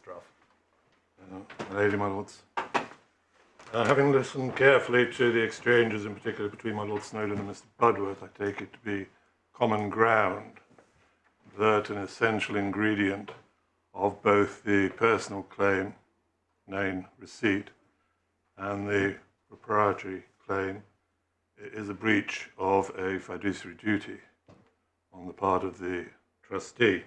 draft. Lady, my lords. Having listened carefully to the exchanges, in particular between my Lord Snowden and Mr. Budworth, I take it to be common ground that an essential ingredient of both the personal claim, name, receipt, and the proprietary claim is a breach of a fiduciary duty on the part of the trustee.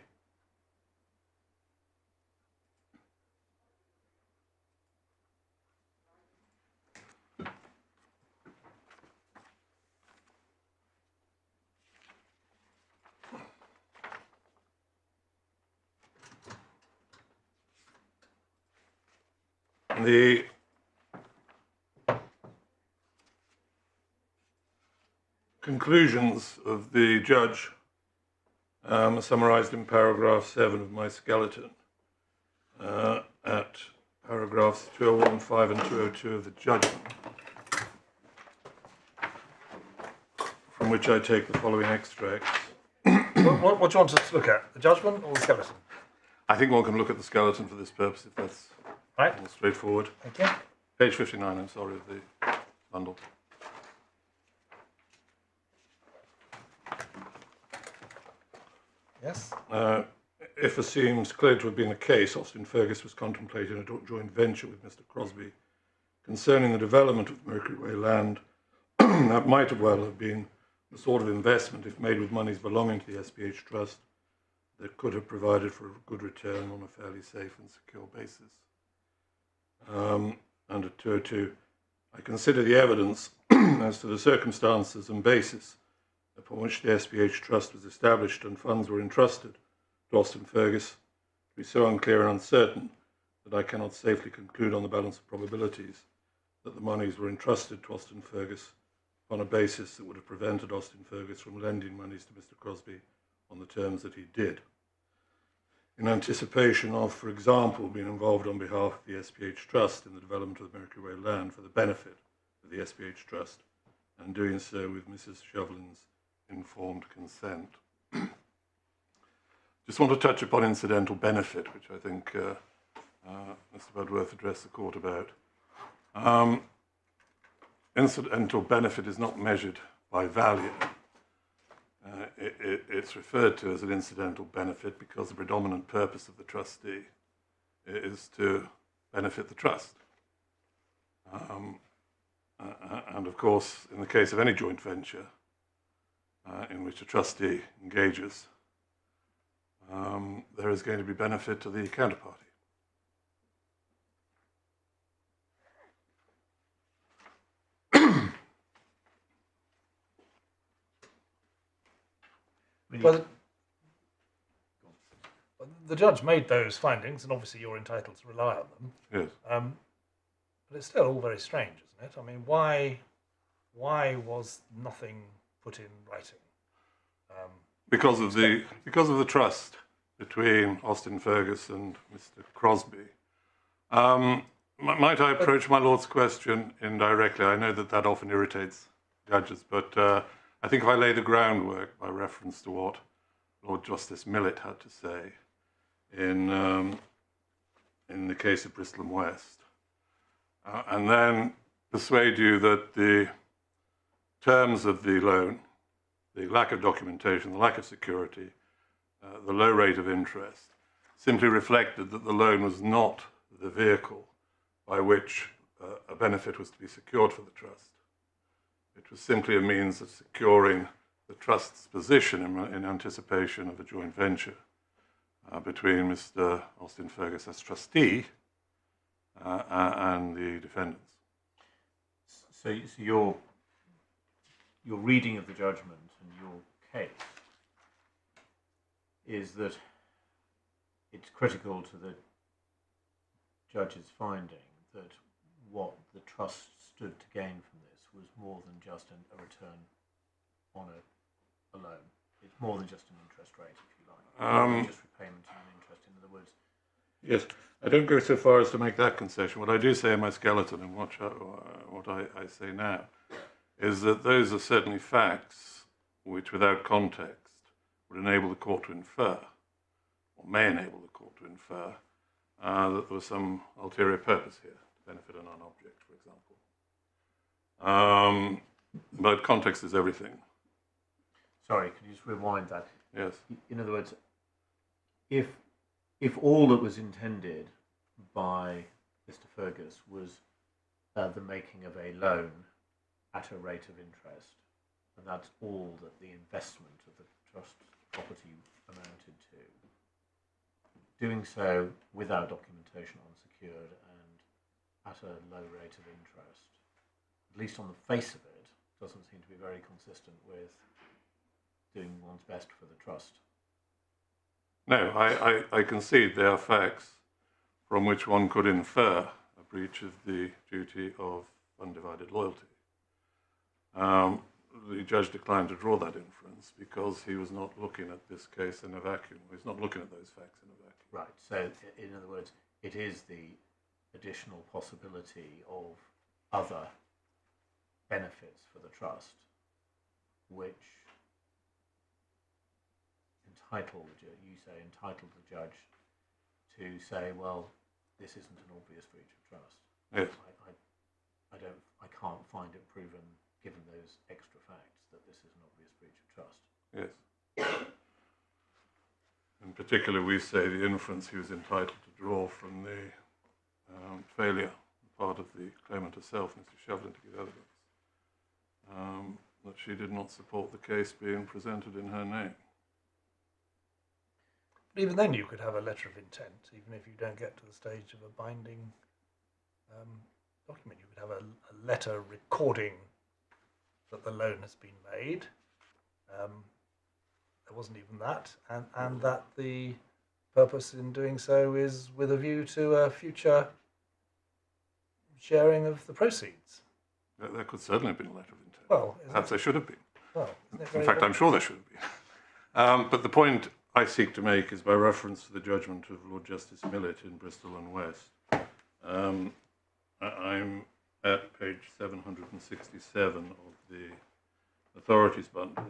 The conclusions of the judge are summarised in paragraph 7 of my skeleton, at paragraphs 2015 and 202 of the judgment, from which I take the following extracts. What do you want us to look at, the judgment or the skeleton? I think one can look at the skeleton for this purpose, if that's right. More straightforward. Thank you. Page 59, I'm sorry, of the bundle. Yes. If it seems clear to have been the case, Austin Fergus was contemplating a joint venture with Mr. Crosby concerning the development of Mercury Way land. That might well have been the sort of investment, if made with monies belonging to the SPH Trust, that could have provided for a good return on a fairly safe and secure basis. Under 202, I consider the evidence as to the circumstances and basis upon which the SPH Trust was established and funds were entrusted to Austin Fergus to be so unclear and uncertain that I cannot safely conclude on the balance of probabilities that the monies were entrusted to Austin Fergus on a basis that would have prevented Austin Fergus from lending monies to Mr. Crosby on the terms that he did. In anticipation of, for example, being involved on behalf of the SPH Trust in the development of the Mercury Way land for the benefit of the SPH Trust, and doing so with Mrs. Shovlin's informed consent. Just want to touch upon incidental benefit, which I think Mr. Budworth addressed the court about. Incidental benefit is not measured by value. It's referred to as an incidental benefit because the predominant purpose of the trustee is to benefit the trust. And of course, in the case of any joint venture in which a trustee engages, there is going to be benefit to the counterparty. Well, the judge made those findings, and obviously you're entitled to rely on them. Yes. But it's still all very strange, isn't it? I mean, why was nothing put in writing? Because of the trust between Austin Fergus and Mr. Crosby. Might I approach my Lord's question indirectly? I know that often irritates judges, but I think if I lay the groundwork by reference to what Lord Justice Millett had to say in the case of Bristol and West, and then persuade you that the terms of the loan, the lack of documentation, the lack of security, the low rate of interest, simply reflected that the loan was not the vehicle by which a benefit was to be secured for the trust. It was simply a means of securing the trust's position in anticipation of a joint venture between Mr. Austin Fergus as trustee and the defendants. So your reading of the judgment and your case is that it's critical to the judge's finding that what the trust stood to gain from this was more than just a return on a loan. It's more than just an interest rate, if you like. More than just repayment and interest, in other words. Yes, I don't go so far as to make that concession. What I do say in my skeleton, and what I say now, is that those are certainly facts which, without context, would enable the court to infer, or may enable the court to infer, that there was some ulterior purpose here to benefit a non-object, for example. But context is everything. Sorry, could you just rewind that? Yes. In other words, if all that was intended by Mr. Fergus was the making of a loan at a rate of interest, and that's all that the investment of the trust property amounted to, doing so without documentation unsecured and at a low rate of interest, at least on the face of it, doesn't seem to be very consistent with doing one's best for the trust. No, I concede there are facts from which one could infer a breach of the duty of undivided loyalty. The judge declined to draw that inference because he was not looking at this case in a vacuum. He's not looking at those facts in a vacuum. Right, so in other words, it is the additional possibility of other benefits for the trust which entitled the judge to say, well, this isn't an obvious breach of trust. Yes. I can't find it proven, given those extra facts, that this is an obvious breach of trust. Yes. In particular, we say the inference he was entitled to draw from the failure on the part of the claimant herself, Mrs. Shovlin, to give evidence, that she did not support the case being presented in her name. But even then you could have a letter of intent, even if you don't get to the stage of a binding document. You could have a letter recording that the loan has been made. There wasn't even that, and that the purpose in doing so is with a view to a future sharing of the proceeds. There could certainly have been a letter of intent. Well, perhaps there should have been. Well, in fact, I'm sure there should have been. But the point I seek to make is by reference to the judgment of Lord Justice Millett in Bristol and West. I'm at page 767 of the authorities bundle.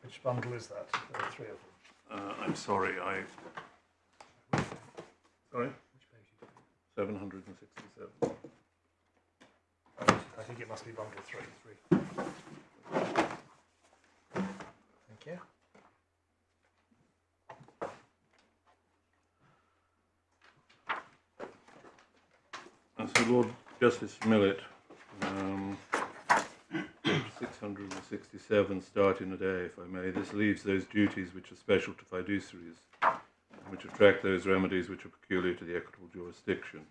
Which bundle is that? There are three of them. I'm sorry, Sorry? Which page is it? 767. I think it must be bundle 3. Thank you. And so Lord Justice Millett, 667, starting at A, if I may, this leaves those duties which are special to fiduciaries, which attract those remedies which are peculiar to the equitable jurisdiction,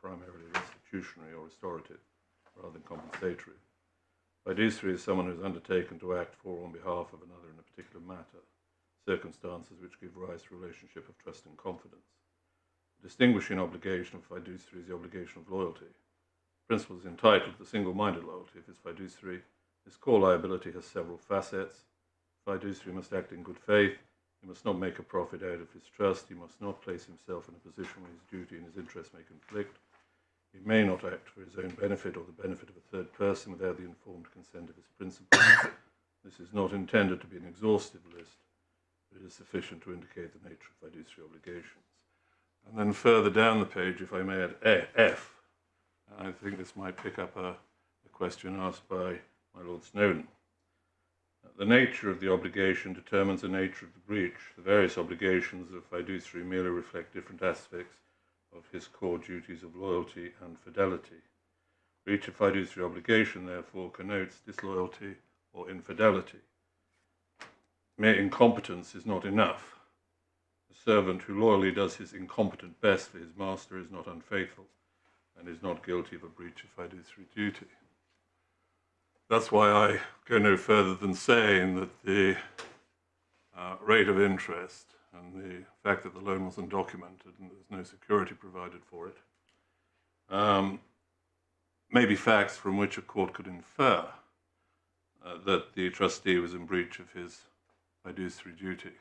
primarily restitutionary or restorative, rather than compensatory. Fiduciary is someone who has undertaken to act for or on behalf of another in a particular matter, circumstances which give rise to a relationship of trust and confidence. The distinguishing obligation of fiduciary is the obligation of loyalty. The principle is entitled to single-minded loyalty. If it's fiduciary, his core liability has several facets. Fiduciary must act in good faith. He must not make a profit out of his trust. He must not place himself in a position where his duty and his interest may conflict. He may not act for his own benefit or the benefit of a third person without the informed consent of his principals. This is not intended to be an exhaustive list, but it is sufficient to indicate the nature of fiduciary obligations. And then further down the page, if I may add F, I think this might pick up a question asked by my Lord Snowden. The nature of the obligation determines the nature of the breach. The various obligations of fiduciary merely reflect different aspects of his core duties of loyalty and fidelity. Breach of fiduciary obligation, therefore, connotes disloyalty or infidelity. Mere incompetence is not enough. A servant who loyally does his incompetent best for his master is not unfaithful and is not guilty of a breach of fiduciary duty. That's why I go no further than saying that the rate of interest and the fact that the loan wasn't documented and there's no security provided for it may be facts from which a court could infer that the trustee was in breach of his fiduciary duty.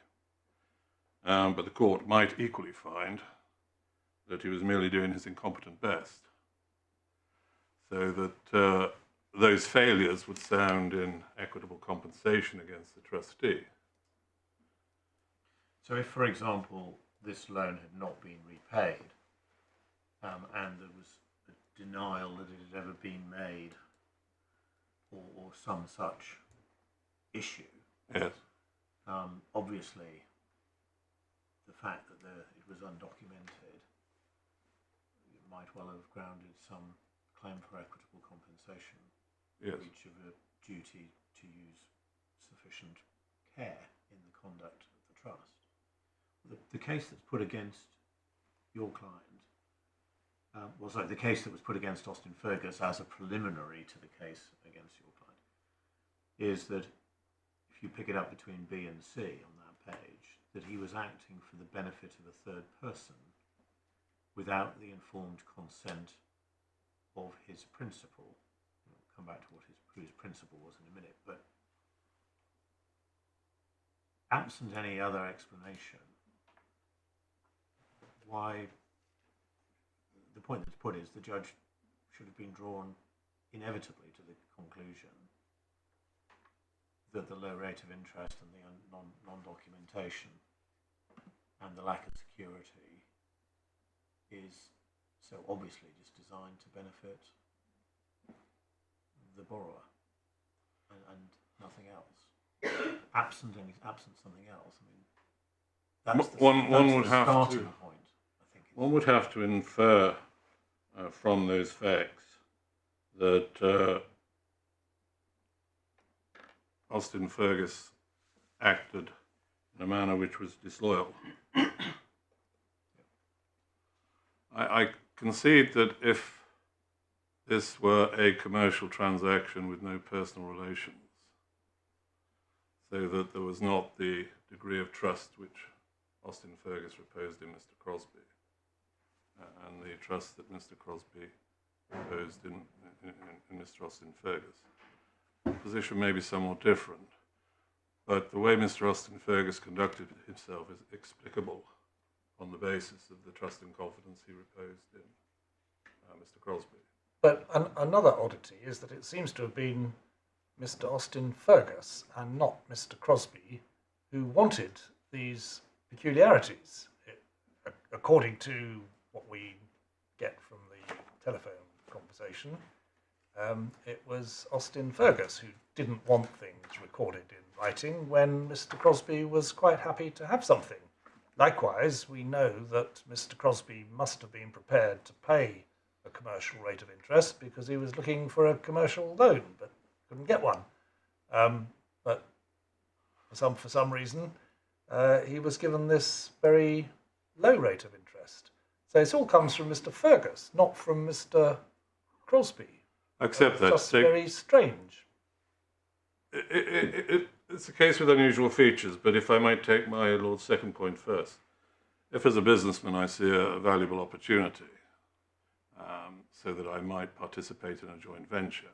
But the court might equally find that he was merely doing his incompetent best, so that those failures would sound in equitable compensation against the trustee. So if, for example, this loan had not been repaid and there was a denial that it had ever been made, or some such issue. Yes. Obviously, the fact that it was undocumented, it might well have grounded some claim for equitable compensation, Yes. breach of a duty to use sufficient care in the conduct of the trust. The case that's put against your client, the case that was put against Austin Fergus as a preliminary to the case against your client, is that if you pick it up between B and C on that page, that he was acting for the benefit of a third person without the informed consent of his principal. We'll come back to who his principal was in a minute, but absent any other explanation, why the point that's put is the judge should have been drawn inevitably to the conclusion that the low rate of interest and the non-documentation and the lack of security is so obviously just designed to benefit the borrower and nothing else. Absent something else, I mean, that's the starting point. I think one would have to infer from those facts that Austin Fergus acted in a manner which was disloyal. I concede that if this were a commercial transaction with no personal relations, so that there was not the degree of trust which Austin Fergus reposed in Mr. Crosby, and the trust that Mr. Crosby reposed in Mr. Austin Fergus, the position may be somewhat different, but the way Mr. Austin Fergus conducted himself is explicable on the basis of the trust and confidence he reposed in Mr. Crosby. But another oddity is that it seems to have been Mr. Austin Fergus and not Mr. Crosby who wanted these peculiarities. According to what we get from the telephone conversation, it was Austin Fergus who didn't want things recorded in writing when Mr. Crosby was quite happy to have something. Likewise, we know that Mr. Crosby must have been prepared to pay a commercial rate of interest because he was looking for a commercial loan but couldn't get one. But for some reason, he was given this very low rate of interest. So it all comes from Mr. Fergus, not from Mr. Crosby. Accept that. Just very strange. It's a case with unusual features, but if I might take my Lord's second point first. If as a businessman I see a valuable opportunity so that I might participate in a joint venture,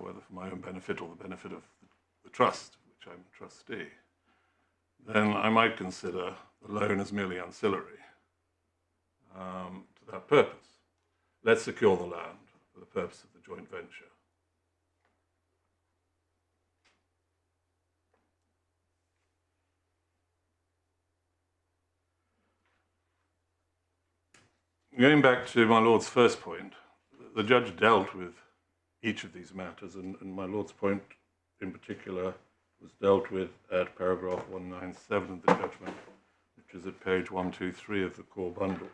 whether for my own benefit or the benefit of the trust, which I'm a trustee, then I might consider the loan as merely ancillary to that purpose. Let's secure the land for the purpose of the joint venture. Going back to my Lord's first point, the judge dealt with each of these matters, and my Lord's point in particular was dealt with at paragraph 197 of the judgment, which is at page 123 of the core bundle.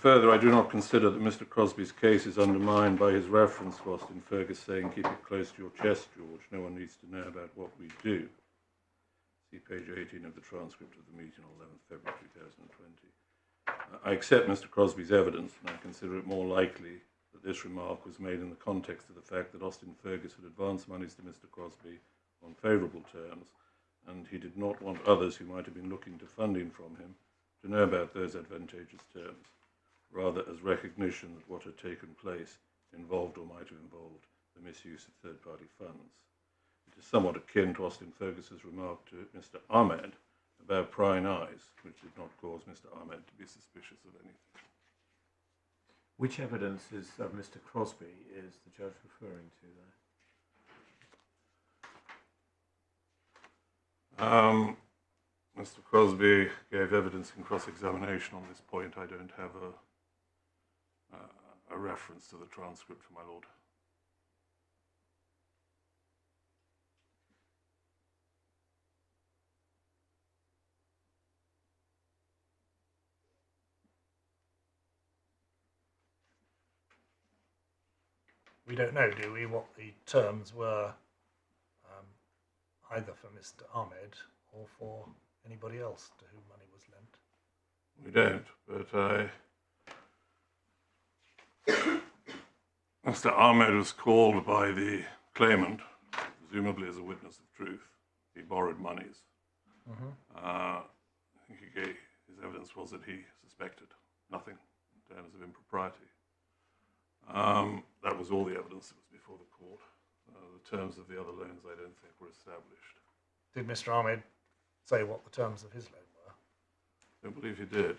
Further, I do not consider that Mr. Crosby's case is undermined by his reference to Austin Fergus saying, "Keep it close to your chest, George. No one needs to know about what we do." See page 18 of the transcript of the meeting on 11th February 2020. I accept Mr. Crosby's evidence, and I consider it more likely that this remark was made in the context of the fact that Austin Fergus had advanced monies to Mr. Crosby on favourable terms, and he did not want others who might have been looking to funding from him to know about those advantageous terms, rather as recognition that what had taken place involved or might have involved the misuse of third-party funds. It is somewhat akin to Austin Fergus's remark to Mr. Ahmed about prying eyes, which did not cause Mr. Ahmed to be suspicious of anything. Which evidence of Mr. Crosby is the judge referring to Mr. Crosby gave evidence in cross-examination on this point. I don't have a reference to the transcript, for my lord. We don't know, do we, what the terms were either for Mr. Ahmed or for anybody else to whom money was lent? We don't, but Mr. Ahmed was called by the claimant, presumably as a witness of truth. He borrowed monies. I think his evidence was that he suspected nothing in terms of impropriety. That was all the evidence that was before the court. The terms of the other loans I don't think were established. Did Mr. Ahmed say what the terms of his loan were? I don't believe he did.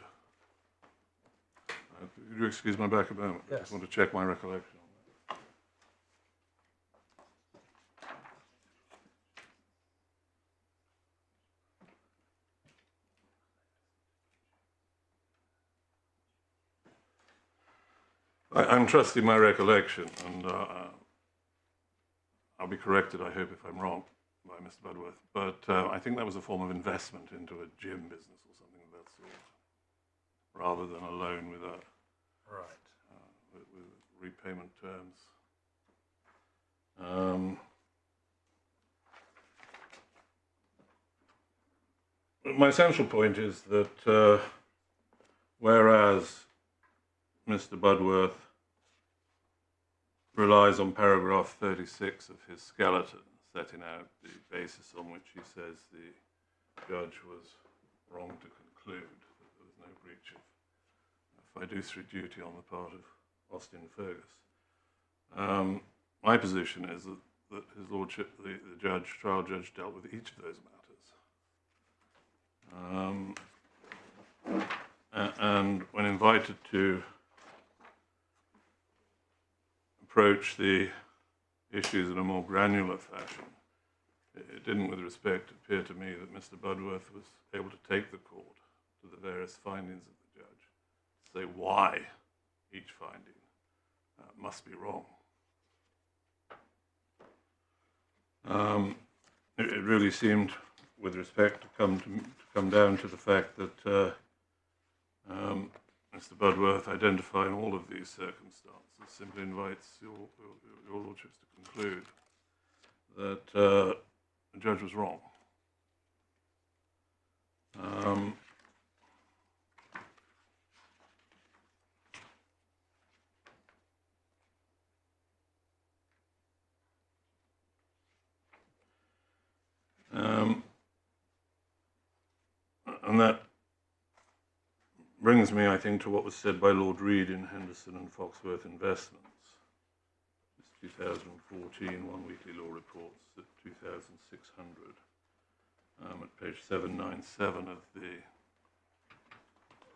Could you excuse my back a moment? Yes. I just want to check my recollection on that. I'm trusting my recollection, and I'll be corrected, I hope, if I'm wrong, by Mr. Budworth. But I think that was a form of investment into a gym business or something of that sort, rather than a loan with a with repayment terms. My central point is that whereas Mr. Budworth relies on paragraph 36 of his skeleton, setting out the basis on which he says the judge was wrong to conclude that there was no breach of fiduciary duty on the part of Austin Fergus. My position is that his lordship, the trial judge, dealt with each of those matters. And when invited to approach the issues in a more granular fashion, it didn't, with respect, appear to me that Mr. Budworth was able to take the court to the various findings of the judge, say why each finding must be wrong. It really seemed, with respect, to come down to the fact that Mr. Budworth, identifying all of these circumstances, simply invites your lordships to conclude that the judge was wrong. And that brings me, I think, to what was said by Lord Reed in Henderson and Foxworth Investments. It's 2014, One Weekly Law Reports at 2600, at page 797 of the...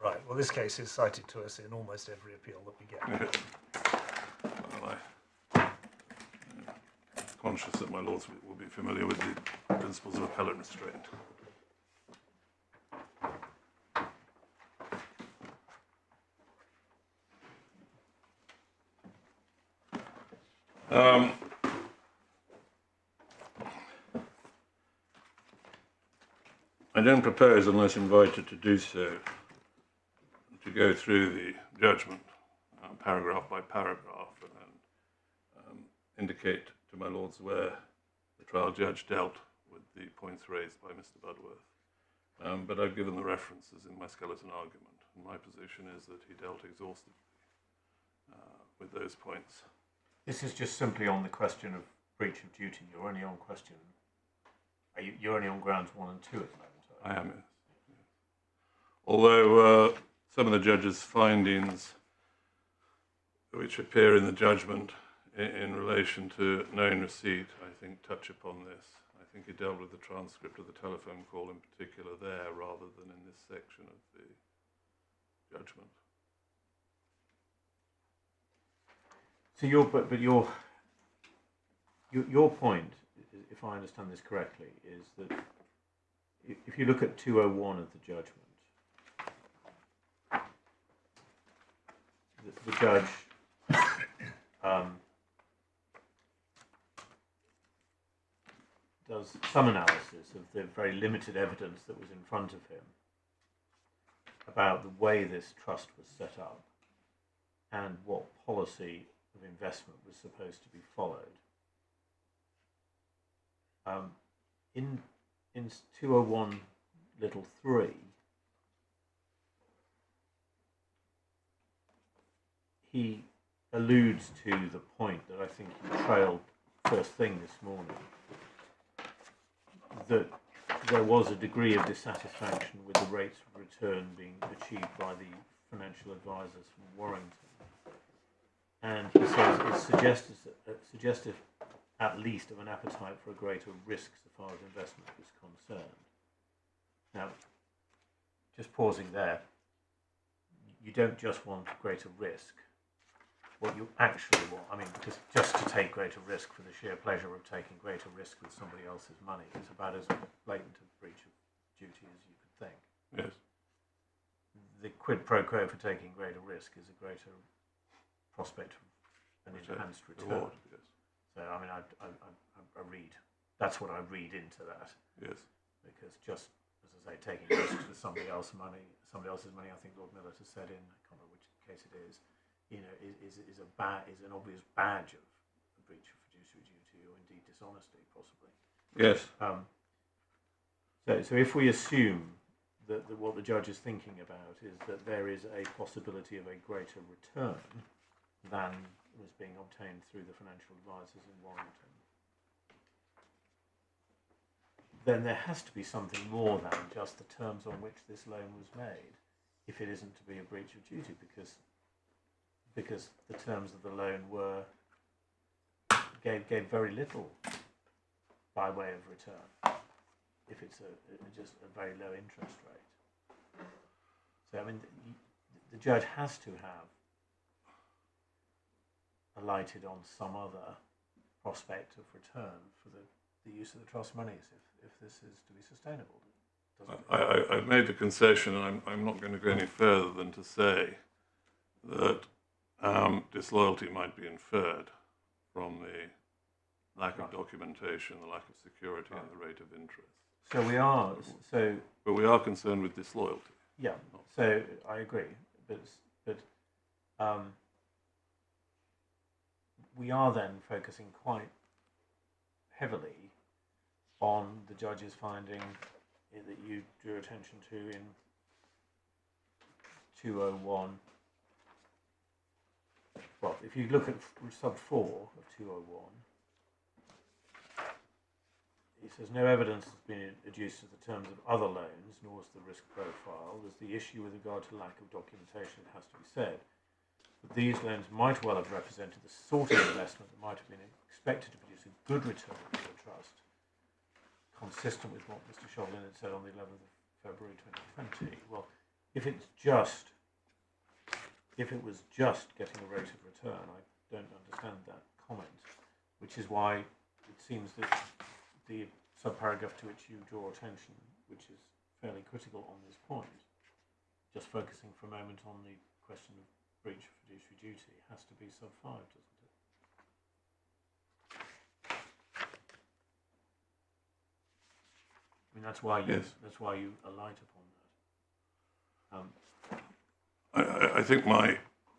Right, well, this case is cited to us in almost every appeal that we get. Well, I'm conscious that my lords will be familiar with the principles of appellate restraint. I don't propose, unless invited to do so, to go through the judgment paragraph by paragraph and then indicate to my lords where the trial judge dealt with the points raised by Mr. Budworth. But I've given the references in my skeleton argument, and my position is that he dealt exhaustively with those points. This is just simply on the question of breach of duty. You're only on question. You're only on grounds 1 and 2 at the moment. I am, yes. Although some of the judge's findings, which appear in the judgment in relation to known receipt, I think touch upon this. I think he dealt with the transcript of the telephone call in particular there, rather than in this section of the judgment. So your point, if I understand this correctly, is that if you look at 201 of the judgment, the judge does some analysis of the very limited evidence that was in front of him about the way this trust was set up and what policy of investment was supposed to be followed. In 201 little 3, he alludes to the point that I think you trailed first thing this morning, that there was a degree of dissatisfaction with the rates of return being achieved by the financial advisors from Warrington. And he says it's suggestive at least of an appetite for a greater risk so far as investment is concerned. Now, just pausing there, you don't just want greater risk. What you actually want, I mean, because just to take greater risk for the sheer pleasure of taking greater risk with somebody else's money is about as blatant a breach of duty as you could think. Yes. The quid pro quo for taking greater risk is a greater prospect of an enhanced return. Reward, yes. So, I mean, I read, that's what I read into that. Yes. Because just, as I say, taking risks with somebody else's money, I think Lord Millett has said in, I can't remember which case it is, you know, is an obvious badge of a breach of fiduciary duty or indeed dishonesty, possibly. Yes. So if we assume that what the judge is thinking about is that there is a possibility of a greater return than was being obtained through the financial advisors in Warrington, then there has to be something more than just the terms on which this loan was made, if it isn't to be a breach of duty, because the terms of the loan gave very little by way of return, if it's just a very low interest rate. So I mean, the judge has to have alighted on some other prospect of return for the use of the trust monies if this is to be sustainable. I've made the concession, and I'm not going to go any further than to say that disloyalty might be inferred from the lack of documentation, the lack of security, and the rate of interest. So we are. But we are concerned with disloyalty. Yeah. So I agree, but we are then focusing quite heavily on the judge's finding that you drew attention to in 201. Well, if you look at sub 4 of 201, it says no evidence has been adduced of the terms of other loans, nor is the risk profile. There's the issue with regard to lack of documentation, it has to be said. But these loans might well have represented the sort of investment that might have been expected to produce a good return for the trust, consistent with what Mr. Shovlin had said on the 11th of February 2020. Well, if it was just getting a rate of return, I don't understand that comment, which is why it seems that the subparagraph to which you draw attention, which is fairly critical on this point, just focusing for a moment on the question of breach of fiduciary duty, has to be sub 5, doesn't it? I mean, that's why you alight upon that. I think my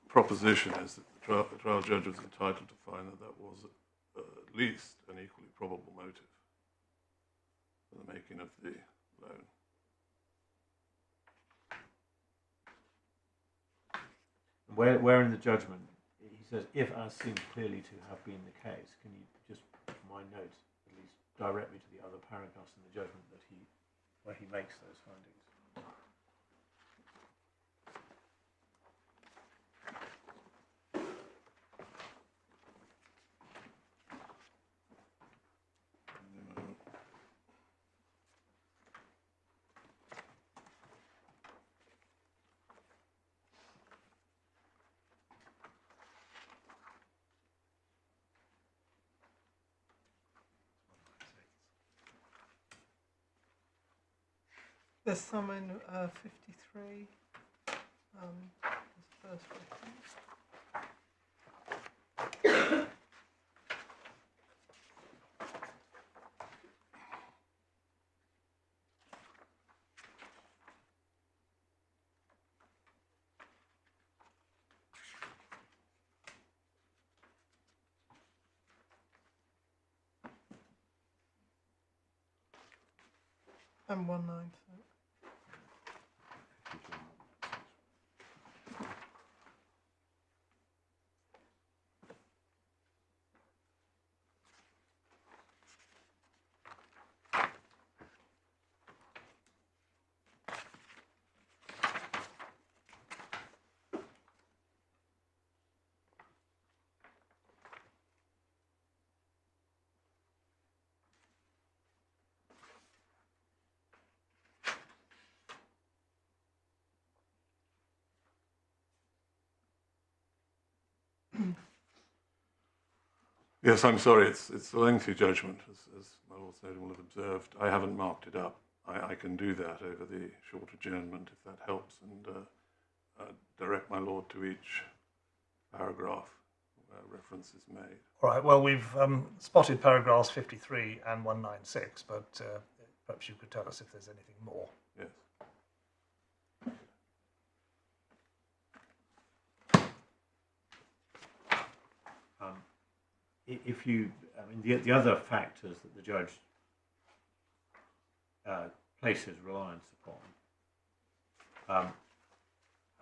proposition is that the trial judge was entitled to find that was at least an equally probable motive for the making of the loan. Where in the judgment he says, if as seems clearly to have been the case, can you just, for my notes, at least direct me to the other paragraphs in the judgment that where he makes those findings? There's some in 53. This first reference. And 196. Yes, I'm sorry, it's a lengthy judgment, as my Lord Snowden will have observed. I haven't marked it up. I can do that over the short adjournment if that helps, and direct my Lord to each paragraph where reference is made. All right, well, we've spotted paragraphs 53 and 196, but perhaps you could tell us if there's anything more. Yes. If you, I mean, the other factors that the judge places reliance upon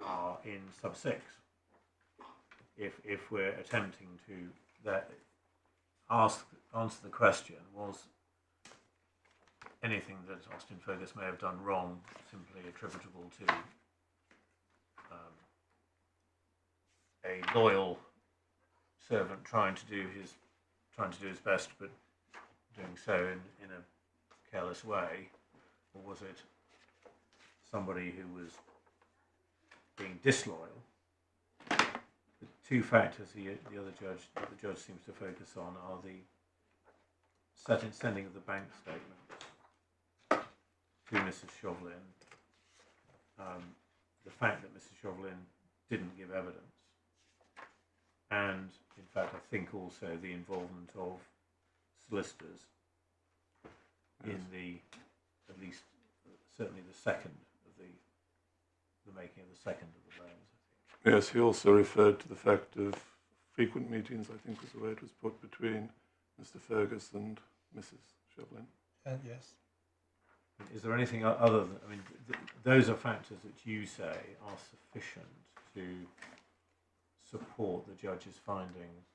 are in sub 6. If we're attempting to answer the question, was anything that Austin Fergus may have done wrong simply attributable to a loyal servant trying to do his best, but doing so in a careless way, or was it somebody who was being disloyal? The two factors the judge seems to focus on are the sending of the bank statement to Mrs. Shovlin, the fact that Mrs. Shovlin didn't give evidence, and in fact I think also the involvement of solicitors in at least certainly the second of the making of the second of the loans, I think. Yes, he also referred to the fact of frequent meetings, I think was the way it was put, between Mr. Fergus and Mrs. Shovlin. Yes. Is there anything other than, I mean, those are factors that you say are sufficient to support the judge's findings,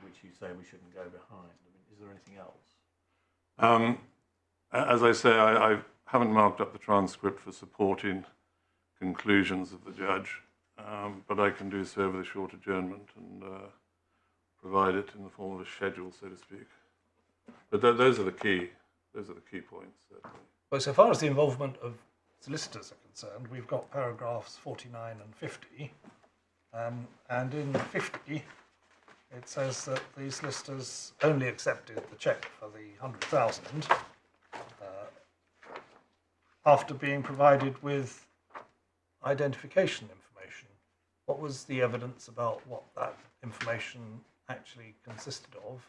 which you say we shouldn't go behind? I mean, is there anything else? As I say, I haven't marked up the transcript for supporting conclusions of the judge, but I can do so over the short adjournment and provide it in the form of a schedule, so to speak. But those are the key points, certainly. Well, so far as the involvement of solicitors are concerned, we've got paragraphs 49 and 50. And in 50, it says that the solicitors only accepted the cheque for the 100,000 after being provided with identification information. What was the evidence about what that information actually consisted of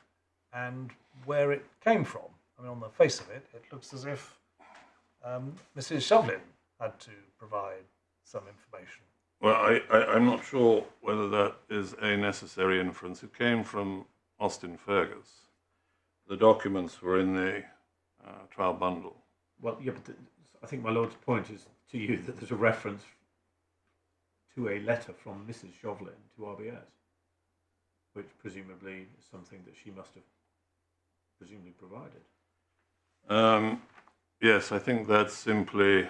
and where it came from? I mean, on the face of it, it looks as if Mrs. Shovlin had to provide some information. Well, I'm not sure whether that is a necessary inference. It came from Austin Fergus. The documents were in the trial bundle. Well, yeah, but I think my Lord's point is to you that there's a reference to a letter from Mrs. Shovlin to RBS, which presumably is something that she must have presumably provided. Yes, I think that's simply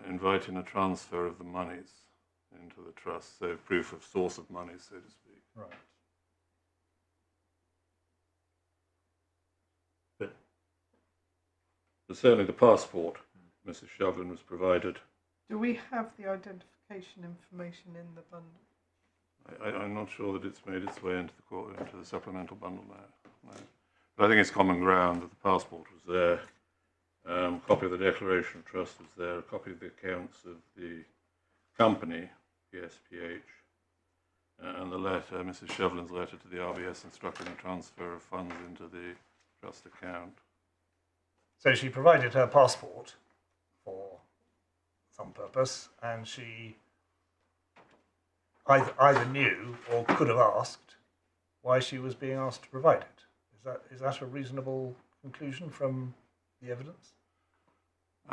inviting a transfer of the monies into the trust, so proof of source of money, so to speak. Right. But certainly the passport, Mrs. Shovlin, was provided. Do we have the identification information in the bundle? I'm not sure that it's made its way into the supplemental bundle now. No. But I think it's common ground that the passport was there. copy of the Declaration of Trust was there, a copy of the accounts of the company, PSPH, and the letter, Mrs. Shovlin's letter to the RBS instructing the transfer of funds into the trust account. So she provided her passport for some purpose, and she either knew or could have asked why she was being asked to provide it. Is that a reasonable conclusion from the evidence?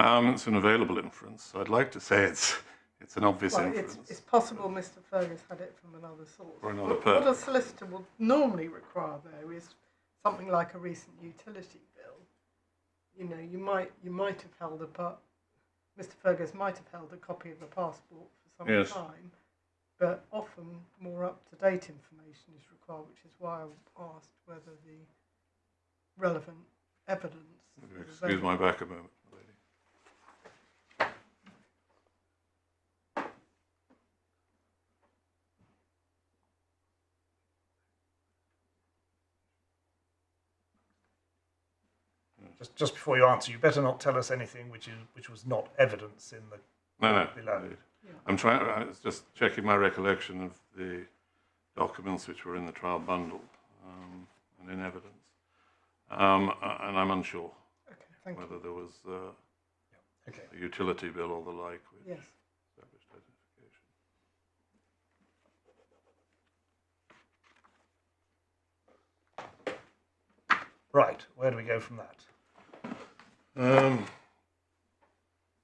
It's an available inference. I'd like to say it's an obvious inference. It's possible Mr. Fergus had it from another source. Or another What a solicitor will normally require, though, is something like a recent utility bill. You know, you might have held Mr. Fergus might have held a copy of the passport for some Yes. time, but often more up-to-date information is required, which is why I asked whether the relevant evidence. Excuse my back a moment, lady. Just before you answer, you better not tell us anything which was not evidence in the No, below. indeed. I was just checking my recollection of the documents which were in the trial bundle and in evidence. And I'm unsure whether there was a utility bill or the like which established identification. Right, where do we go from that?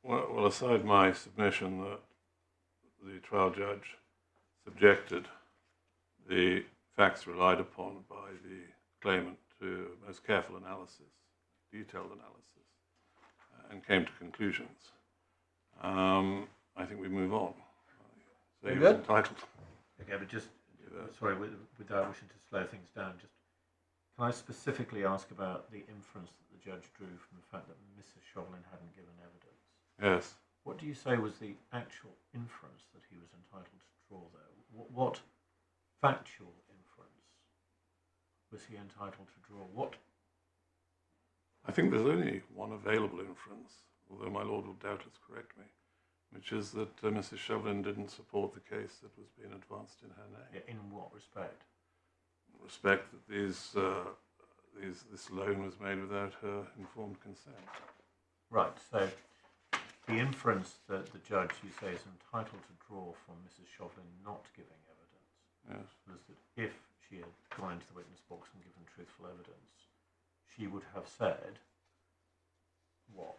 Well, aside my submission that the trial judge subjected the facts relied upon by the claimant to most careful analysis, detailed analysis, and came to conclusions, I think we move on. So he was entitled. Okay, but just, sorry, without wishing to slow things down, just can I specifically ask about the inference that the judge drew from the fact that Mrs. Shovlin hadn't given evidence? Yes. What do you say was the actual inference that he was entitled to draw there? What factual inference was he entitled to draw? What? I think there's only one available inference, although my lord will doubtless correct me, which is that Mrs. Shovlin didn't support the case that was being advanced in her name. Yeah, in what respect? Respect that this loan was made without her informed consent. Right, so the inference that the judge, you say, is entitled to draw from Mrs. Shovlin not giving evidence was that if she had gone into the witness box and given truthful evidence, she would have said, what?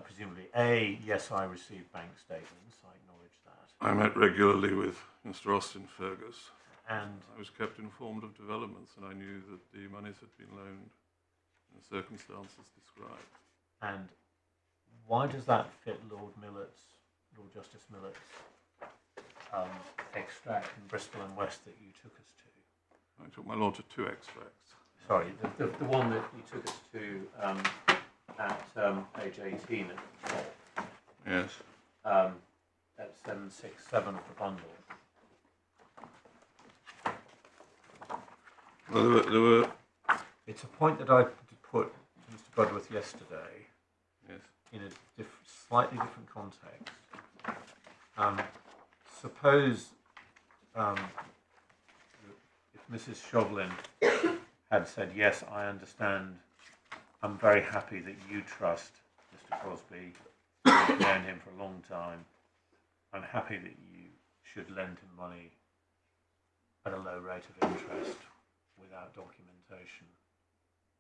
Presumably, A, yes, I received bank statements, I acknowledge that. I met regularly with Mr. Austin Fergus. And I was kept informed of developments, and I knew that the monies had been loaned in the circumstances described. And why does that fit Lord Justice Millett's extract in Bristol and West that you took us to? I took my lord to two extracts. Sorry, the one that you took us to at page 18 at the top. Yes. At 767 of the bundle. Well, there were. It's a point that I put to Mr. Budworth yesterday. Yes. In a slightly different context. Suppose if Mrs. Shovlin had said, yes, I understand, I'm very happy that you trust Mr. Crosby, you've known him for a long time, I'm happy that you should lend him money at a low rate of interest without documentation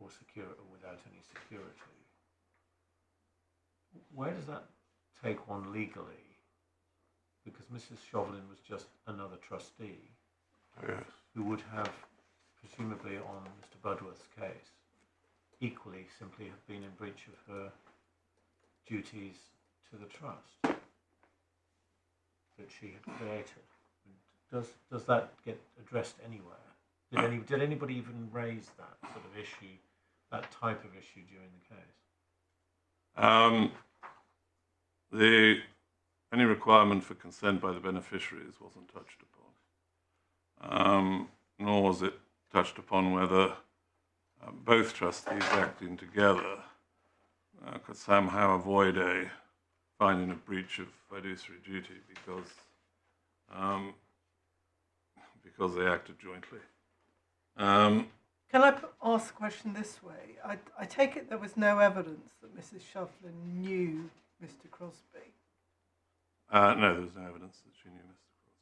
or without any security. Where does that take one legally? Because Mrs. Shovlin was just another trustee who would have, presumably on Mr. Budworth's case, equally simply have been in breach of her duties to the trust that she had created. Does that get addressed anywhere? Did anybody even raise that sort of issue, that type of issue during the case? Any requirement for consent by the beneficiaries wasn't touched upon, nor was it touched upon whether both trustees acting together could somehow avoid a finding of breach of fiduciary duty because they acted jointly. Can I ask the question this way? I take it there was no evidence that Mrs. Shovlin knew Mr. Crosby. No, there was no evidence that she knew Mr. Crosby.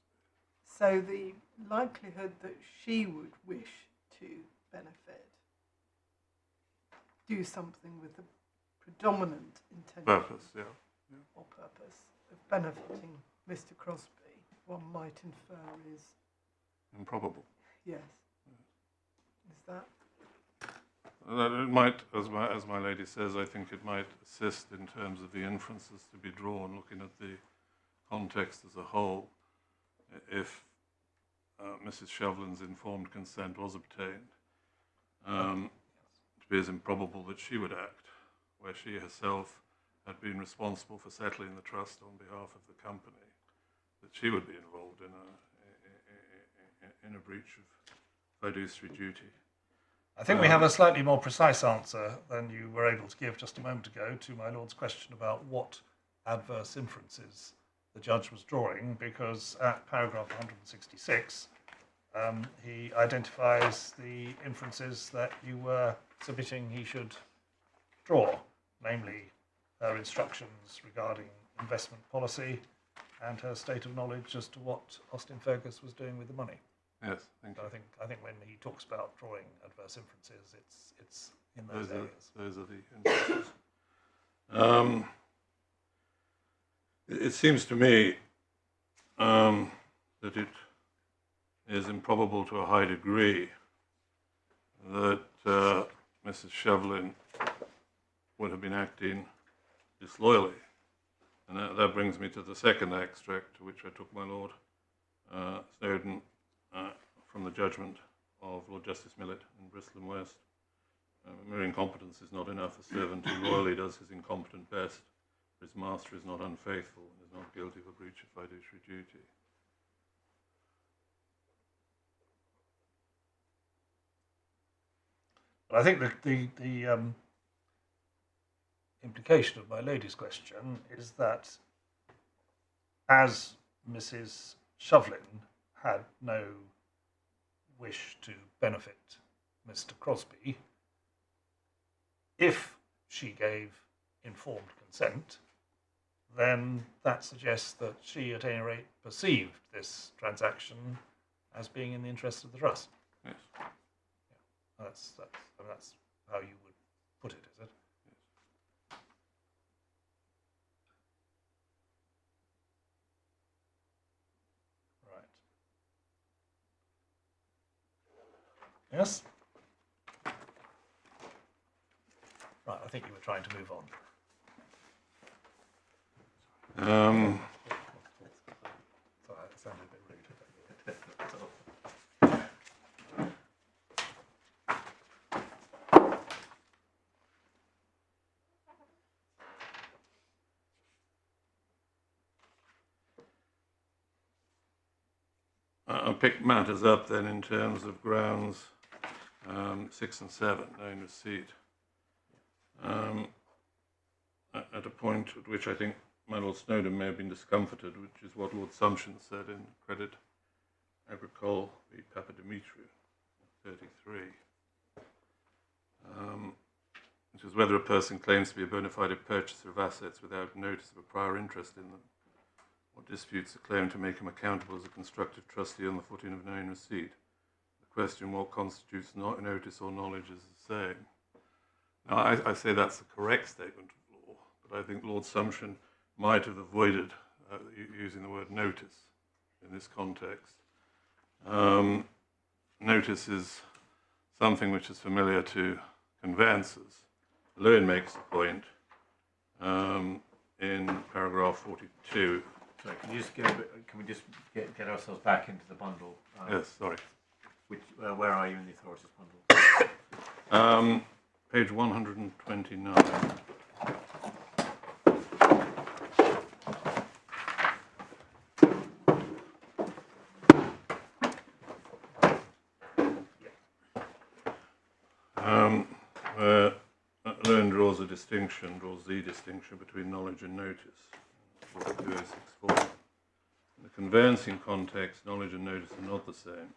So the likelihood that she would wish to benefit, do something with the predominant intention Purpose, yeah. or purpose of benefiting Mr. Crosby, one might infer is Improbable. yes. Is that? It might, as my lady says, I think it might assist in terms of the inferences to be drawn, looking at the context as a whole. If Mrs. Shovlin's informed consent was obtained, it appears improbable that she would act, where she herself had been responsible for settling the trust on behalf of the company, that she would be involved in a breach of fiduciary duty. I think we have a slightly more precise answer than you were able to give just a moment ago to my Lord's question about what adverse inferences the judge was drawing, because at paragraph 166, he identifies the inferences that you were submitting he should draw, namely her instructions regarding investment policy and her state of knowledge as to what Austin Fergus was doing with the money. Yes, thank you. I think when he talks about drawing adverse inferences, it's in those areas. Those are the inferences. It seems to me that it is improbable to a high degree that Mrs. Shovlin would have been acting disloyally. And that brings me to the second extract, to which I took my Lord Snowden from the judgment of Lord Justice Millett in Bristol and West. Mere incompetence is not enough. A servant who loyally does his incompetent best, for his master is not unfaithful and is not guilty of a breach of fiduciary duty. But I think the implication of my lady's question is that as Mrs. Shovlin had no wish to benefit Mr. Crosby, if she gave informed consent, then that suggests that she at any rate perceived this transaction as being in the interest of the trust. Yes. Yeah. That's how you would put it, is it? Yes? Right, I think you were trying to move on. Sorry, that sounded a bit rude. I'll pick matters up then in terms of grounds 6 and 7, known receipt. At a point at which I think my Lord Snowden may have been discomforted, which is what Lord Sumption said in Credit Agricole v. Papadimitriou, 33, which is whether a person claims to be a bona fide purchaser of assets without notice of a prior interest in them, or disputes a claim to make him accountable as a constructive trustee on the footing of known receipt. The question, what constitutes notice or knowledge, is the same. Now, I say that's the correct statement of law, but I think Lord Sumption might have avoided using the word notice in this context. Notice is something which is familiar to conveyancers. Lewin makes a point in paragraph 42. Sorry, can we just get ourselves back into the bundle? Yes, sorry. Where are you in the authorities bundle? Page 129. Where Lewin draws a distinction, draws the distinction between knowledge and notice. 2064. In the conveyancing context, knowledge and notice are not the same.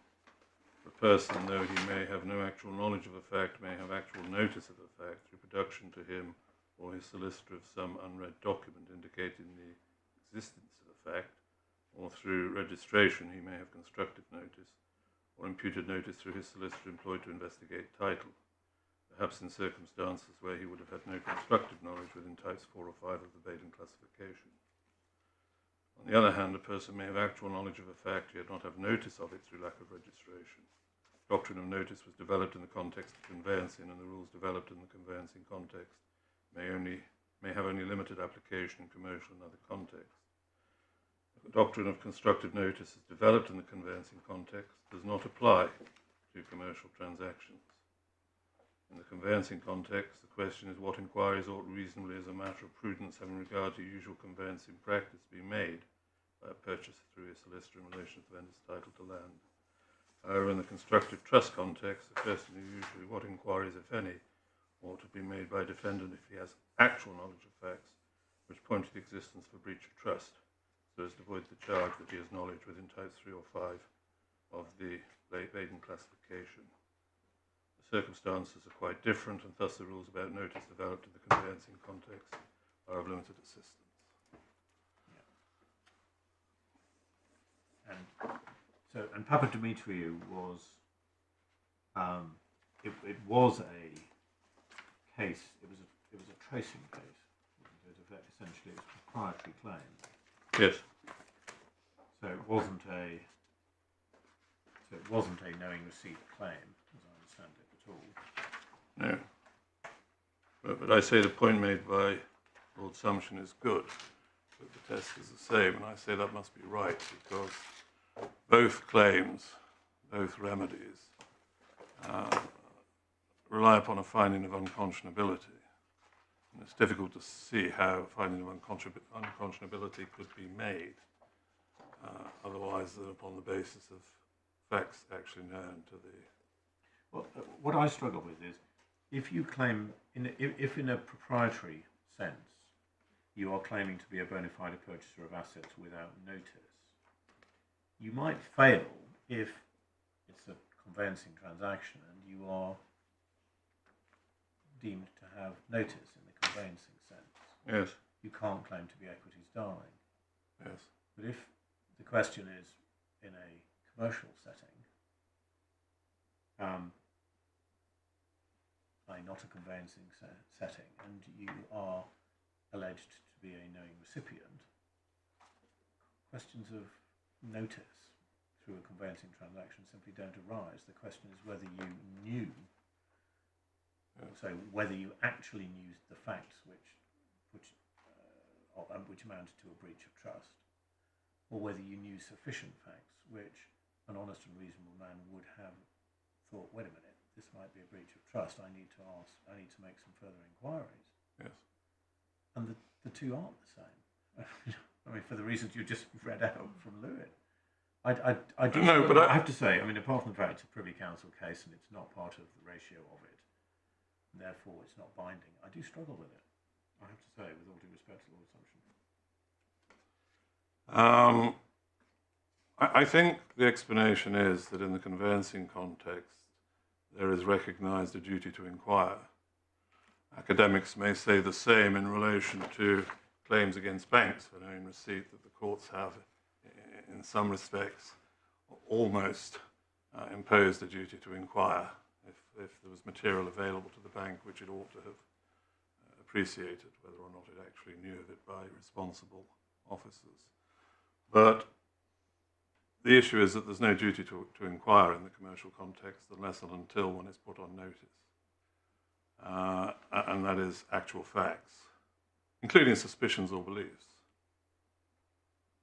A person, though he may have no actual knowledge of a fact, may have actual notice of the fact through production to him or his solicitor of some unread document indicating the existence of a fact, or through registration he may have constructive notice, or imputed notice through his solicitor employed to investigate title, perhaps in circumstances where he would have had no constructive knowledge within types 4 or 5 of the Baden classification. On the other hand, a person may have actual knowledge of a fact yet not have notice of it through lack of registration. The doctrine of notice was developed in the context of conveyancing, and the rules developed in the conveyancing context may have only limited application in commercial and other contexts. The doctrine of constructive notice is developed in the conveyancing context does not apply to commercial transactions. In the conveyancing context, the question is what inquiries ought reasonably as a matter of prudence having regard to usual conveyancing practice be made by a purchaser through his solicitor in relation to the vendor's title to land. However, in the constructive trust context, the question is usually what inquiries, if any, ought to be made by a defendant if he has actual knowledge of facts which point to the existence of a breach of trust, so as to avoid the charge that he has knowledge within types 3 or 5 of the Baden classification. The circumstances are quite different, and thus the rules about notice developed in the conveyancing context are of limited assistance. Yeah. And Papa Dimitriou was it was a case. It was a tracing case. Essentially, it was a proprietary claim. Yes. So it wasn't a knowing receipt claim, as I understand it at all. No. But I say the point made by Lord Sumption is good, but the test is the same, and I say that must be right, because both claims, both remedies, rely upon a finding of unconscionability. And it's difficult to see how a finding of unconscionability could be made otherwise than upon the basis of facts actually known to the... Well, what I struggle with is, if you claim, if in a proprietary sense, you are claiming to be a bona fide purchaser of assets without notice, you might fail if it's a conveyancing transaction and you are deemed to have notice in the conveyancing sense. Yes. You can't claim to be equities darling. Yes. But if the question is in a commercial setting, not a conveyancing setting, and you are alleged to be a knowing recipient, questions of notice through a conveyancing transaction simply don't arise. The question is whether you knew, so whether you actually knew the facts which amounted to a breach of trust, or whether you knew sufficient facts which an honest and reasonable man would have thought, wait a minute, this might be a breach of trust, I need to make some further inquiries. Yes. And the two aren't the same. I mean, for the reasons you just read out from Lewis. I have to say, I mean, apart from the fact it's a Privy Council case and it's not part of the ratio of it, and therefore it's not binding, I do struggle with it, I have to say, with all due respect to Lord Sumption. I think the explanation is that in the conveyancing context, there is recognised a duty to inquire. Academics may say the same in relation to claims against banks for knowing receipt, that the courts have, in some respects, almost imposed a duty to inquire if there was material available to the bank which it ought to have appreciated, whether or not it actually knew of it by responsible officers. But the issue is that there's no duty to inquire in the commercial context unless and until one is put on notice. And that is actual facts, including suspicions or beliefs,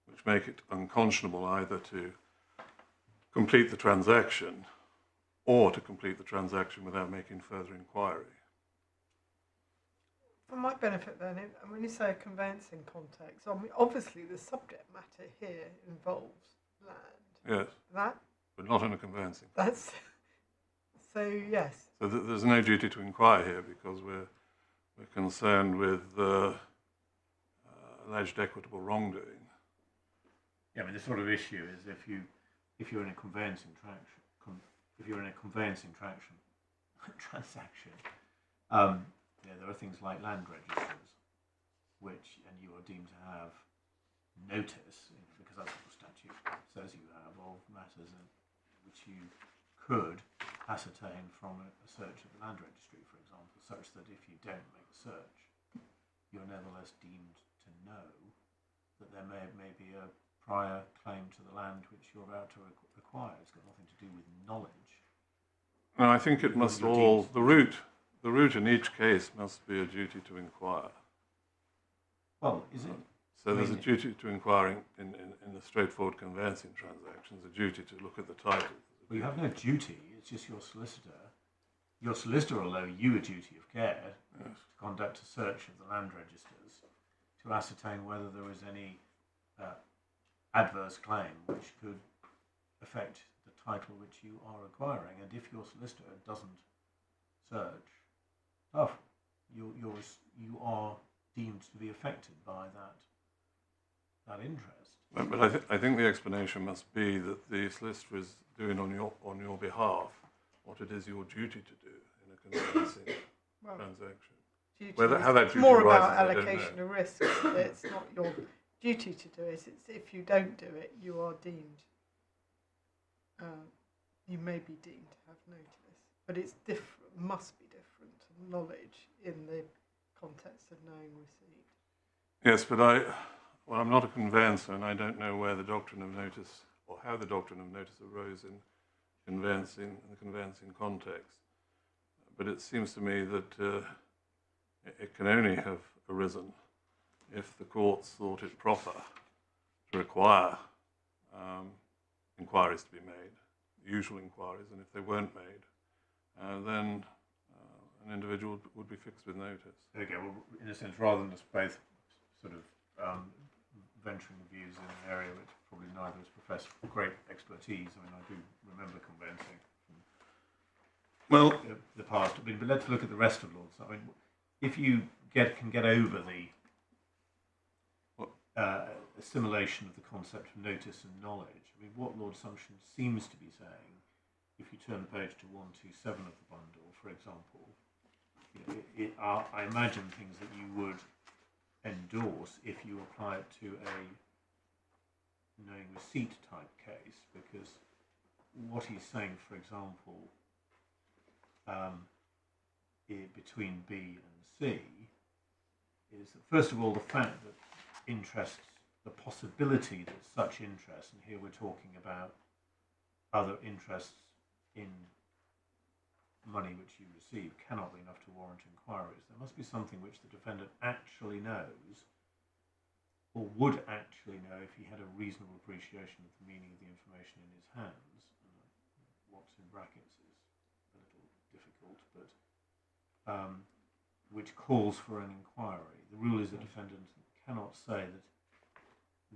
which make it unconscionable either to complete the transaction or to complete the transaction without making further inquiry. For my benefit then, when you say a conveyancing context, I mean, obviously the subject matter here involves land. Yes. That? But not in a conveyancing. That's... So, yes. So there's no duty to inquire here because we're we're concerned with alleged equitable wrongdoing. Yeah, I mean, the sort of issue is if you're in a conveyancing transaction, there are things like land registers, and you are deemed to have notice, because that's what the statute says you have, of matters which you could ascertain from a search of the land registry, for example, such that if you don't make the search, you're nevertheless deemed to know that there may be a prior claim to the land which you're about to acquire. It's got nothing to do with knowledge. No, I think it must all, the route in each case must be a duty to inquire. Well, is it? So there's a duty to inquire in the straightforward conveyancing transactions, a duty to look at the title. Well, you have no duty, it's just your solicitor. Your solicitor will owe you a duty of care to conduct a search of the land registers to ascertain whether there is any adverse claim which could affect the title which you are acquiring. And if your solicitor doesn't search, you are deemed to be affected by that interest. But I think the explanation must be that the solicitor is doing on your behalf what it is your duty to do in a conveyancing transaction. How that duty more arises, about allocation of risk. It's not your duty to do it. It's if you don't do it, you are deemed. You may be deemed to have notice, but it's different. Must be different to knowledge in the context of knowing receipt. Yes, but I'm not a conveyancer, and I don't know where the doctrine of notice or how the doctrine of notice arose in the conveyancing context. But it seems to me that it can only have arisen if the courts thought it proper to require inquiries to be made, usual inquiries, and if they weren't made, then an individual would be fixed with notice. Okay, well, in a sense, rather than us both sort of venturing views in an area which probably neither of us profess great expertise. I mean, I do remember conveyancing from the past. But let's look at the rest of laws. I mean, if you can get over the assimilation of the concept of notice and knowledge, I mean, what Lord Sumption seems to be saying, if you turn the page to 127 of the bundle, for example, I imagine things that you would endorse if you apply it to a knowing receipt type case, because what he's saying, for example, between B and C is that, first of all, the fact that interests, the possibility that such interest, and here we're talking about other interests in money which you receive, cannot be enough to warrant inquiries. There must be something which the defendant actually knows, or would actually know if he had a reasonable appreciation of the meaning of the information in his hands. What's in brackets is a little difficult, but which calls for an inquiry. The rule is the defendant cannot say that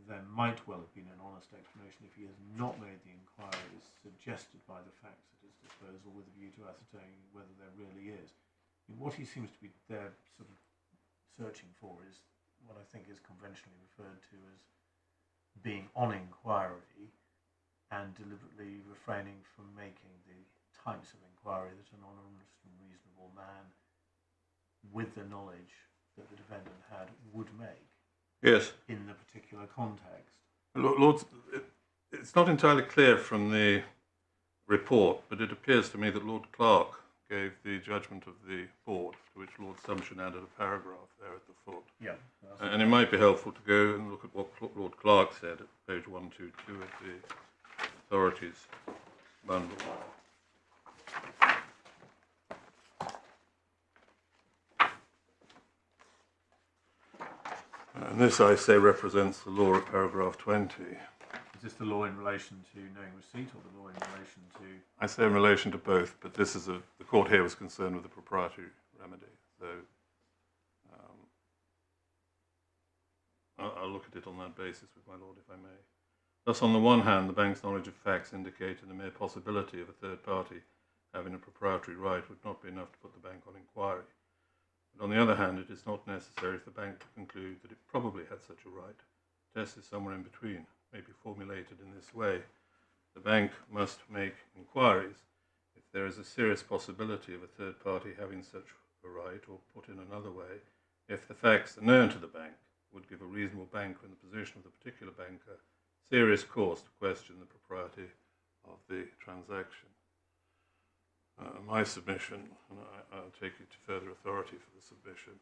there might well have been an honest explanation if he has not made the inquiries suggested by the facts at his disposal with a view to ascertaining whether there really is. I mean, what he seems to be there sort of searching for is what I think is conventionally referred to as being on inquiry and deliberately refraining from making the types of inquiry that an honest and reasonable man with the knowledge that the defendant had would make. Yes. In the particular context. Lord, it's not entirely clear from the report, but it appears to me that Lord Clark gave the judgment of the board, to which Lord Sumption added a paragraph there at the foot. Yeah. And it might be helpful to go and look at what Lord Clark said at page 122 of the authorities bundle. And this, I say, represents the law of paragraph 20. Is this the law in relation to knowing receipt or the law in relation to... I say in relation to both, but this is the court here was concerned with the proprietary remedy. So I'll look at it on that basis with my lord, if I may. Thus, on the one hand, the bank's knowledge of facts indicated the mere possibility of a third party having a proprietary right would not be enough to put the bank on inquiry. But on the other hand, it is not necessary for the bank to conclude that it probably had such a right. The test is somewhere in between, may be formulated in this way. The bank must make inquiries if there is a serious possibility of a third party having such a right, or put in another way, if the facts are known to the bank, would give a reasonable banker in the position of the particular banker serious cause to question the propriety of the transaction. My submission, and I'll take you to further authority for the submission,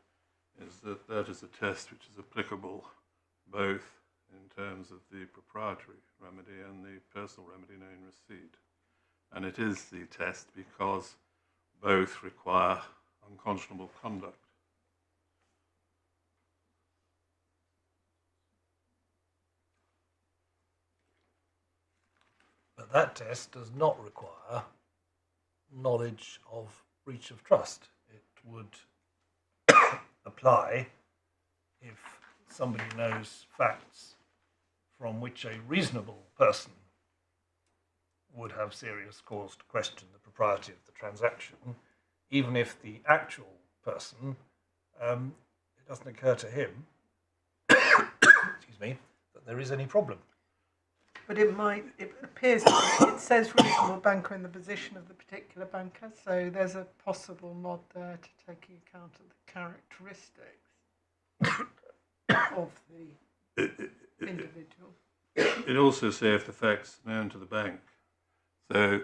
is that that is a test which is applicable both in terms of the proprietary remedy and the personal remedy known receipt. And it is the test because both require unconscionable conduct. But that test does not require knowledge of breach of trust. It would apply if somebody knows facts from which a reasonable person would have serious cause to question the propriety of the transaction, even if the actual person, it doesn't occur to him, excuse me, that there is any problem. But it appears, it says reasonable banker in the position of the particular banker, so there's a possible nod there to taking account of the characteristics of the individual. It also says if the facts are known to the bank. So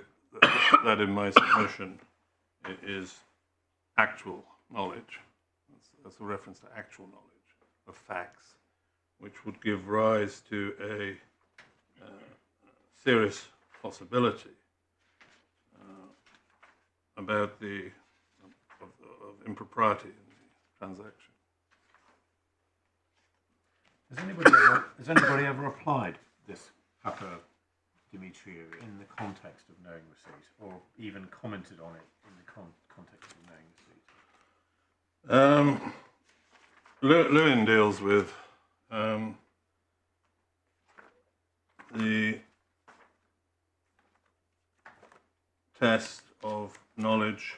that in my submission it is actual knowledge. That's a reference to actual knowledge of facts, which would give rise to a serious possibility about the of impropriety in the transaction. Has anybody ever applied this Papa Dimitri in the context of knowing receipt, or even commented on it in the context of knowing receipt? Lewin deals with the test of knowledge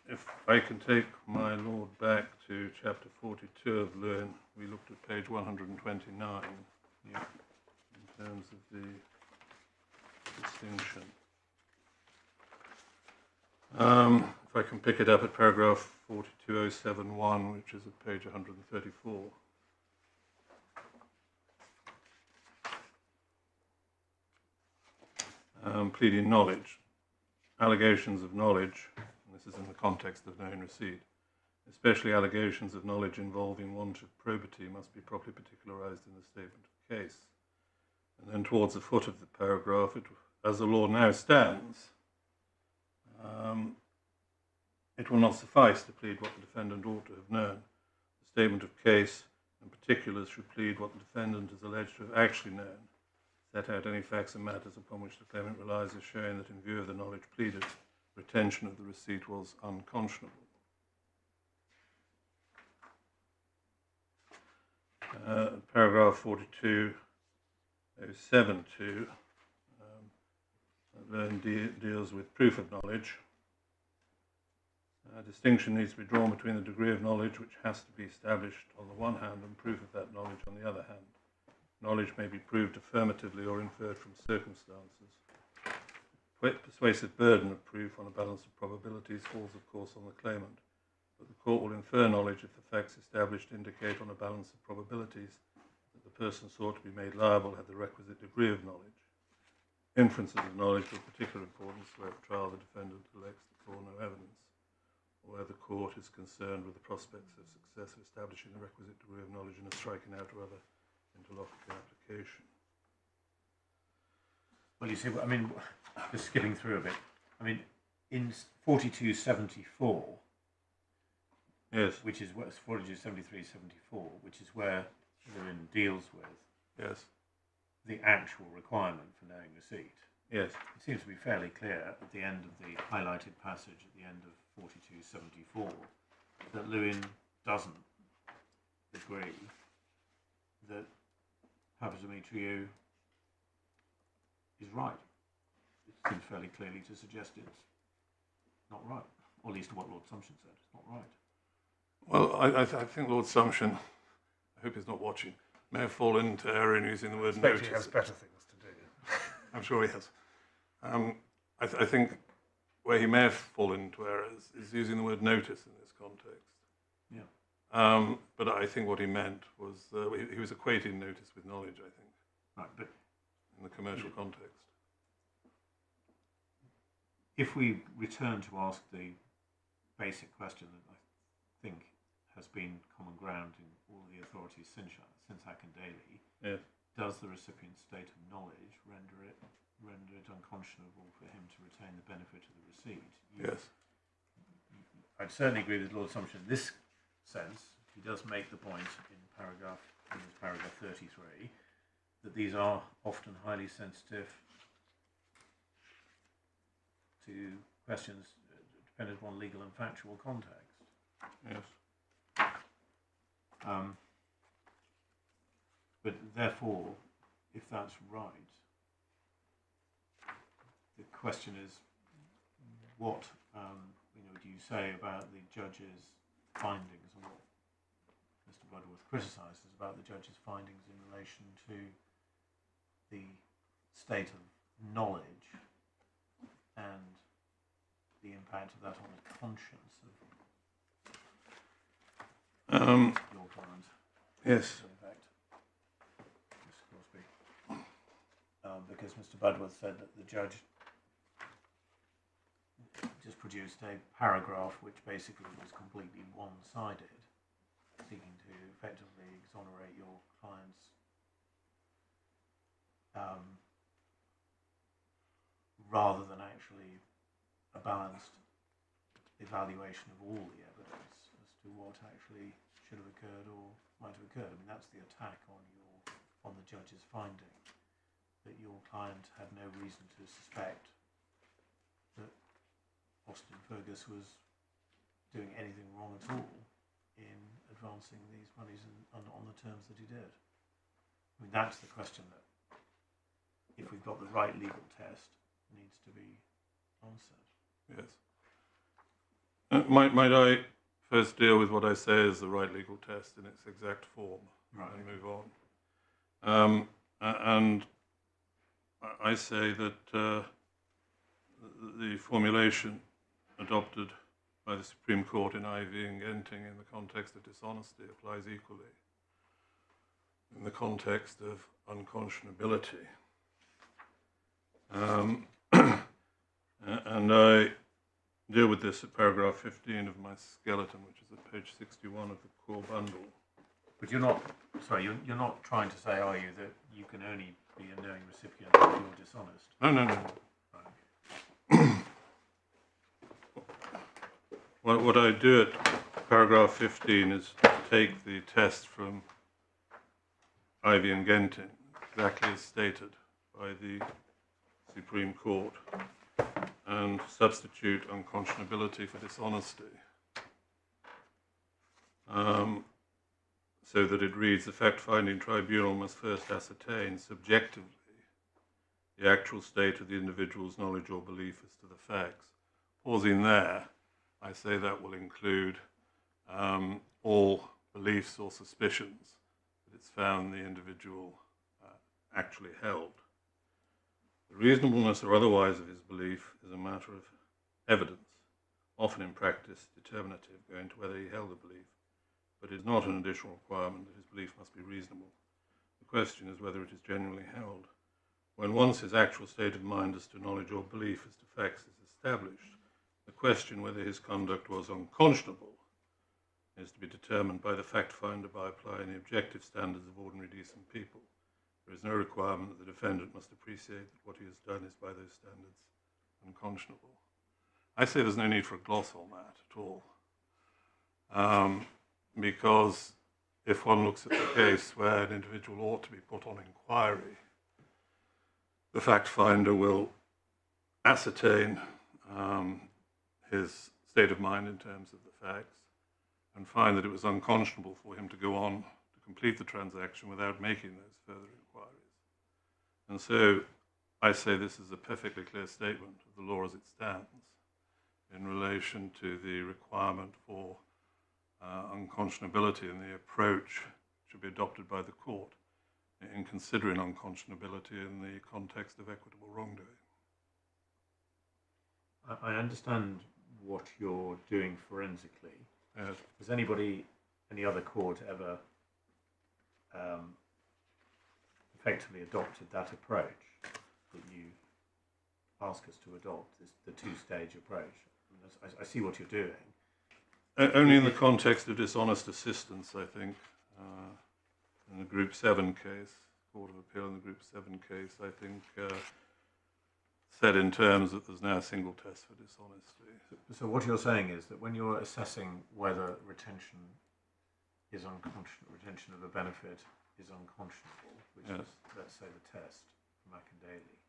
if I can take my lord back to chapter 42 of Lewin, we looked at page 129 in terms of the distinction. If I can pick it up at paragraph 42071, which is at page 134. Pleading knowledge. Allegations of knowledge, and this is in the context of known receipt, especially allegations of knowledge involving want of probity, must be properly particularised in the statement of case. And then towards the foot of the paragraph, as the law now stands, it will not suffice to plead what the defendant ought to have known. The statement of case and particulars should plead what the defendant is alleged to have actually known, set out any facts and matters upon which the claimant relies as showing that in view of the knowledge pleaded, retention of the receipt was unconscionable. Paragraph 4207.2 deals with proof of knowledge. A distinction needs to be drawn between the degree of knowledge which has to be established on the one hand and proof of that knowledge on the other hand. Knowledge may be proved affirmatively or inferred from circumstances. Persuasive burden of proof on a balance of probabilities falls, of course, on the claimant, but the court will infer knowledge if the facts established indicate on a balance of probabilities that the person sought to be made liable had the requisite degree of knowledge. Inferences of knowledge are of particular importance where at trial the defendant elects to draw no evidence, or where the court is concerned with the prospects of success of establishing the requisite degree of knowledge in a striking out or other interlocutory application. Well, you see, I mean, just skipping through a bit, I mean, in 4274, yes, which is 4273-74, which is where Lewin deals with, yes, the actual requirement for knowing receipt, Yes. it seems to be fairly clear at the end of the highlighted passage at the end of 4274 that Lewin doesn't agree that Papademetriou is right. It seems fairly clearly to suggest it's not right, or at least what Lord Sumption said, it's not right. Well, I think Lord Sumption, I hope he's not watching, may have fallen into error in using the word I expect notice. he has better things to do. I'm sure he has. I think where he may have fallen into error is using the word notice in this context. Yeah. But I think what he meant was he was equating notice with knowledge, I think. Right, but in the commercial context. If we return to ask the basic question that I think has been common ground in all the authorities since Daly, Yes. does the recipient's state of knowledge render it unconscionable for him to retain the benefit of the receipt? Yes. I'd certainly agree with Lord Sumption in this sense. He does make the point in paragraph 33 that these are often highly sensitive to questions dependent upon legal and factual context. Yes. But therefore, if that's right, the question is, what do you say about the judge's findings and what Mr. Budworth criticises about the judge's findings in relation to the state of knowledge and the impact of that on the conscience of your client? Yes. In fact, Mr. Crosby, because Mr. Budworth said that the judge just produced a paragraph which basically was completely one-sided, seeking to effectively exonerate your clients rather than actually a balanced evaluation of all the evidence as to what actually should have occurred or might have occurred. I mean, that's the attack on the judge's finding, that your client had no reason to suspect that Austin Fergus was doing anything wrong at all in advancing these monies on the terms that he did. I mean, that's the question that, if we've got the right legal test, needs to be answered. Yes. Might I first deal with what I say is the right legal test in its exact form, Right. and move on. And I say that the formulation adopted by the Supreme Court in Ivy and Genting in the context of dishonesty applies equally in the context of unconscionability. And I deal with this at paragraph 15 of my skeleton, which is at page 61 of the core bundle. But you're not trying to say, are you, that you can only be a knowing recipient if you're dishonest? No. Right. What I do at paragraph 15 is take the test from Ivy and Genting, exactly as stated by the Supreme Court, and substitute unconscionability for dishonesty, so that it reads: the fact-finding tribunal must first ascertain subjectively the actual state of the individual's knowledge or belief as to the facts. Pausing there, I say that will include all beliefs or suspicions that it's found the individual actually held. The reasonableness or otherwise of his belief is a matter of evidence, often in practice determinative, going to whether he held the belief, but is not an additional requirement that his belief must be reasonable. The question is whether it is genuinely held. When once his actual state of mind as to knowledge or belief as to facts is established, the question whether his conduct was unconscionable is to be determined by the fact finder by applying the objective standards of ordinary decent people. There is no requirement that the defendant must appreciate that what he has done is by those standards unconscionable. I say there's no need for a gloss on that at all, because if one looks at the case where an individual ought to be put on inquiry the fact finder will ascertain his state of mind in terms of the facts and find that it was unconscionable for him to go on to complete the transaction without making those further inquiries. And so I say this is a perfectly clear statement of the law as it stands in relation to the requirement for unconscionability, and the approach should be adopted by the court in considering unconscionability in the context of equitable wrongdoing. I understand what you're doing forensically. Yes. Has anybody, any other court ever effectively adopted that approach that you ask us to adopt, the two-stage approach? I see what you're doing. Only in the context of dishonest assistance, I think. In the Group 7 case, Court of Appeal in the Group 7 case, I think, said in terms that there's now a single test for dishonesty. So what you're saying is that when you're assessing whether retention is retention of a benefit is unconscionable, which yes. is, let's say, the test from Mackandaley,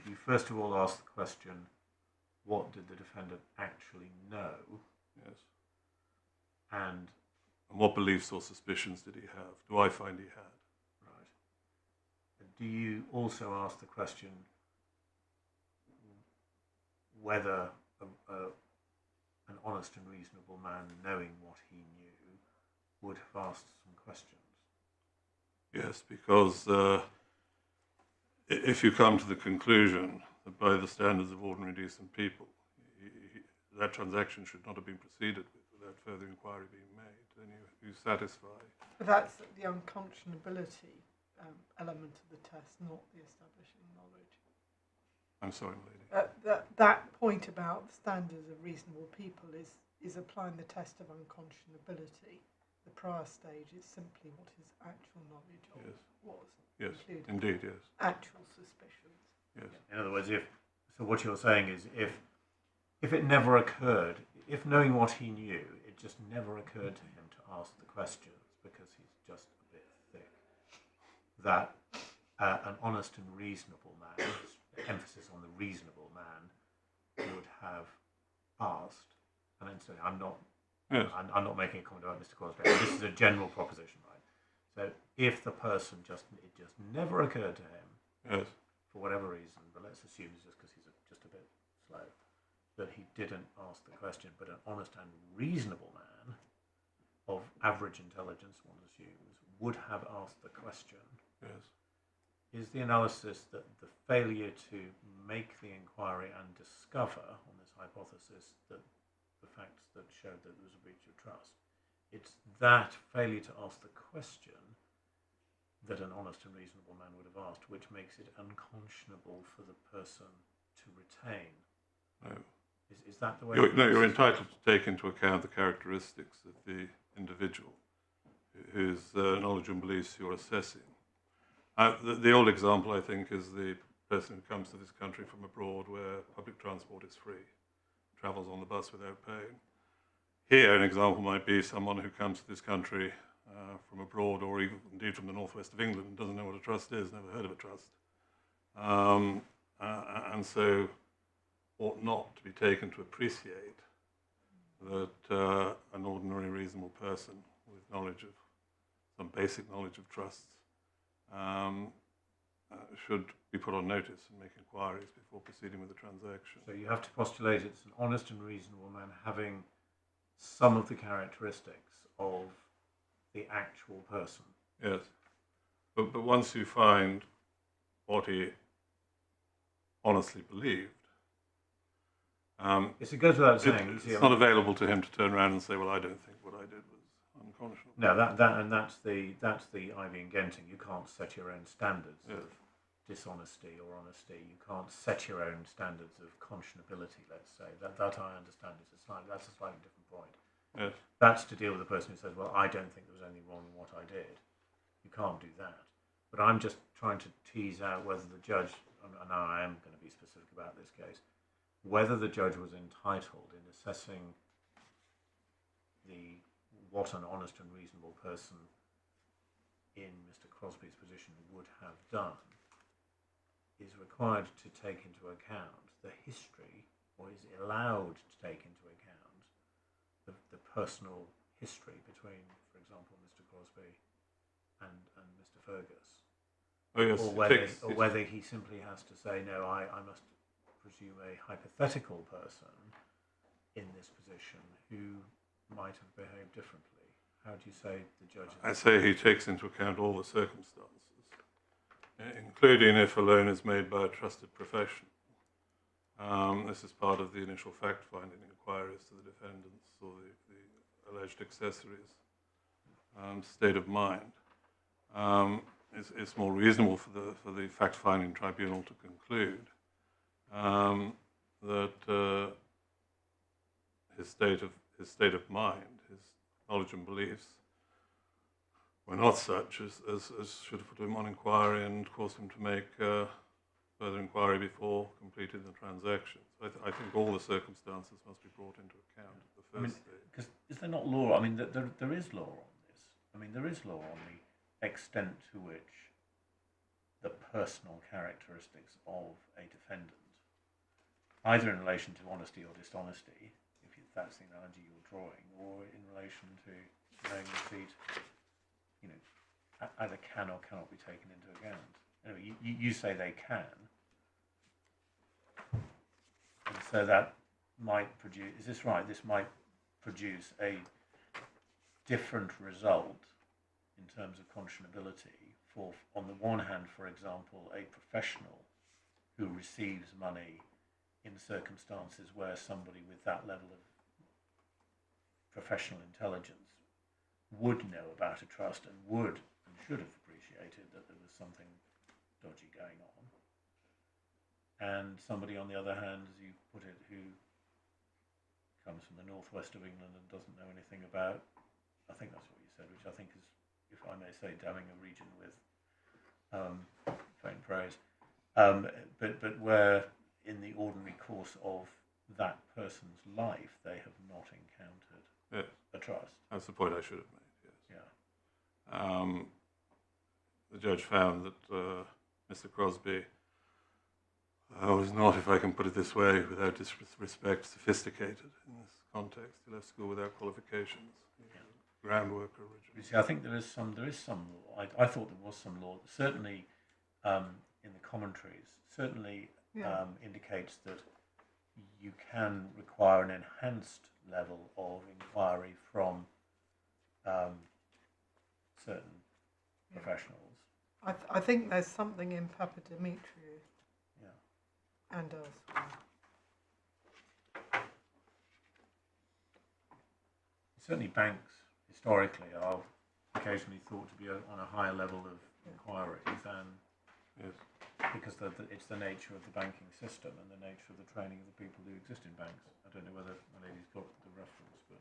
you first of all ask the question, what did the defendant actually know? Yes. And what beliefs or suspicions did he have? Do I find he had? Right. Do you also ask the question whether an honest and reasonable man, knowing what he knew, would have asked some questions? Yes, because if you come to the conclusion that by the standards of ordinary decent people, that transaction should not have been proceeded with without further inquiry being made, then you satisfy. But that's the unconscionability element of the test, not the establishing knowledge. I'm sorry, lady. That point about standards of reasonable people is applying the test of unconscionability. The prior stage is simply what his actual knowledge of was. Yes, including indeed, yes. actual suspicions. Yes. In other words, so what you're saying is if it never occurred, if knowing what he knew, it just never occurred to him to ask the questions because he's just a bit thick, that an honest and reasonable man, emphasis on the reasonable man, would have asked, and incidentally, I'm not making a comment about Mr. Crosby. This is a general proposition, right? So if the person it just never occurred to him, Yes. for whatever reason, but let's assume it's just because he's just a bit slow, that he didn't ask the question, but an honest and reasonable man of average intelligence, one assumes, would have asked the question. Yes. Is the analysis that the failure to make the inquiry and discover on this hypothesis that the facts that showed that there was a breach of trust, it's that failure to ask the question that an honest and reasonable man would have asked, which makes it unconscionable for the person to retain? No. Is that the way? You're entitled to take into account the characteristics of the individual whose knowledge and beliefs you're assessing. The old example, I think, is the person who comes to this country from abroad where public transport is free, travels on the bus without paying. Here, an example might be someone who comes to this country from abroad, or even indeed from the northwest of England, and doesn't know what a trust is, never heard of a trust, and so ought not to be taken to appreciate that an ordinary reasonable person with knowledge of some basic knowledge of trusts should be put on notice and make inquiries before proceeding with the transaction. So you have to postulate it's an honest and reasonable man having some of the characteristics of the actual person. Yes, but once you find what he honestly believed, Yes, it goes without saying. It's not available to him to turn around and say, "Well, I don't think what I did was unconscionable." No, that's the Ivy and Genting. You can't set your own standards of dishonesty or honesty. You can't set your own standards of conscionability. Let's say that I understand is that's a slightly different point. Yes. That's to deal with the person who says, "Well, I don't think there was anything wrong in what I did." You can't do that. But I'm just trying to tease out whether the judge, and now I am going to be specific about this case, whether the judge was entitled in assessing what an honest and reasonable person in Mr. Crosby's position would have done, is required to take into account the history, or is allowed to take into account the personal history between, for example, Mr. Crosby and Mr. Fergus. Oh, yes, Or whether he simply has to say, no, I must presume a hypothetical person in this position who might have behaved differently. How do you say the judge? I say he takes into account all the circumstances, including if a loan is made by a trusted professional. This is part of the initial fact-finding inquiries to the defendants or the alleged accessories' state of mind. It's more reasonable for the fact-finding tribunal to conclude that his state of mind, his knowledge and beliefs, were not such as should have put him on inquiry and caused him to make further inquiry before completing the transaction. So I think all the circumstances must be brought into account at the first stage. Because is there not law? I mean, there is law on this. I mean, there is law on the extent to which the personal characteristics of a defendant, either in relation to honesty or dishonesty, if that's the analogy you're drawing, or in relation to knowing receipt, either can or cannot be taken into account. Anyway, you say they can, and so that might produce. Is this right? This might produce a different result in terms of conscionability for, on the one hand, for example, a professional who receives money in circumstances where somebody with that level of professional intelligence would know about a trust and would and should have appreciated that there was something dodgy going on. And somebody, on the other hand, as you put it, who comes from the northwest of England and doesn't know anything about, I think that's what you said, which I think is, if I may say, damning a region with faint praise, but where in the ordinary course of that person's life they have not encountered a trust. That's the point I should have made, yes. Yeah. The judge found that Mr. Crosby was not, if I can put it this way, without disrespect, sophisticated in this context. He left school without qualifications. Ground worker originally. You see, I think there is some law. I thought there was some law. Certainly, in the commentaries, indicates that you can require an enhanced level of inquiry from certain professionals. I think there's something in Papa Demetriou. Yeah. And elsewhere. Certainly, banks historically are occasionally thought to be on a higher level of inquiry than, because it's the nature of the banking system and the nature of the training of the people who exist in banks. I don't know whether my lady's got the reference, but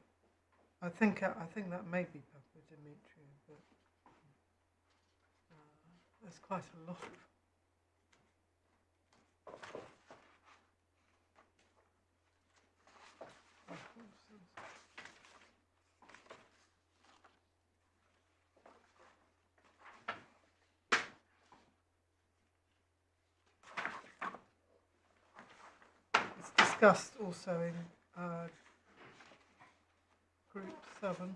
I think that may be Papa Demetriou, but there's quite a lot of. Discussed also in Group 7.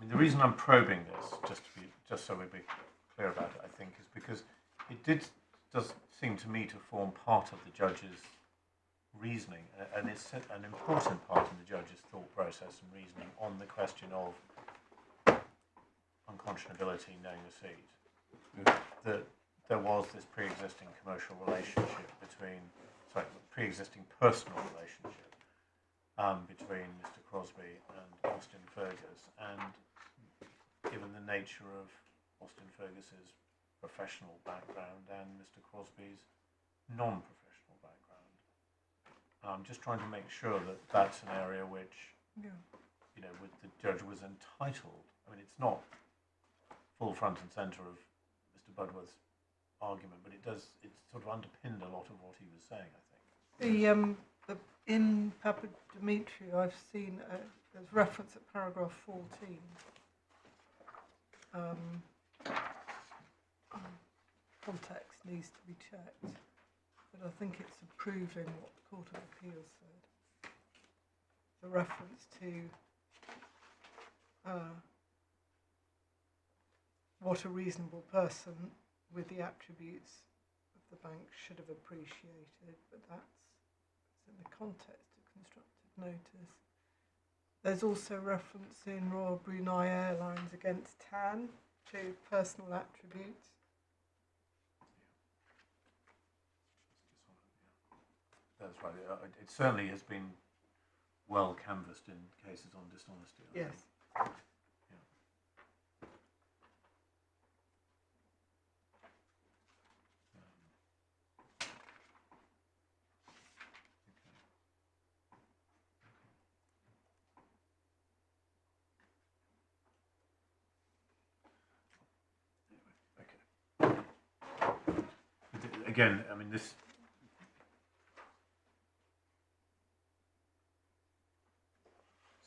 the reason I'm probing this, just so we be clear about it, I think, is because it does seem to me to form part of the judge's reasoning, and it's an important part of the judge's thought process and reasoning on the question of unconscionability, knowing receipt. That there was this pre-existing commercial relationship pre-existing personal relationship between Mr. Crosby and Austin Fergus, and given the nature of Austin Fergus's professional background and Mr. Crosby's non-professional background, I'm just trying to make sure that that's an area which, Yeah. you know, with the judge was entitled. I mean, it's not full front and centre of Mr. Budworth's argument, but it sort of underpinned a lot of what he was saying, I think. In Papa Dimitri, I've seen there's reference at paragraph 14. Context needs to be checked, but I think it's approving what the Court of Appeal said. The reference to what a reasonable person with the attributes of the bank should have appreciated, but that's in the context of constructive notice. There's also reference in Royal Brunei Airlines against TAN to personal attributes. That's right. It certainly has been well canvassed in cases on dishonesty. I Yes. think. Again, I mean, this.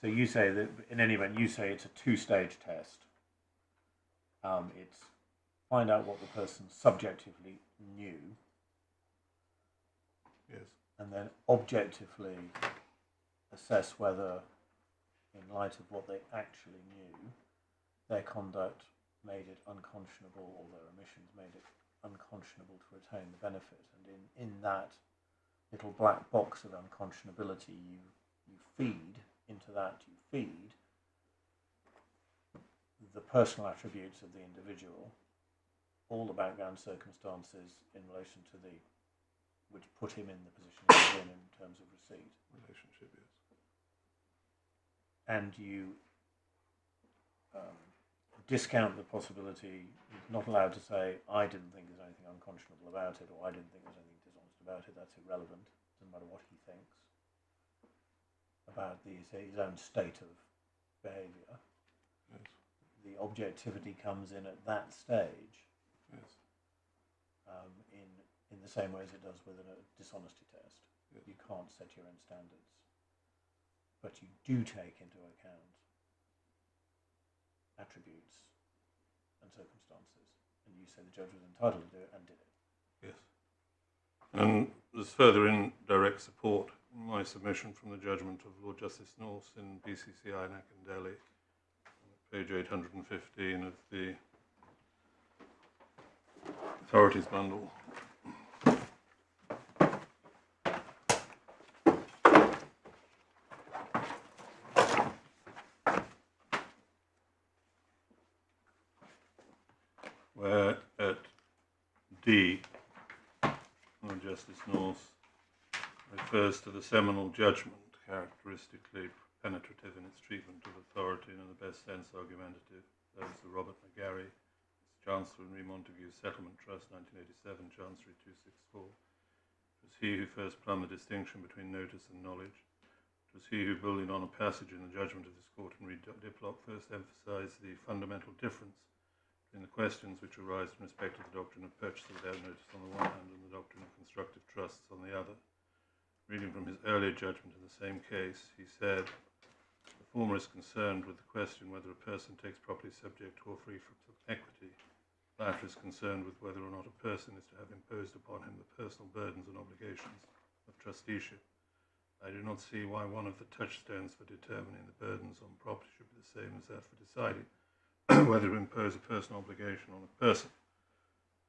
So you say that, in any event, you say it's a two-stage test. It's find out what the person subjectively knew. Yes. And then objectively assess whether, in light of what they actually knew, their conduct made it unconscionable, or their omissions made it unconscionable to retain the benefit. And in that little black box of unconscionability, you feed into that, you feed the personal attributes of the individual, all the background circumstances in relation to which put him in the position he's in terms of receipt. Relationship, yes. And you discount the possibility. You're not allowed to say, I didn't think there's anything unconscionable about it, or I didn't think there's anything dishonest about it. That's irrelevant. Doesn't matter what he thinks about his own state of behaviour. Yes. The objectivity comes in at that stage. Yes. In the same way as it does with a dishonesty test. Yes. You can't set your own standards, but you do take into account attributes and circumstances, and you say the judge was entitled to do it and did it. Yes. And there's further indirect support in my submission from the judgment of Lord Justice North in BCCI Delhi, page 815 of the authorities bundle. Where at D, Lord Justice North refers to the seminal judgment, characteristically penetrative in its treatment of authority and in the best sense argumentative. That is the Robert McGarry, Chancellor in Re Montague Settlement Trust, 1987, Chancery 264. It was he who first plumbed the distinction between notice and knowledge. It was he who, building on a passage in the judgment of this court in Re Diplock, first emphasised the fundamental difference in the questions which arise in respect of the doctrine of purchase without notice on the one hand and the doctrine of constructive trusts on the other. Reading from his earlier judgment in the same case, he said, the former is concerned with the question whether a person takes property subject to or free from equity. The latter is concerned with whether or not a person is to have imposed upon him the personal burdens and obligations of trusteeship. I do not see why one of the touchstones for determining the burdens on property should be the same as that for deciding whether to impose a personal obligation on a person.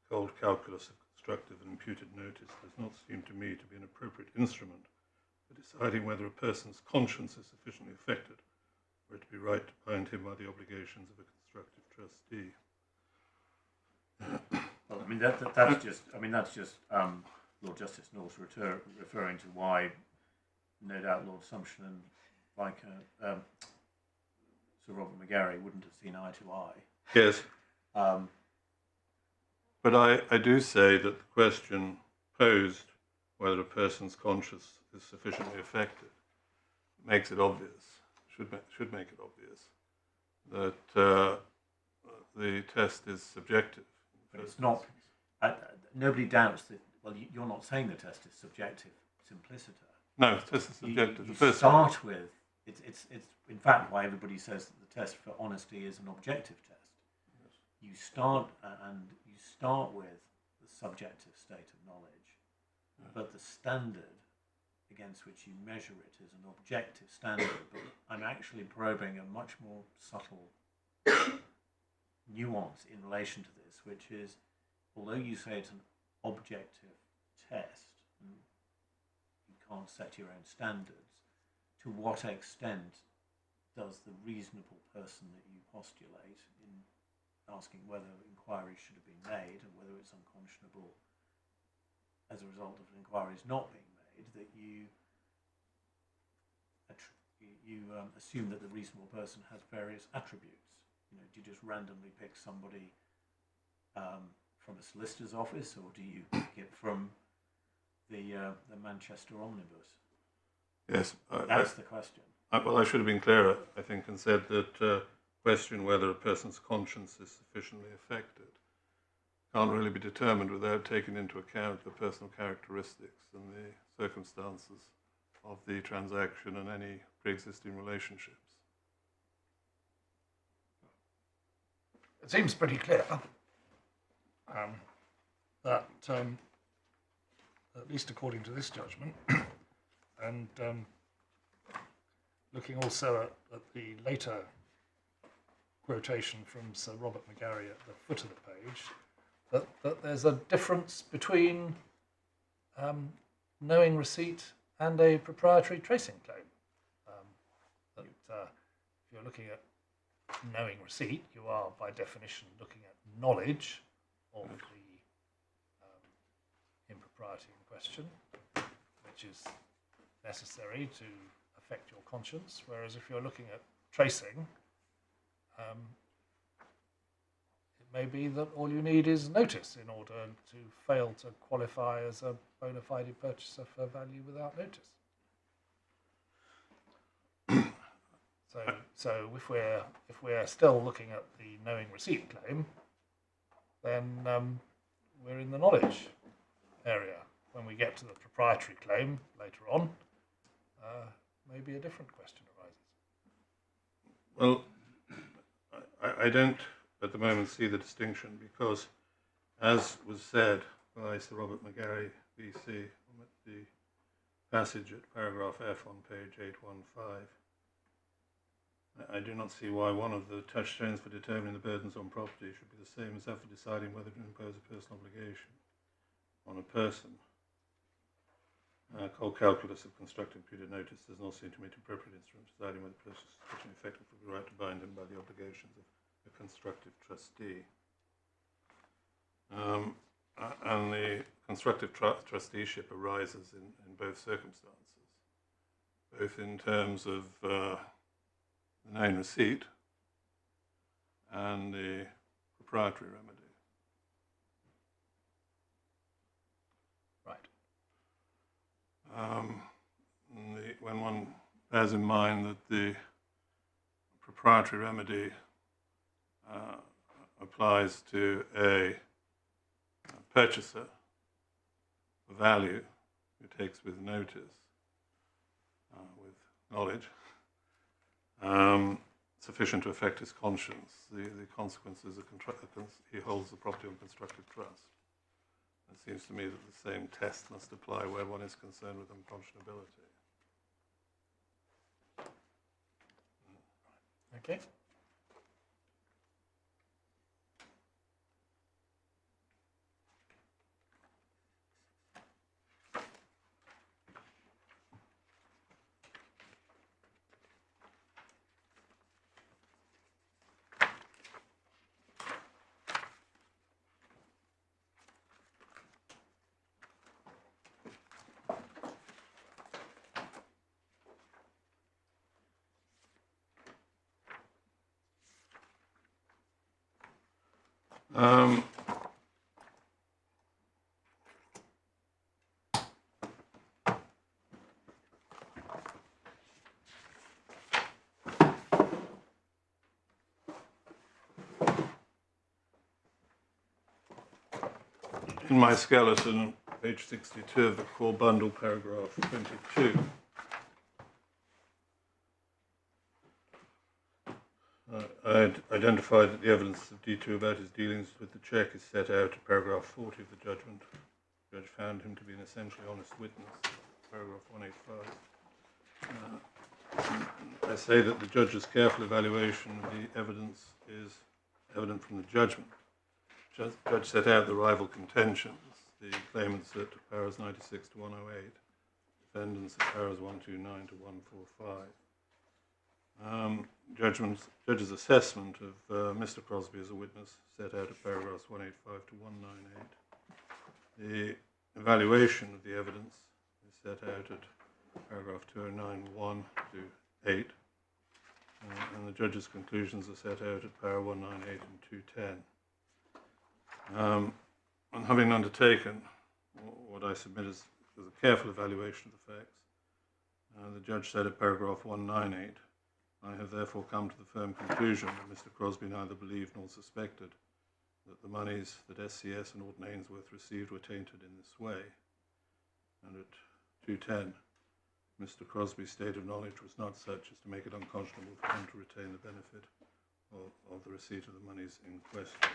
Cold calculus of constructive and imputed notice does not seem to me to be an appropriate instrument for deciding whether a person's conscience is sufficiently affected for it to be right to bind him by the obligations of a constructive trustee. Well, I mean that's just Lord Justice North referring to why, no doubt, Lord Sumption and Sir Robert McGarry wouldn't have seen eye to eye. Yes. But I do say that the question posed whether a person's conscience is sufficiently affected makes it obvious, should make it obvious, that the test is subjective. But it's not. Nobody doubts that. Well, you're not saying the test is subjective, simpliciter. No, the test is subjective. You The first start with it's in fact why everybody says that the test for honesty is an objective test. Yes. You start with the subjective state of knowledge, but the standard against which you measure it is an objective standard. But I'm actually probing a much more subtle nuance in relation to this, which is, although you say it's an objective test, and you can't set your own standards, to what extent does the reasonable person that you postulate in asking whether inquiries should have been made and whether it's unconscionable as a result of inquiries not being made, that you assume that the reasonable person has various attributes? You know, do you just randomly pick somebody from a solicitor's office, or do you pick it from the Manchester Omnibus? Yes, That's the question. well, I should have been clearer, I think, and said that question whether a person's conscience is sufficiently affected can't really be determined without taking into account the personal characteristics and the circumstances of the transaction and any pre-existing relationships. It seems pretty clear that, at least according to this judgment, and looking also at the later quotation from Sir Robert McGarry at the foot of the page, that there's a difference between knowing receipt and a proprietary tracing claim. If you're looking at knowing receipt, you are by definition looking at knowledge of the impropriety in question, which is necessary to affect your conscience, whereas if you're looking at tracing, it may be that all you need is notice in order to fail to qualify as a bona fide purchaser for value without notice. So if we're still looking at the knowing receipt claim, then we're in the knowledge area. When we get to the proprietary claim later on, maybe a different question arises. Well, I don't at the moment see the distinction, because, as was said by Sir Robert McGarry, VC, at the passage at paragraph F on page 815, I do not see why one of the touchstones for determining the burdens on property should be the same as that for deciding whether to impose a personal obligation on a person. Cold calculus of constructive imputed notice does not seem to me an appropriate instrument for deciding whether the person is sufficiently effective for the right to bind him by the obligations of a constructive trustee. And the constructive trusteeship arises in both circumstances, both in terms of the known receipt and the proprietary remedy. When one bears in mind that the proprietary remedy applies to a purchaser for value who takes with notice, with knowledge, sufficient to affect his conscience, the consequences of he holds the property on constructive trust. It seems to me that the same test must apply where one is concerned with unconscionability. Okay. in my skeleton, page 62 of the core bundle, paragraph 22. I identified that the evidence of D2 about his dealings with the cheque is set out in paragraph 40 of the judgment. The judge found him to be an essentially honest witness, paragraph 185. I say that the judge's careful evaluation of the evidence is evident from the judgment. The judge set out the rival contentions, the claimants at paras 96 to 108, defendants at paras 129 to 145. Judge's assessment of Mr. Crosby as a witness set out at paragraphs 185 to 198. The evaluation of the evidence is set out at paragraph 209(1) to 8. And the judge's conclusions are set out at para 198 and 210. And having undertaken what I submit as a careful evaluation of the facts, the judge said at paragraph 198, I have therefore come to the firm conclusion that Mr. Crosby neither believed nor suspected that the monies that SCS and Orton Ainsworth received were tainted in this way. And at 210, Mr. Crosby's state of knowledge was not such as to make it unconscionable for him to retain the benefit of the receipt of the monies in question.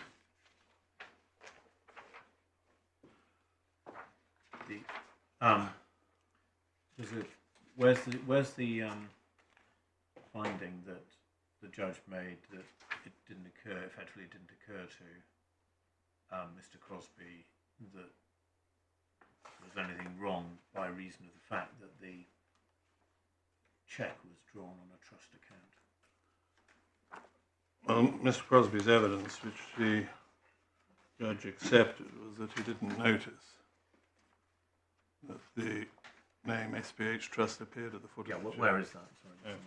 Where's the finding that the judge made that it didn't occur, effectively it didn't occur to Mr. Crosby that there was anything wrong by reason of the fact that the cheque was drawn on a trust account? Well, Mr. Crosby's evidence, which the judge accepted, was that he didn't notice that the name SPH Trust appeared at the foot of the cheque. Where is that? Sorry.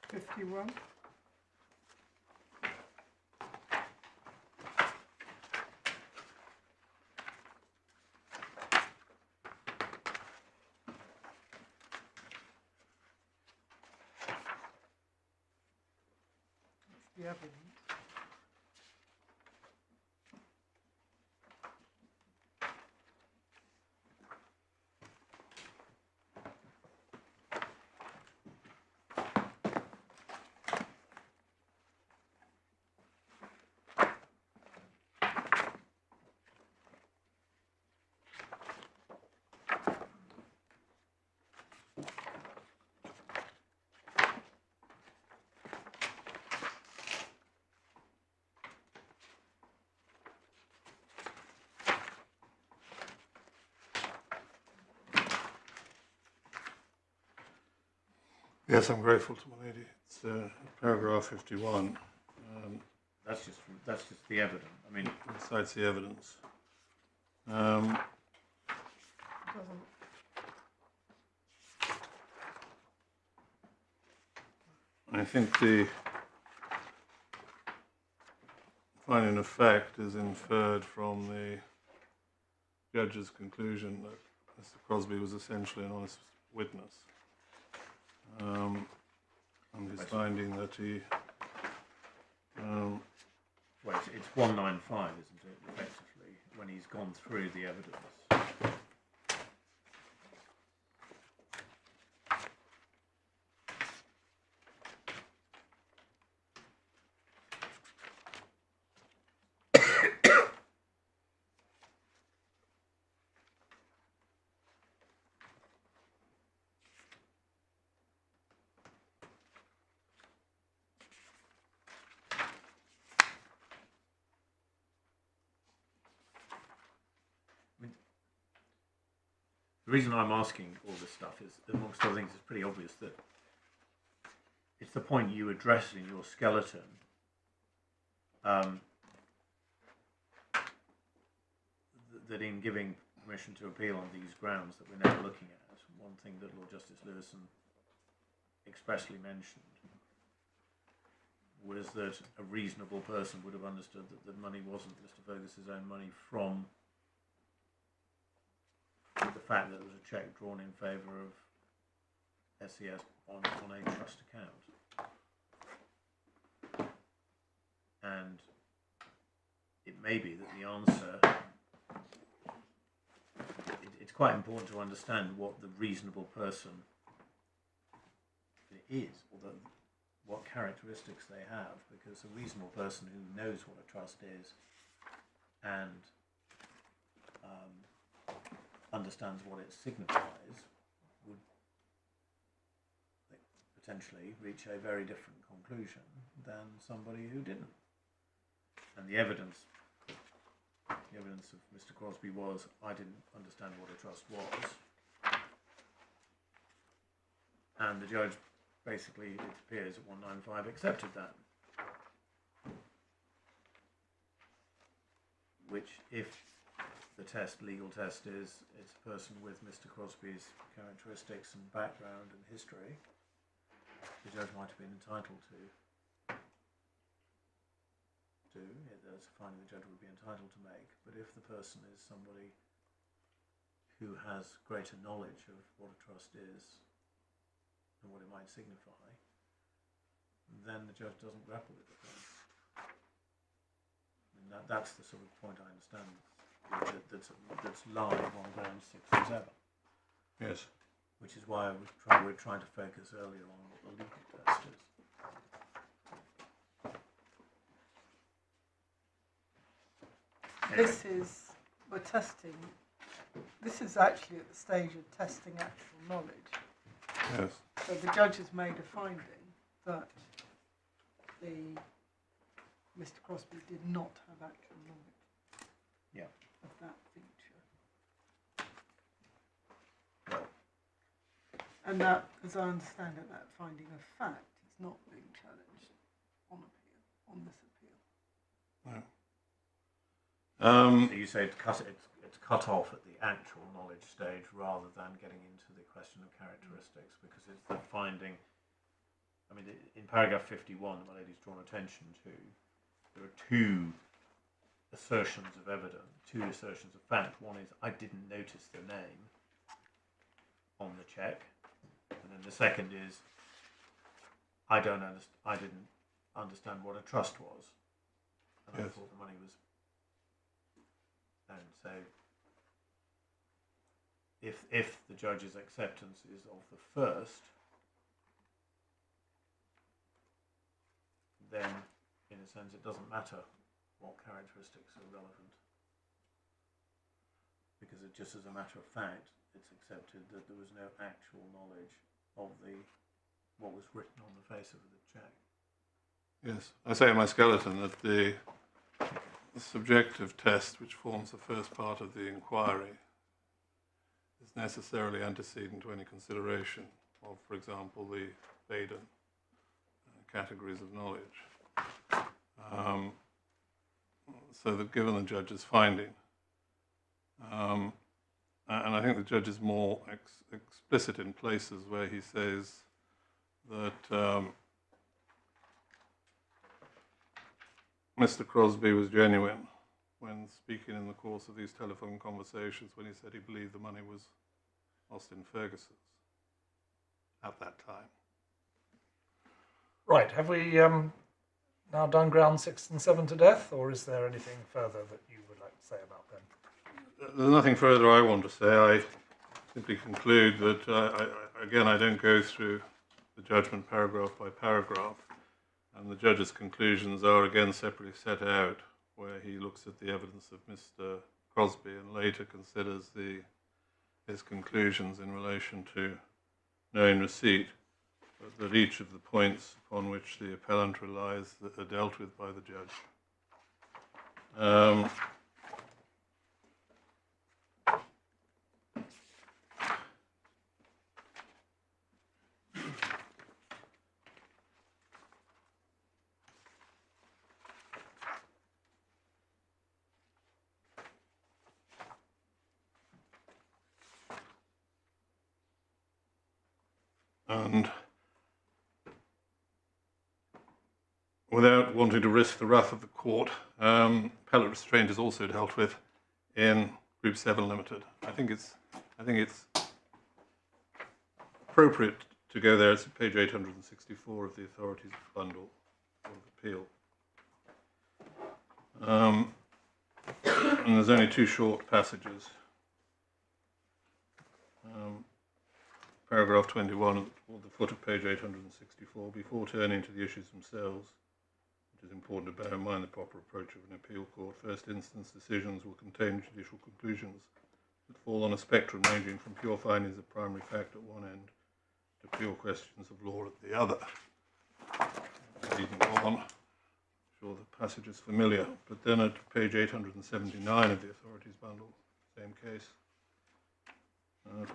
51. That's the evidence. Yes, I'm grateful to my lady. It's paragraph 51. That's just the evidence. I mean, Besides the evidence. I think the finding of fact is inferred from the judge's conclusion that Mr. Crosby was essentially an honest witness. And his finding that he... well, it's 195, isn't it, effectively, when he's gone through the evidence. The reason I'm asking all this stuff is, amongst other things, it's pretty obvious that it's the point you address in your skeleton. that in giving permission to appeal on these grounds that we're now looking at, one thing that Lord Justice Lewison expressly mentioned was that a reasonable person would have understood that the money wasn't Mr. Fergus's own money from the fact that there was a cheque drawn in favour of SES on a trust account. And it may be that the answer, it's quite important to understand what the reasonable person is, or what characteristics they have, because a reasonable person who knows what a trust is and understands what it signifies would potentially reach a very different conclusion than somebody who didn't. And the evidence of Mr. Crosby was, I didn't understand what a trust was. And the judge basically, it appears at 195, accepted that. Which, if the legal test is, it's a person with Mr. Crosby's characteristics and background and history, the judge might have been entitled to. That's a finding the judge would be entitled to make. But if the person is somebody who has greater knowledge of what a trust is and what it might signify, then the judge doesn't grapple with it. And that's the sort of point I understand that's live on ground 6 and 7. Yes. Which is why we're trying to focus earlier on what the legal test is. We're testing, this is actually at the stage of testing actual knowledge. Yes. So the judge has made a finding that Mr. Crosby did not have actual knowledge of that feature. And that, as I understand it, that finding of fact is not being challenged on this appeal. No. So you say it's cut off at the actual knowledge stage rather than getting into the question of characteristics, because it's the finding. I mean, in paragraph 51 that my lady's drawn attention to, there are two assertions of evidence, two assertions of fact. One is, I didn't notice the name on the cheque, and then the second is, I didn't understand what a trust was, and I thought the money was. And so, if the judge's acceptance is of the first, then, in a sense, it doesn't matter what characteristics are relevant, because it just as a matter of fact, it's accepted that there was no actual knowledge of what was written on the face of the cheque. Yes, I say in my skeleton that the subjective test, which forms the first part of the inquiry, is necessarily antecedent to any consideration of, for example, the Baden categories of knowledge. So that given the judge's finding, and I think the judge is more explicit in places where he says that Mr. Crosby was genuine when speaking in the course of these telephone conversations when he said he believed the money was Austin Fergus's at that time. Right, have we now done ground 6 and 7 to death, or is there anything further that you would like to say about them? There's nothing further I want to say. I simply conclude that, again, I don't go through the judgment paragraph by paragraph, and the judge's conclusions are again separately set out, where he looks at the evidence of Mr. Crosby and later considers his conclusions in relation to known receipt, but that each of the points upon which the appellant relies are dealt with by the judge. And without wanting to risk the wrath of the court, appellate restraint is also dealt with in Group 7 Limited. I think it's appropriate to go there. It's at page 864 of the authorities bundle of appeal. And there's only two short passages. Paragraph 21 at the foot of page 864, before turning to the issues themselves, it is important to bear in mind the proper approach of an appeal court. First instance decisions will contain judicial conclusions that fall on a spectrum ranging from pure findings of primary fact at one end to pure questions of law at the other. Even on, I'm sure the passage is familiar, but then at page 879 of the authorities bundle, same case,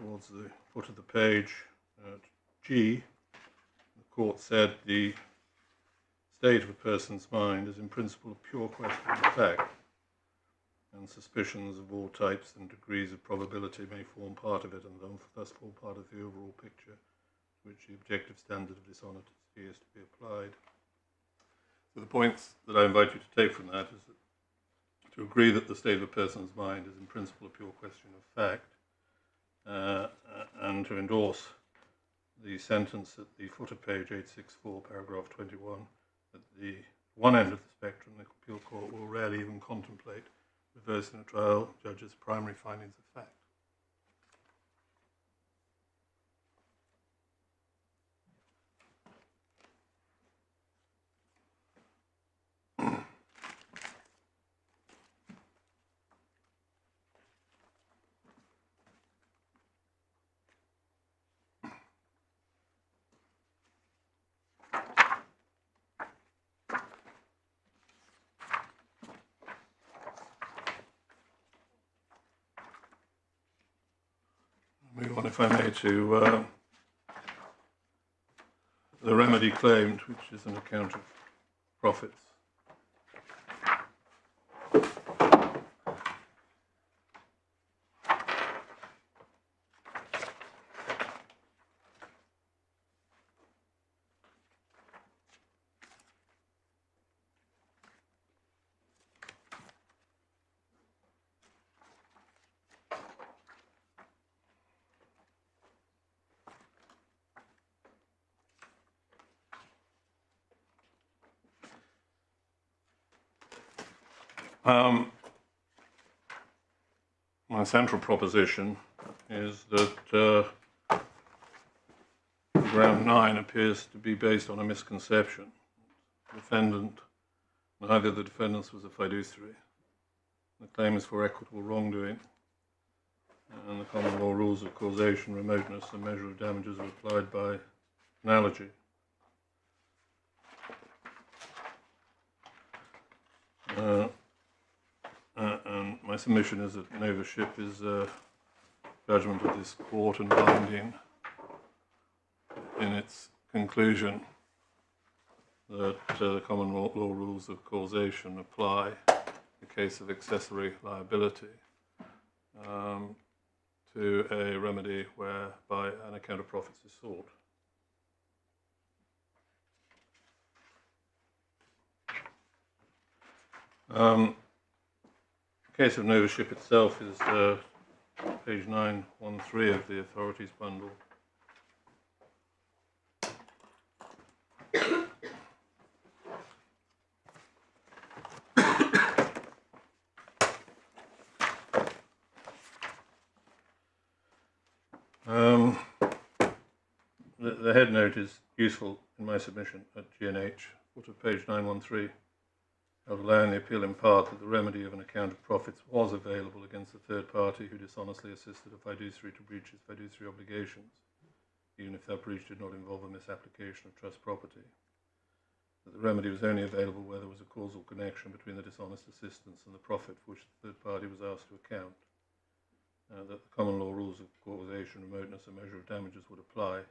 towards the foot of the page, at G, the court said the state of a person's mind is in principle a pure question of fact, and suspicions of all types and degrees of probability may form part of it and thus form part of the overall picture to which the objective standard of dishonesty is to be applied. So the points that I invite you to take from that is that to agree that the state of a person's mind is in principle a pure question of fact, and to endorse the sentence at the foot of page 864, paragraph 21, at the one end of the spectrum, the appeal court will rarely even contemplate reversing a trial judge's primary findings of fact. Move on, if I may, to the remedy claimed, which is an account of profits. My central proposition is that ground 9 appears to be based on a misconception. Neither the defendants was a fiduciary. The claim is for equitable wrongdoing, and the common law rules of causation, remoteness, and measure of damages are applied by analogy. And my submission is that novership is a judgment of this court and binding in its conclusion that the common law rules of causation apply in the case of accessory liability to a remedy whereby an account of profits is sought. The case of novership itself is page 913 of the authorities bundle. The head note is useful in my submission at G&H, foot of page 913. Of allowing the appeal in part that the remedy of an account of profits was available against a third party who dishonestly assisted a fiduciary to breach his fiduciary obligations, even if that breach did not involve a misapplication of trust property. That the remedy was only available where there was a causal connection between the dishonest assistance and the profit for which the third party was asked to account. That the common law rules of causation, remoteness, and measure of damages would apply,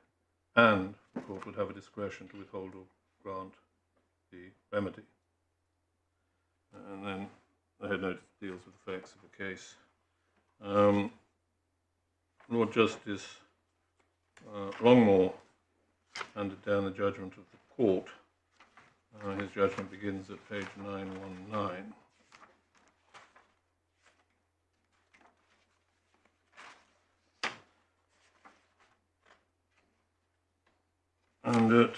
and the court would have a discretion to withhold or grant the remedy. And then the head note deals with the facts of the case. Lord Justice Longmore handed down the judgment of the court. His judgment begins at page 919. And at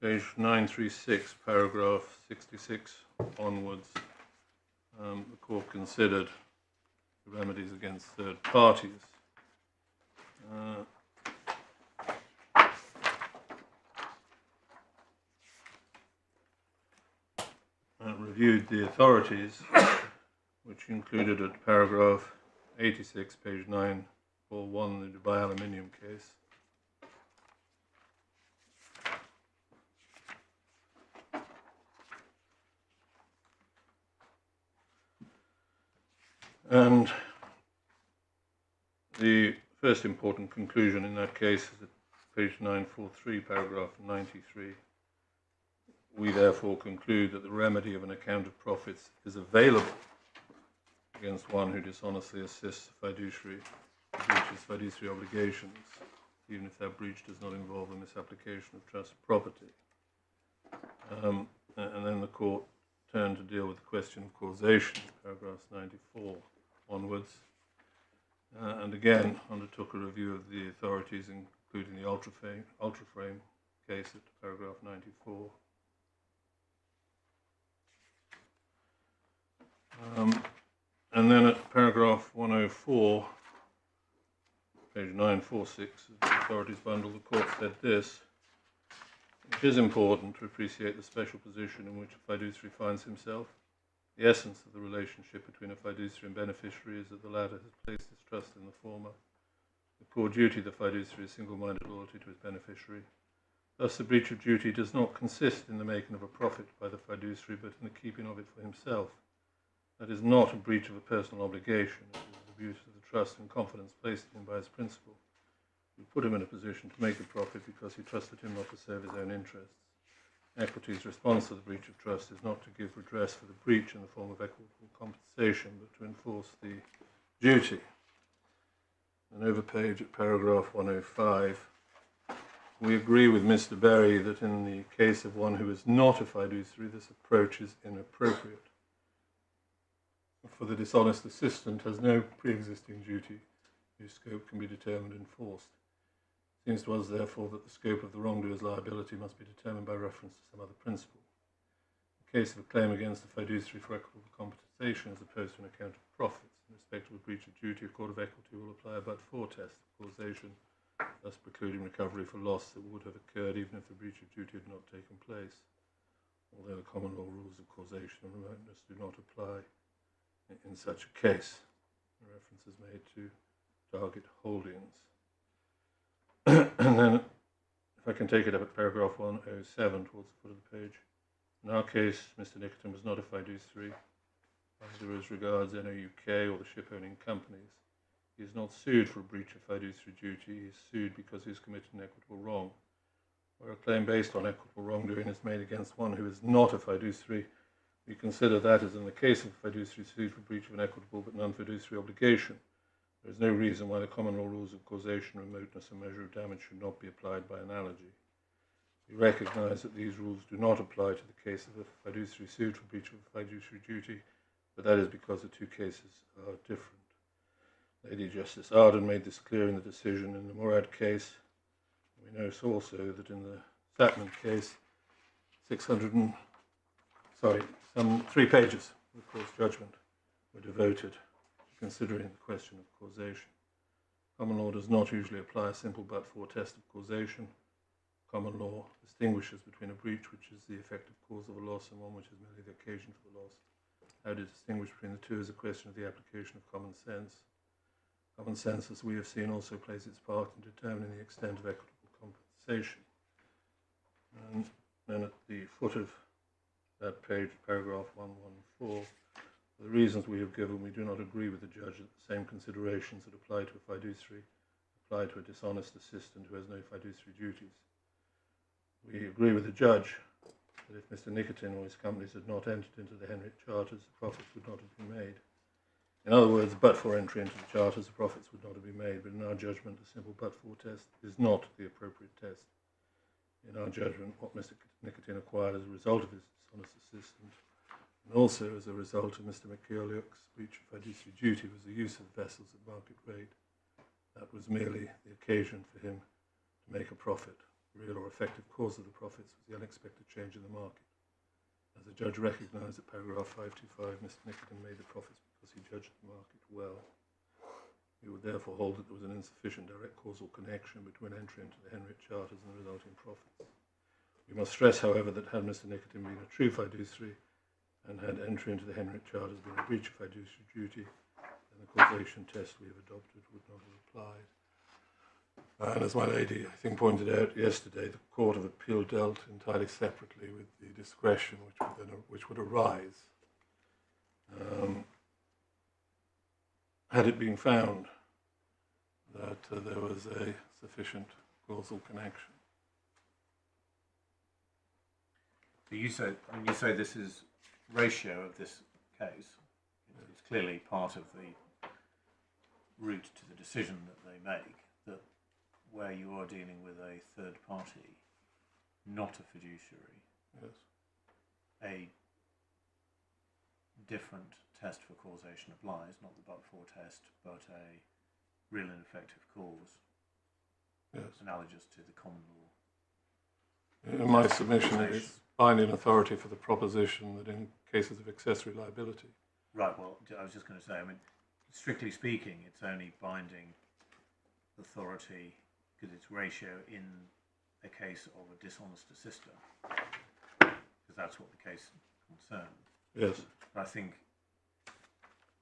page 936, paragraph 66 onwards, the court considered the remedies against third parties. Reviewed the authorities, which included at paragraph 86, page 941, the Dubai aluminium case. And the first important conclusion in that case is at page 943, paragraph 93. We therefore conclude that the remedy of an account of profits is available against one who dishonestly assists a fiduciary to breach his fiduciary obligations, even if that breach does not involve a misapplication of trust property. And then the court turned to deal with the question of causation, paragraphs 94 onwards, and again undertook a review of the authorities, including the ultraframe case at paragraph 94. And then at paragraph 104, page 946 of the authorities bundle, the court said this: it is important to appreciate the special position in which a fiduciary finds himself. The essence of the relationship between a fiduciary and beneficiary is that the latter has placed his trust in the former. The core duty of the fiduciary is single-minded loyalty to his beneficiary. Thus, the breach of duty does not consist in the making of a profit by the fiduciary, but in the keeping of it for himself. That is not a breach of a personal obligation. It is the abuse of the trust and confidence placed in him by his principal, who put him in a position to make a profit because he trusted him not to serve his own interests. Equity's response to the breach of trust is not to give redress for the breach in the form of equitable compensation, but to enforce the duty. And over page at paragraph 105, we agree with Mr. Berry that in the case of one who is not a fiduciary, this approach is inappropriate. For the dishonest assistant has no pre-existing duty whose scope can be determined and enforced. It seems to us, therefore, that the scope of the wrongdoer's liability must be determined by reference to some other principle. In the case of a claim against a fiduciary for equitable compensation as opposed to an account of profits, in respect of a breach of duty, a court of equity will apply a but-for test of causation, thus precluding recovery for loss that would have occurred even if the breach of duty had not taken place, although the common law rules of causation and remoteness do not apply in such a case. The reference is made to target holdings. And then, if I can take it up at paragraph 107 towards the foot of the page. In our case, Mr. Nickerton was not a fiduciary, either as regards NOUK or the ship-owning companies. He is not sued for a breach of fiduciary duty. He is sued because he has committed an equitable wrong. Where a claim based on equitable wrongdoing is made against one who is not a fiduciary, we consider that as in the case of a fiduciary sued for breach of an equitable but non-fiduciary obligation. There is no reason why the common law rules of causation, remoteness and measure of damage should not be applied by analogy. We recognise that these rules do not apply to the case of a fiduciary sued for breach of fiduciary duty, but that is because the two cases are different. Lady Justice Arden made this clear in the decision in the Murad case. We know also that in the Satman case, some 3 pages of the court's judgment were devoted to considering the question of causation. Common law does not usually apply a simple but-for test of causation. Common law distinguishes between a breach which is the effective cause of a loss and one which is merely the occasion for the loss. How to distinguish between the two is a question of the application of common sense. Common sense, as we have seen, also plays its part in determining the extent of equitable compensation. And then at the foot of that page, paragraph 114, for the reasons we have given, we do not agree with the judge that the same considerations that apply to a fiduciary apply to a dishonest assistant who has no fiduciary duties. We agree with the judge that if Mr. Nickerton or his companies had not entered into the Henrik Charters, the profits would not have been made. In other words, but for entry into the charters, the profits would not have been made, but in our judgment, a simple but-for test is not the appropriate test. In our judgment, what Mr. Nicotine acquired as a result of his dishonest assistant, and also as a result of Mr. McKeown's breach of fiduciary duty, was the use of vessels at market rate. That was merely the occasion for him to make a profit. The real or effective cause of the profits was the unexpected change in the market. As the judge recognised at paragraph 525, Mr. Nicotine made the profits because he judged the market well. We would therefore hold that there was an insufficient direct causal connection between entry into the Henriette charters and the resulting profits. We must stress, however, that had Mr. Nicotine been a true fiduciary and had entry into the Henriette charters been a breach of fiduciary duty, then the causation test we have adopted would not have applied. And as my lady, I think, pointed out yesterday, the Court of Appeal dealt entirely separately with the discretion which would arise had it been found that there was a sufficient causal connection. So you say this is ratio of this case. It's clearly part of the route to the decision that they make, that where you are dealing with a third party, not a fiduciary, Yes. a different test for causation applies, not the but-for test, but a real and effective cause, Yes. analogous to the common law. In my submission, it is binding authority for the proposition that in cases of accessory liability. Right, well, I was just going to say, I mean, strictly speaking, it's only binding authority because it's ratio in a case of a dishonest assister, because that's what the case concerns. Yes. But I think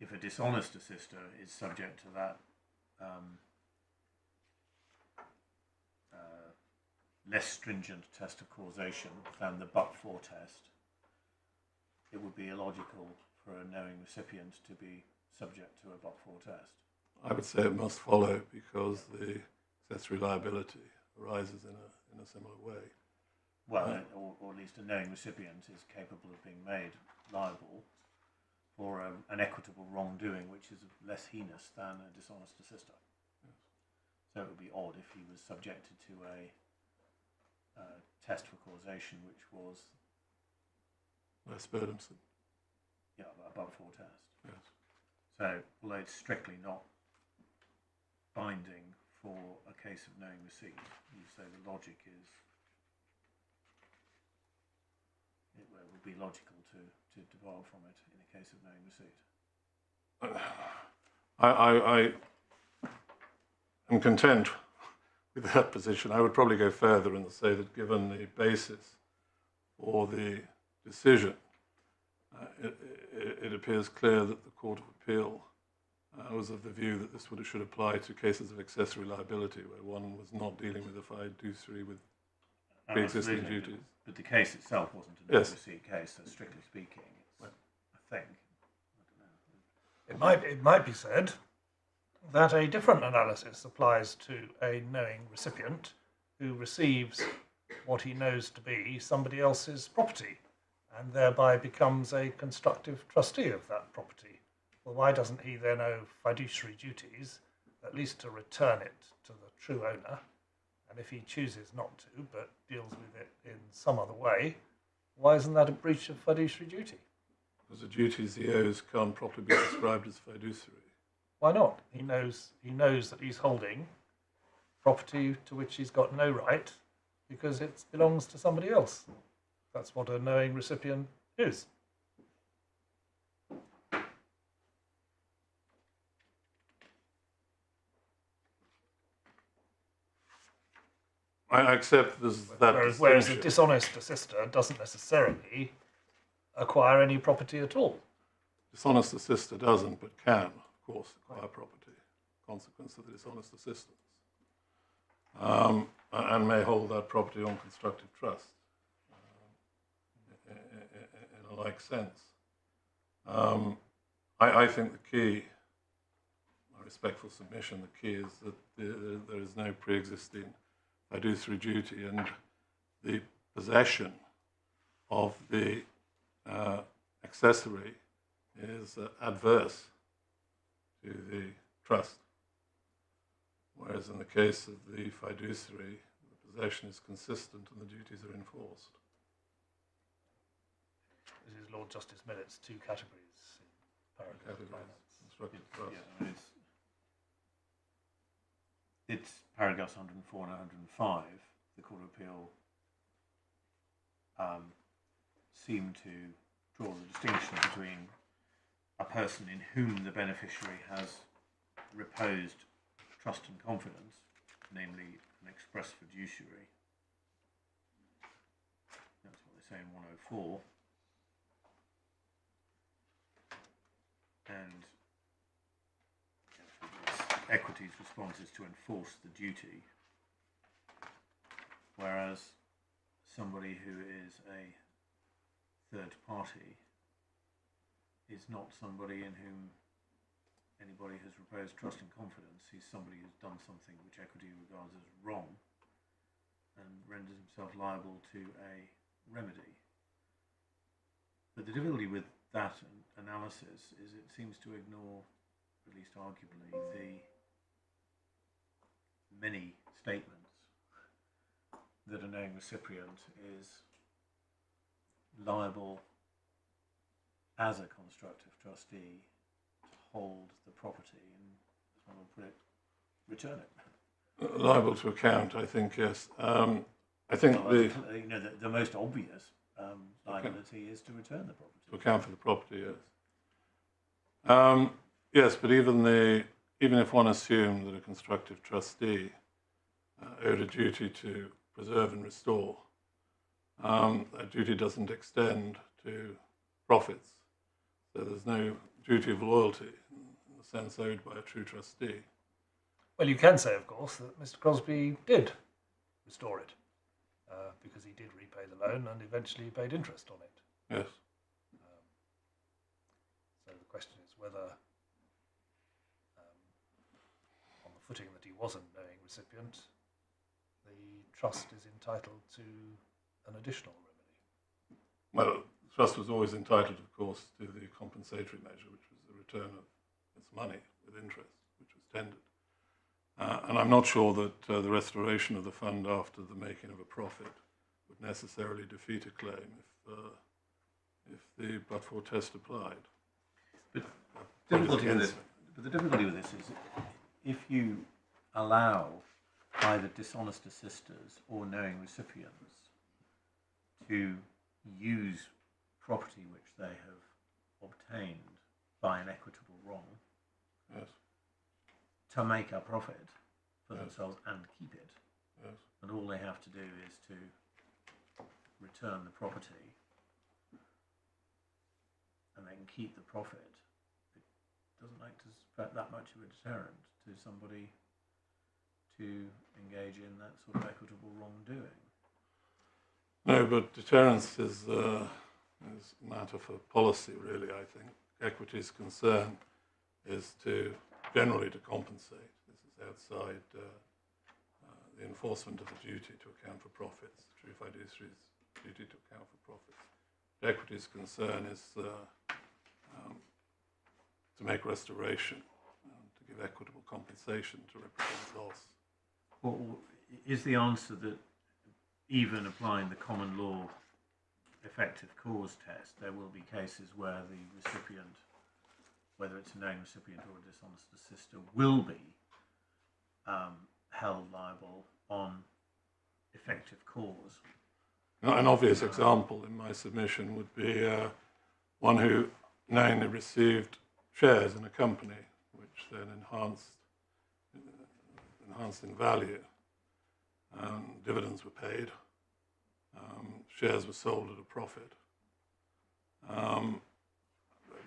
if a dishonest assister is subject to that less stringent test of causation than the but-for test, it would be illogical for a knowing recipient to be subject to a but-for test. I would say it must follow because the accessory liability arises in a similar way. Well, or at least a knowing recipient is capable of being made liable for an equitable wrongdoing which is less heinous than a dishonest assister. Yes. So it would be odd if he was subjected to a test for causation which was Less burdensome. a but-for test. Yes. So, although it's strictly not binding for a case of knowing receipt, you say the logic is, it would be logical to devolve from it in a case of knowing receipt. I am content with that position. I would probably go further and say that given the basis for the decision, it appears clear that the Court of Appeal was of the view that this should apply to cases of accessory liability where one was not dealing with a fiduciary with pre-existing duties. But the case itself wasn't a Yes. receipt case, so strictly speaking, it's, I think, It might be said that a different analysis applies to a knowing recipient who receives what he knows to be somebody else's property and thereby becomes a constructive trustee of that property. Well, why doesn't he then owe fiduciary duties, at least to return it to the true owner? And if he chooses not to, but deals with it in some other way, why isn't that a breach of fiduciary duty? Because the duties he owes can't properly be described as fiduciary. Why not? He knows that he's holding property to which he's got no right because it belongs to somebody else. That's what a knowing recipient is. I accept there's that Whereas a distinction. dishonest assister doesn't necessarily acquire any property at all. Dishonest assister doesn't, but can, of course, acquire property, consequence of the dishonest assistance, and may hold that property on constructive trust in a like sense. I think the key, my respectful submission, the key is that there is no pre-existing fiduciary duty, and the possession of the accessory is adverse to the trust. Whereas in the case of the fiduciary, the possession is consistent and the duties are enforced. This is Lord Justice Millett's two categories in paragraph Constructive trust. Yeah, I mean, it's paragraphs 104 and 105. The Court of Appeal seem to draw the distinction between a person in whom the beneficiary has reposed trust and confidence, namely an express fiduciary. That's what they say in 104. And equity's response is to enforce the duty, whereas somebody who is a third party is not somebody in whom anybody has reposed trust and confidence. He's somebody who's done something which equity regards as wrong and renders himself liable to a remedy. But the difficulty with that analysis is it seems to ignore, at least arguably, the many statements that a knowing recipient is liable as a constructive trustee to hold the property and, as one will put it, return it. Liable to account, I think, yes. I think the most obvious liability is to return the property. To account for the property, yes. Yes, but even if one assumed that a constructive trustee owed a duty to preserve and restore, that duty doesn't extend to profits. So there's no duty of loyalty in the sense owed by a true trustee. Well, you can say, of course, that Mr. Crosby did restore it because he did repay the loan and eventually paid interest on it. Yes. So the question is whether, on the footing that he was a knowing recipient, the trust is entitled to an additional remedy. Well, the trust was always entitled, of course, to the compensatory measure, which was the return of its money with interest, which was tendered. And I'm not sure that the restoration of the fund after the making of a profit would necessarily defeat a claim if the but-for test applied. But the difficulty with this is if you allow either dishonest assisters or knowing recipients to use property which they have obtained by an equitable wrong, yes, to make a profit for yes, themselves and keep it, yes, and all they have to do is to return the property and they can keep the profit, it doesn't act as that much of a deterrent to somebody to engage in that sort of equitable wrongdoing. No, but deterrence is a matter for policy, really, I think. Equity's concern is generally to compensate. This is outside the enforcement of the duty to account for profits, true fiduciary's duty to account for profits. Equity's concern is to make restoration, to give equitable compensation to represent loss. Well, is the answer that even applying the common law effective cause test, there will be cases where the recipient, whether it's a knowing recipient or a dishonest assister, will be held liable on effective cause? An obvious example in my submission would be one who knowingly received shares in a company, which then enhanced in value. Dividends were paid. Shares were sold at a profit.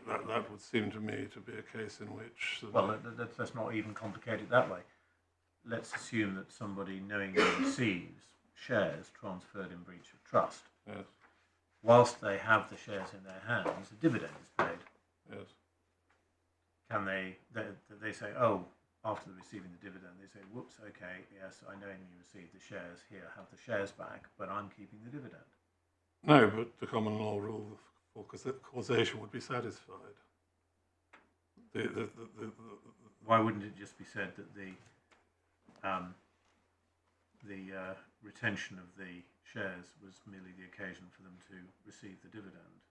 That would seem to me to be a case in which... Well, let's not even complicate it that way. Let's assume that somebody knowingly receives shares transferred in breach of trust. Yes. Whilst they have the shares in their hands, a dividend is paid. Yes. Can they say, oh, after receiving the dividend, they say, whoops, okay, yes, I knowingly received the shares, here, have the shares back, but I'm keeping the dividend. No, but the common law rule for causation would be satisfied. Why wouldn't it just be said that the retention of the shares was merely the occasion for them to receive the dividend?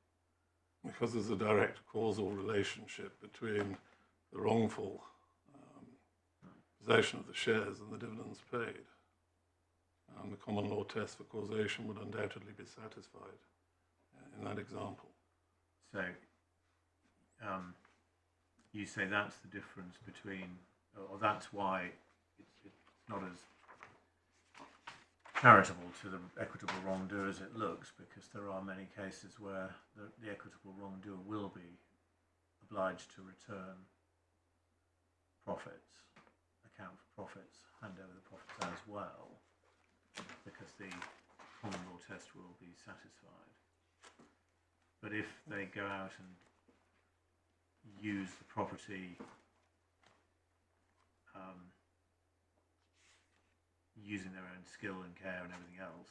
Because there's a direct causal relationship between the wrongful possession of the shares and the dividends paid. And the common law test for causation would undoubtedly be satisfied in that example. So you say that's the difference between, or that's why it's not as charitable to the equitable wrongdoer as it looks, because there are many cases where the equitable wrongdoer will be obliged to return profits, account for profits, hand over the profits as well, because the common law test will be satisfied. But if they go out and use the property using their own skill and care and everything else,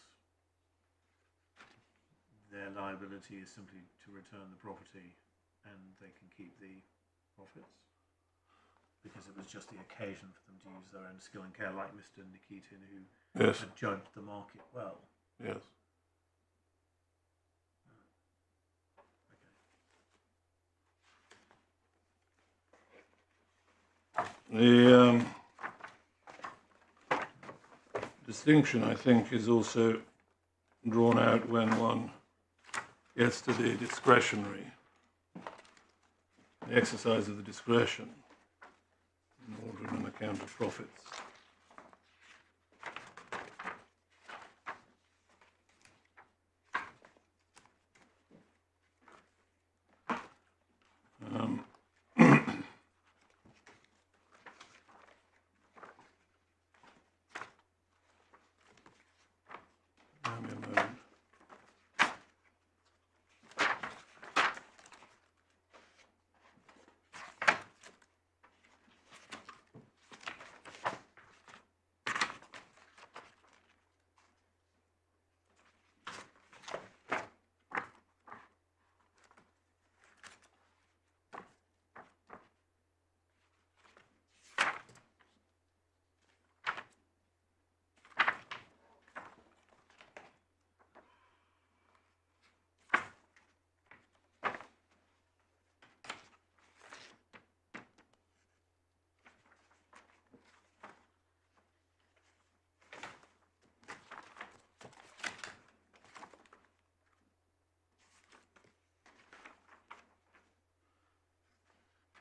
their liability is simply to return the property and they can keep the profits, because it was just the occasion for them to use their own skill and care, like Mr. Nikitin, who Yes. had judged the market well. Yes. The distinction, I think, is also drawn out when one gets to the discretionary, the exercise of the discretion in ordering an account of profits.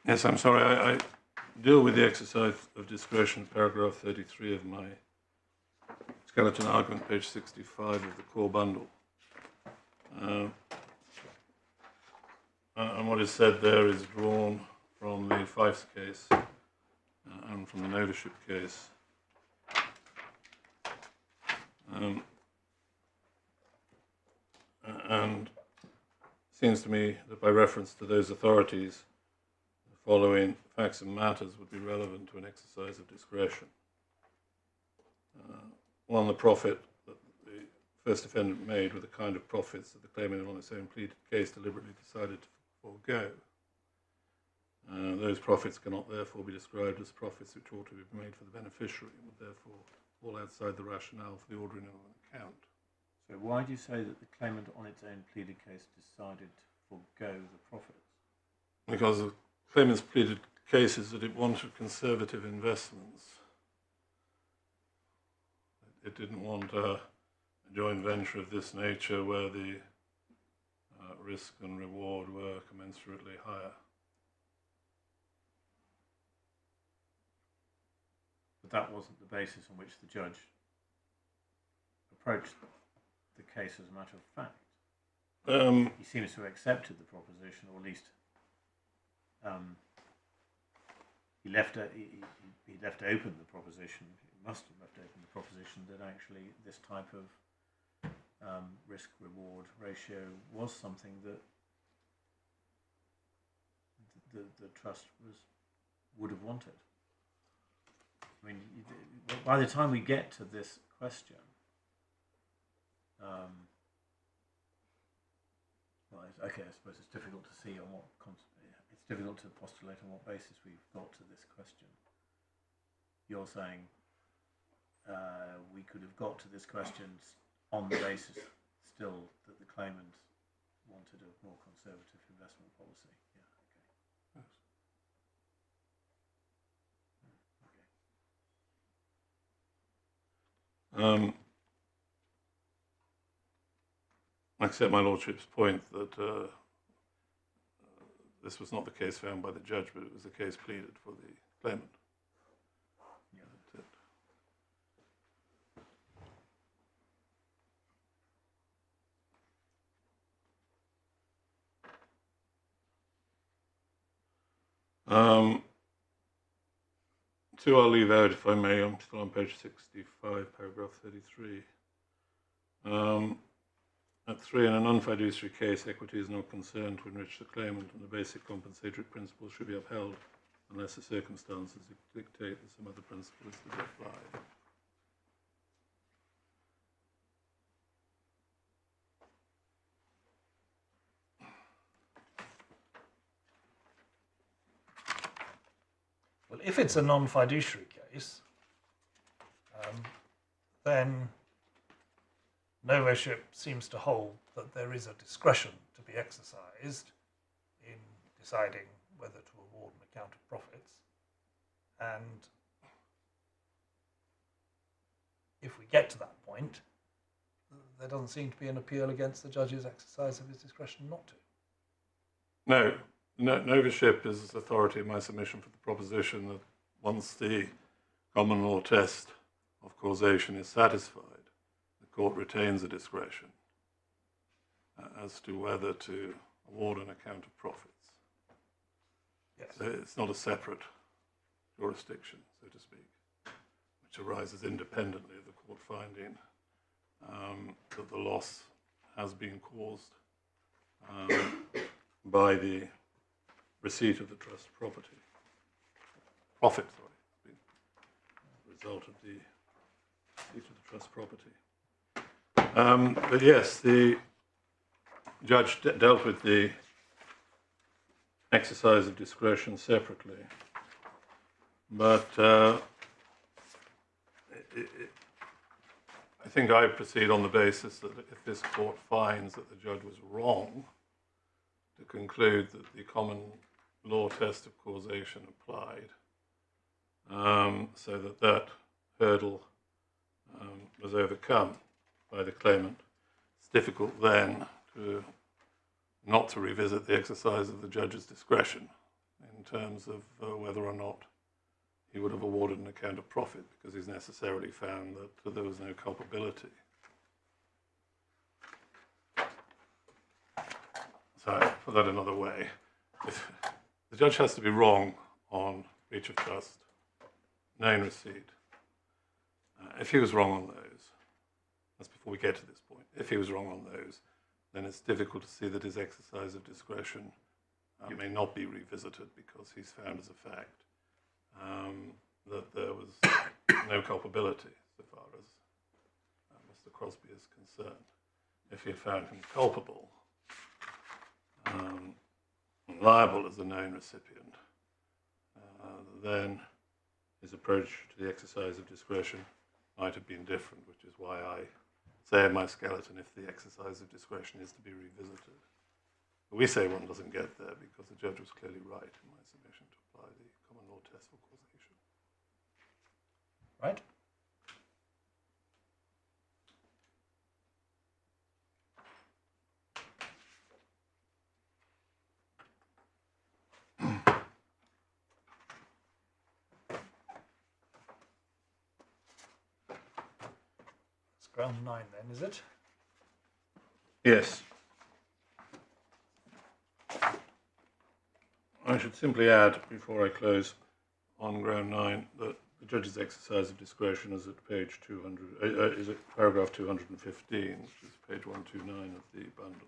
Yes, I'm sorry, I deal with the exercise of discretion, paragraph 33 of my skeleton argument, page 65 of the core bundle. And what is said there is drawn from the Fife's case and from the ownership case. And it seems to me that by reference to those authorities, the following facts and matters would be relevant to an exercise of discretion. One, the profit that the first defendant made were the kind of profits that the claimant on its own pleaded case deliberately decided to forego. Those profits cannot therefore be described as profits which ought to be made for the beneficiary and would therefore fall outside the rationale for the ordering of an account. So why do you say that the claimant on its own pleaded case decided to forego the profits? Because the claimant's pleaded case is that it wanted conservative investments. It didn't want a joint venture of this nature where the risk and reward were commensurately higher. But that wasn't the basis on which the judge approached the case as a matter of fact. He seems to have accepted the proposition, or at least he left open the proposition. He must have left open the proposition that actually this type of risk-reward ratio was something that the trust would have wanted. I mean, by the time we get to this question, well, okay, I suppose it's difficult to see on what it's difficult to postulate on what basis we've got to this question. You're saying we could have got to this question on the basis still that the claimant wanted a more conservative investment policy. Yeah, okay. I accept my lordship's point that this was not the case found by the judge, but it was the case pleaded for the claimant. Yeah. That's it. Two I'll leave out if I may. I'm still on page 65, paragraph 33. At 3, in a non-fiduciary case, equity is not concerned to enrich the claimant, and the basic compensatory principle should be upheld unless the circumstances dictate that some other principle is to be applied. Well, if it's a non-fiduciary case, then novoship seems to hold that there is a discretion to be exercised in deciding whether to award an account of profits. And if we get to that point, there doesn't seem to be an appeal against the judge's exercise of his discretion not to. No, novoship is authority in my submission for the proposition that once the common law test of causation is satisfied, the court retains a discretion as to whether to award an account of profits. Yes. So it's not a separate jurisdiction, so to speak, which arises independently of the court finding that the loss has been caused by the receipt of the trust property. Profit, sorry, the result of the receipt of the trust property. But yes, the judge dealt with the exercise of discretion separately. But I think I proceed on the basis that if this court finds that the judge was wrong to conclude that the common law test of causation applied, so that that hurdle was overcome by the claimant, it's difficult then not to revisit the exercise of the judge's discretion in terms of whether or not he would have awarded an account of profit, because he's necessarily found that there was no culpability. So, put that another way, if the judge has to be wrong on breach of trust, known receipt. If he was wrong on those, that's before we get to this point, if he was wrong on those, then it's difficult to see that his exercise of discretion may not be revisited, because he's found as a fact that there was no culpability so far as Mr. Crosby is concerned. If he had found him culpable, liable as a known recipient, then his approach to the exercise of discretion might have been different, which is why I say in my skeleton if the exercise of discretion is to be revisited. But we say one doesn't get there because the judge was clearly right in my submission to apply the common law test for causation. Right? Ground 9 then, is it? Yes. I should simply add, before I close, on ground 9, that the judge's exercise of discretion is at page 200, is at paragraph 215, which is page 129 of the bundle.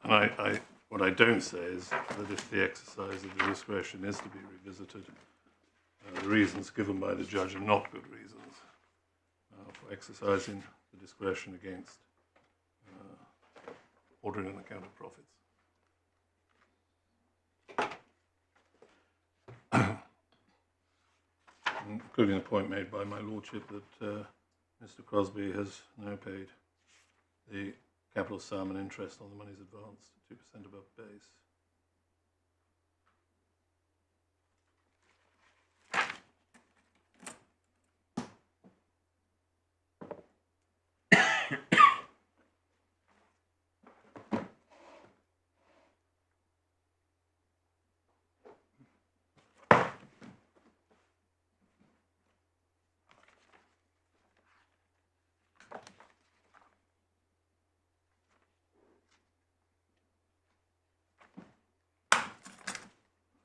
And what I don't say is that if the exercise of the discretion is to be revisited, the reasons given by the judge are not good reasons for exercising the discretion against ordering an account of profits. including the point made by my lordship that Mr. Crosby has now paid the capital sum and interest on the monies advanced at 2% above base.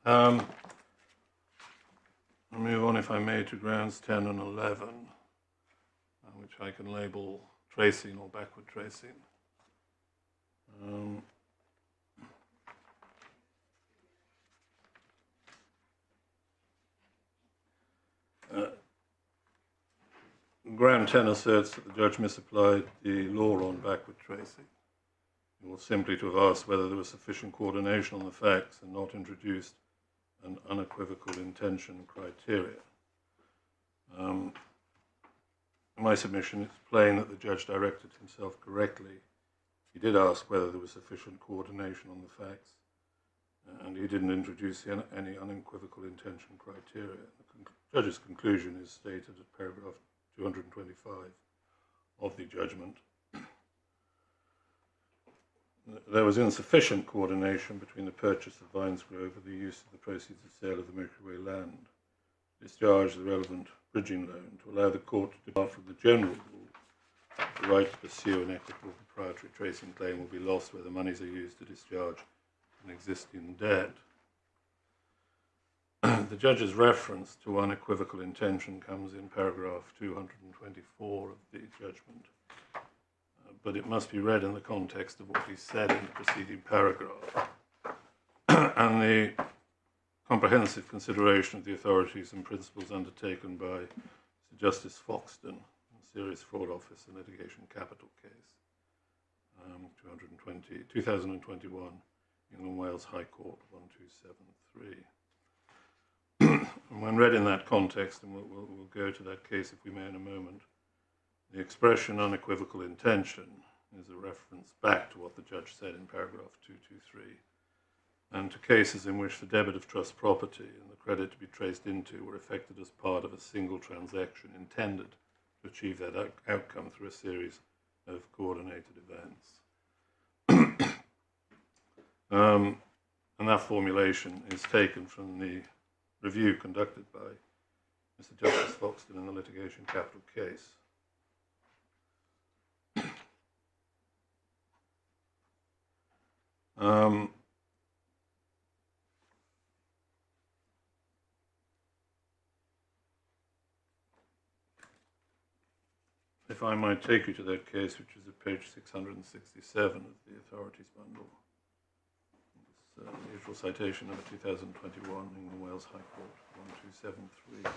I'll move on, if I may, to grounds 10 and 11, which I can label tracing or backward tracing. Ground 10 asserts that the judge misapplied the law on backward tracing. He was simply to have asked whether there was sufficient coordination on the facts and not introduced an unequivocal intention criteria. In my submission, it's plain that the judge directed himself correctly. He did ask whether there was sufficient coordination on the facts, and he didn't introduce any unequivocal intention criteria. The judge's conclusion is stated at paragraph 225 of the judgment. There was insufficient coordination between the purchase of Vinesgrove and the use of the proceeds of sale of the Milky Way land, discharge the relevant bridging loan, to allow the court to depart from the general rule the right to pursue an equitable proprietary tracing claim will be lost where the monies are used to discharge an existing debt. The judge's reference to unequivocal intention comes in paragraph 224 of the judgment, but it must be read in the context of what he said in the preceding paragraph. And the comprehensive consideration of the authorities and principles undertaken by Sir Justice Foxton in Serious Fraud Office and Litigation Capital Case, 2021, England Wales High Court 1273. And when read in that context, and we'll go to that case if we may in a moment, the expression unequivocal intention is a reference back to what the judge said in paragraph 223, and to cases in which the debit of trust property and the credit to be traced into were effected as part of a single transaction intended to achieve that outcome through a series of coordinated events. And that formulation is taken from the review conducted by Mr. Justice Foxton in the litigation capital case. If I might take you to that case, which is at page 667 of the authorities bundle. It's the usual citation number 2021, England Wales High Court 1273.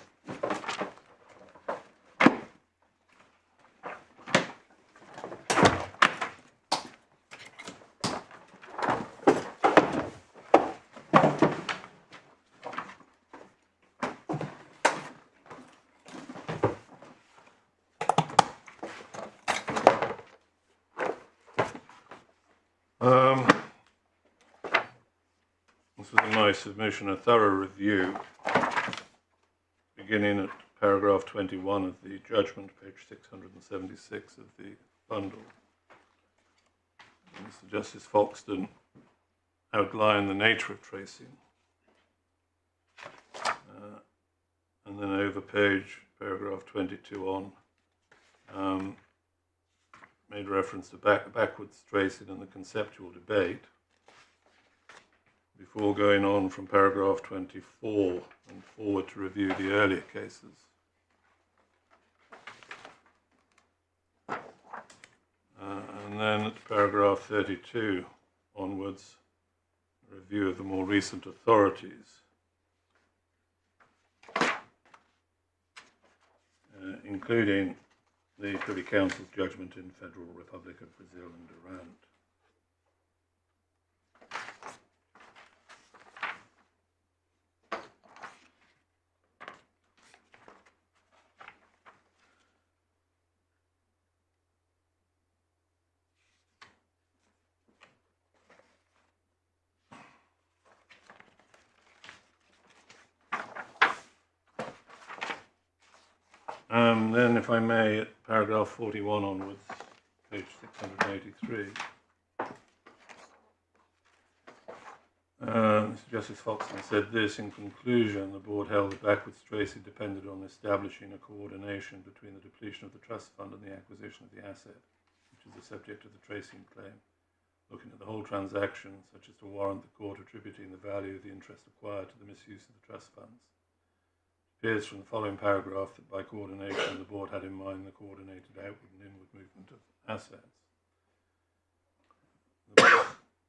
This was in my submission a thorough review, beginning at paragraph 21 of the judgment, page 676 of the bundle. Mr. Justice Foxton outlined the nature of tracing, and then over paragraph 22 on, made reference to backwards tracing and the conceptual debate, before going on from paragraph 24 and forward to review the earlier cases. And then at paragraph 32 onwards, a review of the more recent authorities, including the Privy Council's judgment in Federal Republic of Brazil and Durant. Then, if I may, at paragraph 41 onwards, page 683. Mr. Justice Foxton said this: in conclusion, the board held that backwards tracing depended on establishing a coordination between the depletion of the trust fund and the acquisition of the asset, which is the subject of the tracing claim, looking at the whole transaction, such as to warrant the court attributing the value of the interest acquired to the misuse of the trust funds. It appears from the following paragraph that by coordination, the board had in mind the coordinated outward and inward movement of assets.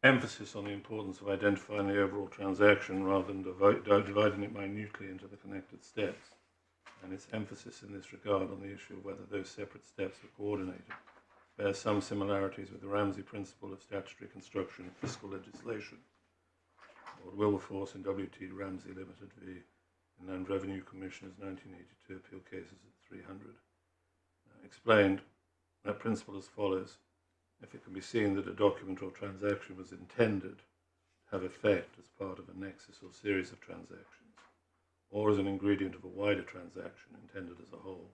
Emphasis on the importance of identifying the overall transaction rather than dividing it minutely into the connected steps, and its emphasis in this regard on the issue of whether those separate steps are coordinated bears some similarities with the Ramsey principle of statutory construction and fiscal legislation. Lord Wilberforce in W.T. Ramsey Limited v. Inland Revenue Commissioners 1982 appeal cases at 300 explained that principle as follows: if it can be seen that a document or transaction was intended to have effect as part of a nexus or series of transactions, or as an ingredient of a wider transaction intended as a whole,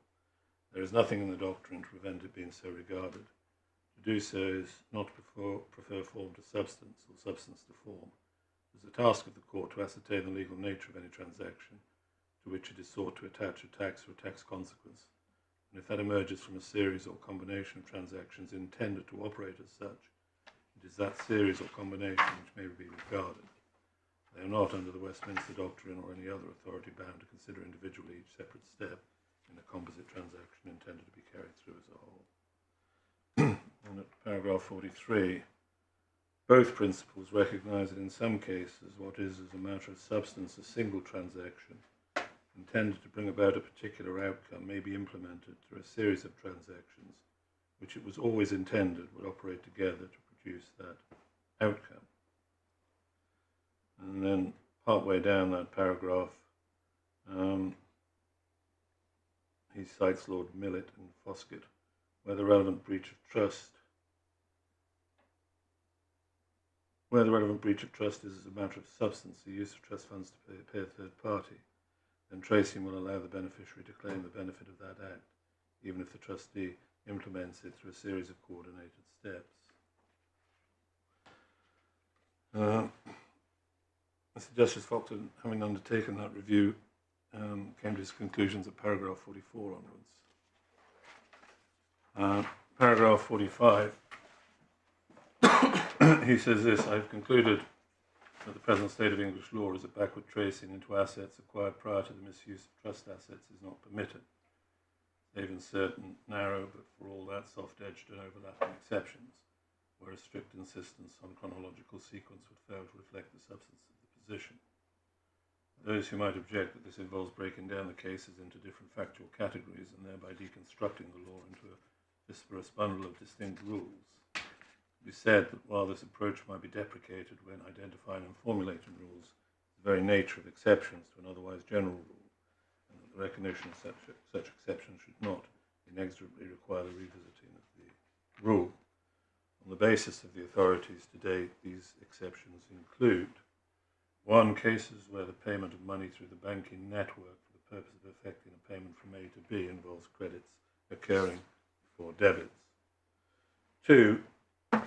there is nothing in the doctrine to prevent it being so regarded. To do so is not to prefer form to substance or substance to form. It is the task of the court to ascertain the legal nature of any transaction to which it is sought to attach a tax or a tax consequence, and if that emerges from a series or combination of transactions intended to operate as such, it is that series or combination which may be regarded. They are not, under the Westminster Doctrine or any other authority, bound to consider individually each separate step in a composite transaction intended to be carried through as a whole. And at paragraph 43, both principles recognise that in some cases what is, as a matter of substance, a single transaction intended to bring about a particular outcome may be implemented through a series of transactions which it was always intended would operate together to produce that outcome. And then partway down that paragraph, he cites Lord Millet and Foskett, where the relevant breach of trust is as a matter of substance, the use of trust funds to pay a third party, then tracing will allow the beneficiary to claim the benefit of that act, even if the trustee implements it through a series of coordinated steps. Mr. Justice Foxton, having undertaken that review, came to his conclusions at paragraph 44 onwards. Paragraph 45, he says this: I've concluded that the present state of English law is that backward tracing into assets acquired prior to the misuse of trust assets is not permitted, save in certain narrow but for all that soft-edged and overlapping exceptions, where a strict insistence on chronological sequence would fail to reflect the substance of the position. Those who might object that this involves breaking down the cases into different factual categories and thereby deconstructing the law into a disparate bundle of distinct rules, we said that while this approach might be deprecated when identifying and formulating rules, the very nature of exceptions to an otherwise general rule, and that the recognition of such exceptions should not inexorably require the revisiting of the rule. On the basis of the authorities to date, these exceptions include: 1. Cases where the payment of money through the banking network for the purpose of effecting a payment from A to B involves credits occurring before debits. 2.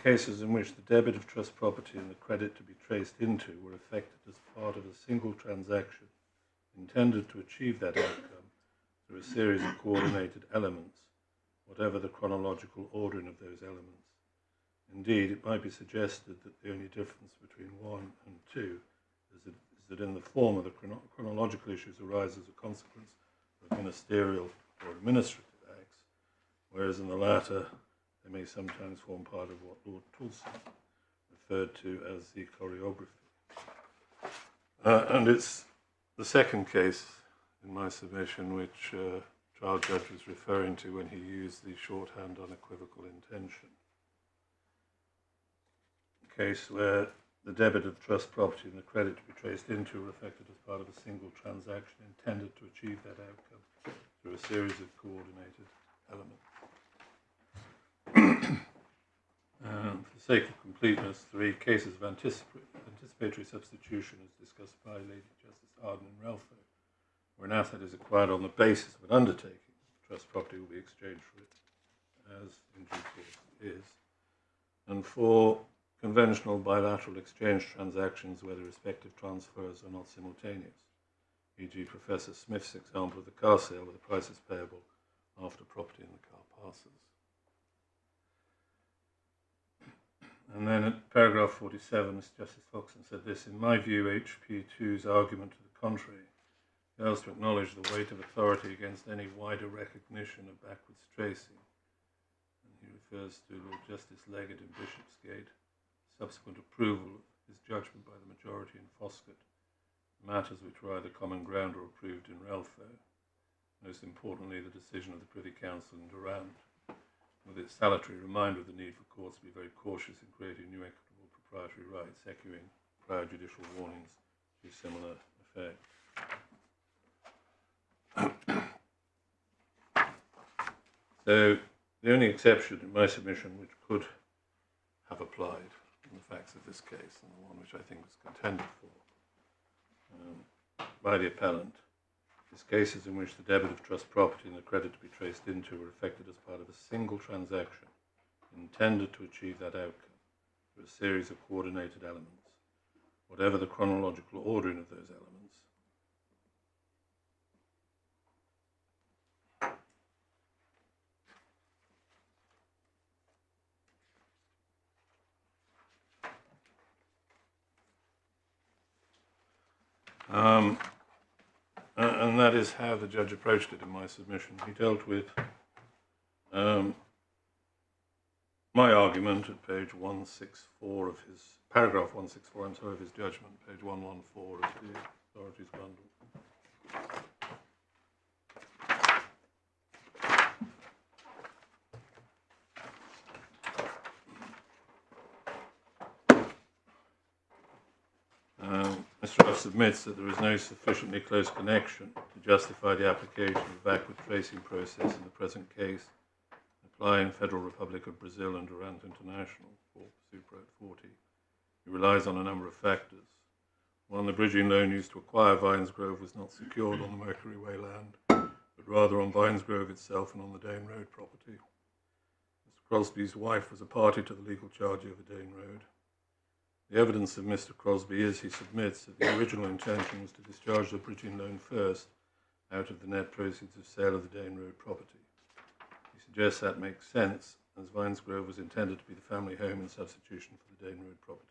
Cases in which the debit of trust property and the credit to be traced into were effected as part of a single transaction intended to achieve that outcome through a series of coordinated elements, whatever the chronological ordering of those elements. Indeed, it might be suggested that the only difference between 1 and 2 is that in the former the chronological issues arise as a consequence of ministerial or administrative acts, whereas in the latter they may sometimes form part of what Lord Toulson referred to as the choreography. And it's the second case in my submission which trial judge was referring to when he used the shorthand unequivocal intention. A case where the debit of trust property and the credit to be traced into were effected as part of a single transaction intended to achieve that outcome through a series of coordinated elements. For the sake of completeness, 3 cases of anticipatory substitution, as discussed by Lady Justice Arden and Relford, where an asset is acquired on the basis of an undertaking, the trust property will be exchanged for it, as in due course is. And 4, conventional bilateral exchange transactions where the respective transfers are not simultaneous, e.g. Professor Smith's example of the car sale where the price is payable after property in the car passes. And then at paragraph 47, Mr. Justice Foxon said this: in my view, HP2's argument to the contrary fails to acknowledge the weight of authority against any wider recognition of backwards tracing. And he refers to Lord Justice Leggett in Bishopsgate, subsequent approval of his judgment by the majority in Foscott, matters which were either common ground or approved in Relfo. Most importantly, the decision of the Privy Council in Durand, with its salutary reminder of the need for courts to be very cautious in creating new equitable proprietary rights, echoing prior judicial warnings to similar effect. So the only exception in my submission which could have applied in the facts of this case, and the one which I think was contended for by the appellant, is cases in which the debit of trust property and the credit to be traced into were effected as part of a single transaction intended to achieve that outcome through a series of coordinated elements, whatever the chronological ordering of those elements. And that is how the judge approached it in my submission. He dealt with my argument at page 164 of his, paragraph 164, I'm sorry, of his judgment, page 114 of the authorities bundle. Mr. Ruff submits that there is no sufficiently close connection to justify the application of the backward tracing process in the present case, applying Federal Republic of Brazil and Durant International, for Super 40. He relies on a number of factors. One, the bridging loan used to acquire Vinesgrove was not secured on the Mercury Way land, but rather on Vinesgrove itself and on the Dane Road property. Mr. Crosby's wife was a party to the legal charge over Dane Road. The evidence of Mr. Crosby is, he submits, that the original intention was to discharge the bridging loan first out of the net proceeds of sale of the Dane Road property. He suggests that makes sense, as Vinesgrove was intended to be the family home in substitution for the Dane Road property.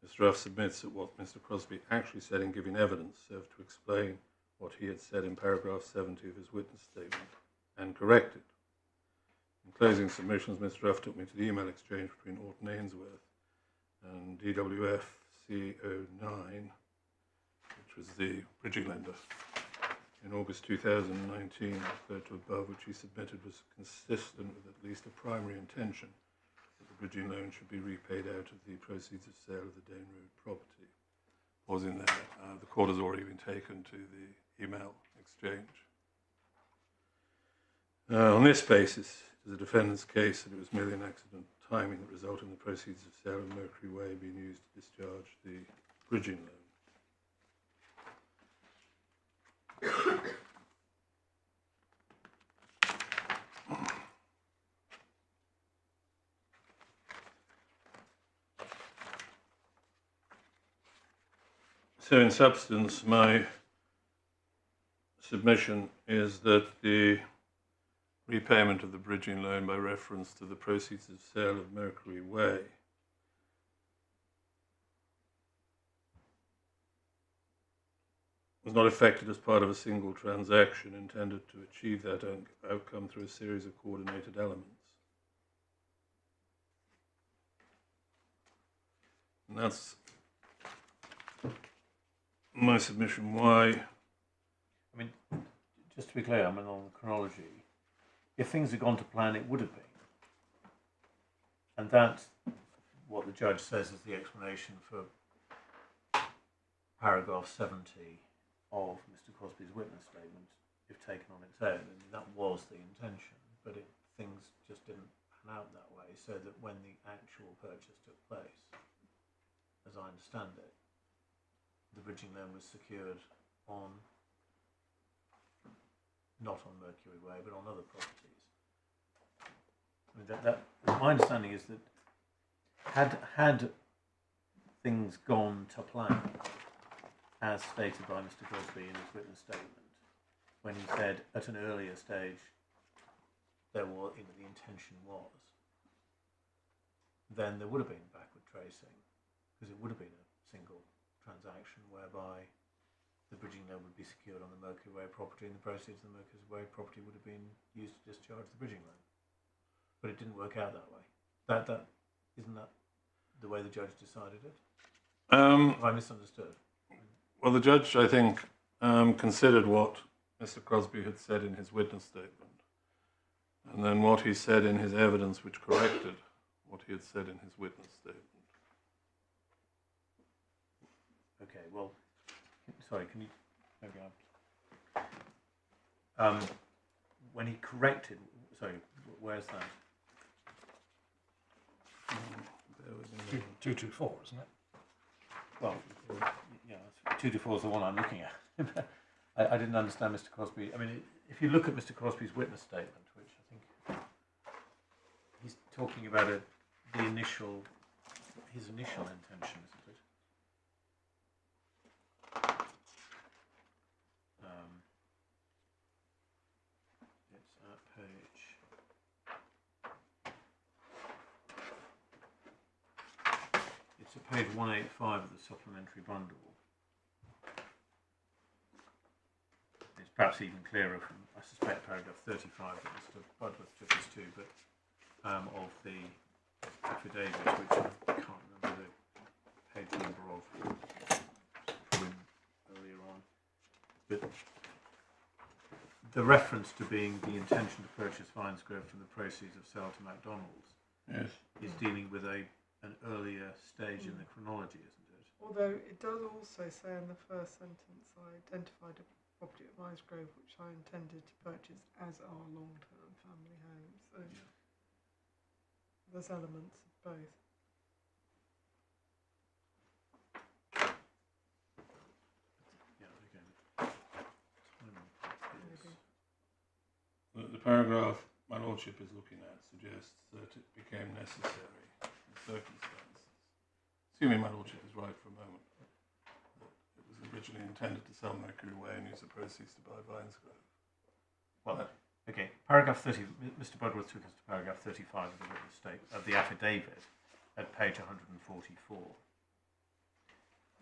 Mr. Ruff submits that what Mr. Crosby actually said in giving evidence served to explain what he had said in paragraph 70 of his witness statement, and corrected. In closing submissions, Mr. Ruff took me to the email exchange between Orton Ainsworth and DWF C09, which was the bridging lender, in August 2019, referred to above, which he submitted was consistent with at least a primary intention that the bridging loan should be repaid out of the proceeds of sale of the Dane Road property. Was in there. The court has already been taken to the email exchange. On this basis, it is a defendant's case that it was merely an accident timing that resulted in the proceeds of sale of Mercury Way being used to discharge the bridging loan. So in substance, my submission is that the repayment of the bridging loan by reference to the proceeds of sale of Mercury Way was not effected as part of a single transaction intended to achieve that outcome through a series of coordinated elements. And that's my submission. Why? I mean, just to be clear, I mean, on the chronology, if things had gone to plan, it would have been. And that's what the judge says is the explanation for paragraph 70 of Mr. Crosby's witness statement, if taken on its own. And that was the intention, but things just didn't pan out that way, so that when the actual purchase took place, as I understand it, the bridging loan was secured on not on Mercury Way, but on other properties. I mean, my understanding is that had things gone to plan, as stated by Mr. Crosby in his witness statement, when he said at an earlier stage there was, the intention was, then there would have been backward tracing, because it would have been a single transaction whereby the bridging loan would be secured on the Mercury Way property, and the proceeds of the Mercury Way property would have been used to discharge the bridging loan. But it didn't work out that way. Isn't that the way the judge decided it? Have I misunderstood? Well, the judge, I think, considered what Mr. Crosby had said in his witness statement, and then what he said in his evidence, which corrected what he had said in his witness statement. Okay, well, sorry, can you maybe when he corrected, sorry, where's that? Bear with me. 224, isn't it? Well, yeah, 224 is the one I'm looking at. I didn't understand Mr. Crosby. I mean, if you look at Mr. Crosby's witness statement, which I think he's talking about his initial intention, isn't it? It's at page. It's at page 185 of the supplementary bundle. It's perhaps even clearer from, I suspect, paragraph 35 that Mr. Budworth took us to, but of the affidavit, which I can't remember the page number of, probably earlier on. But the reference to being the intention to purchase Vinesgrove from the proceeds of sale to McDonald's is dealing with an earlier stage in the chronology, isn't it? Although it does also say in the first sentence, I identified a property at Vinesgrove which I intended to purchase as our long-term family home. So there's elements of both. Yeah, okay. The paragraph my lordship is looking at suggests that it became necessary in circumstances, assuming my lordship is right for a moment, that it was originally intended to sell Mercury Way and use the proceeds to buy Vinesgrove. Well, okay. Paragraph 30. Mr. Budworth took us to paragraph 35 of the witness statement of the affidavit at page 144.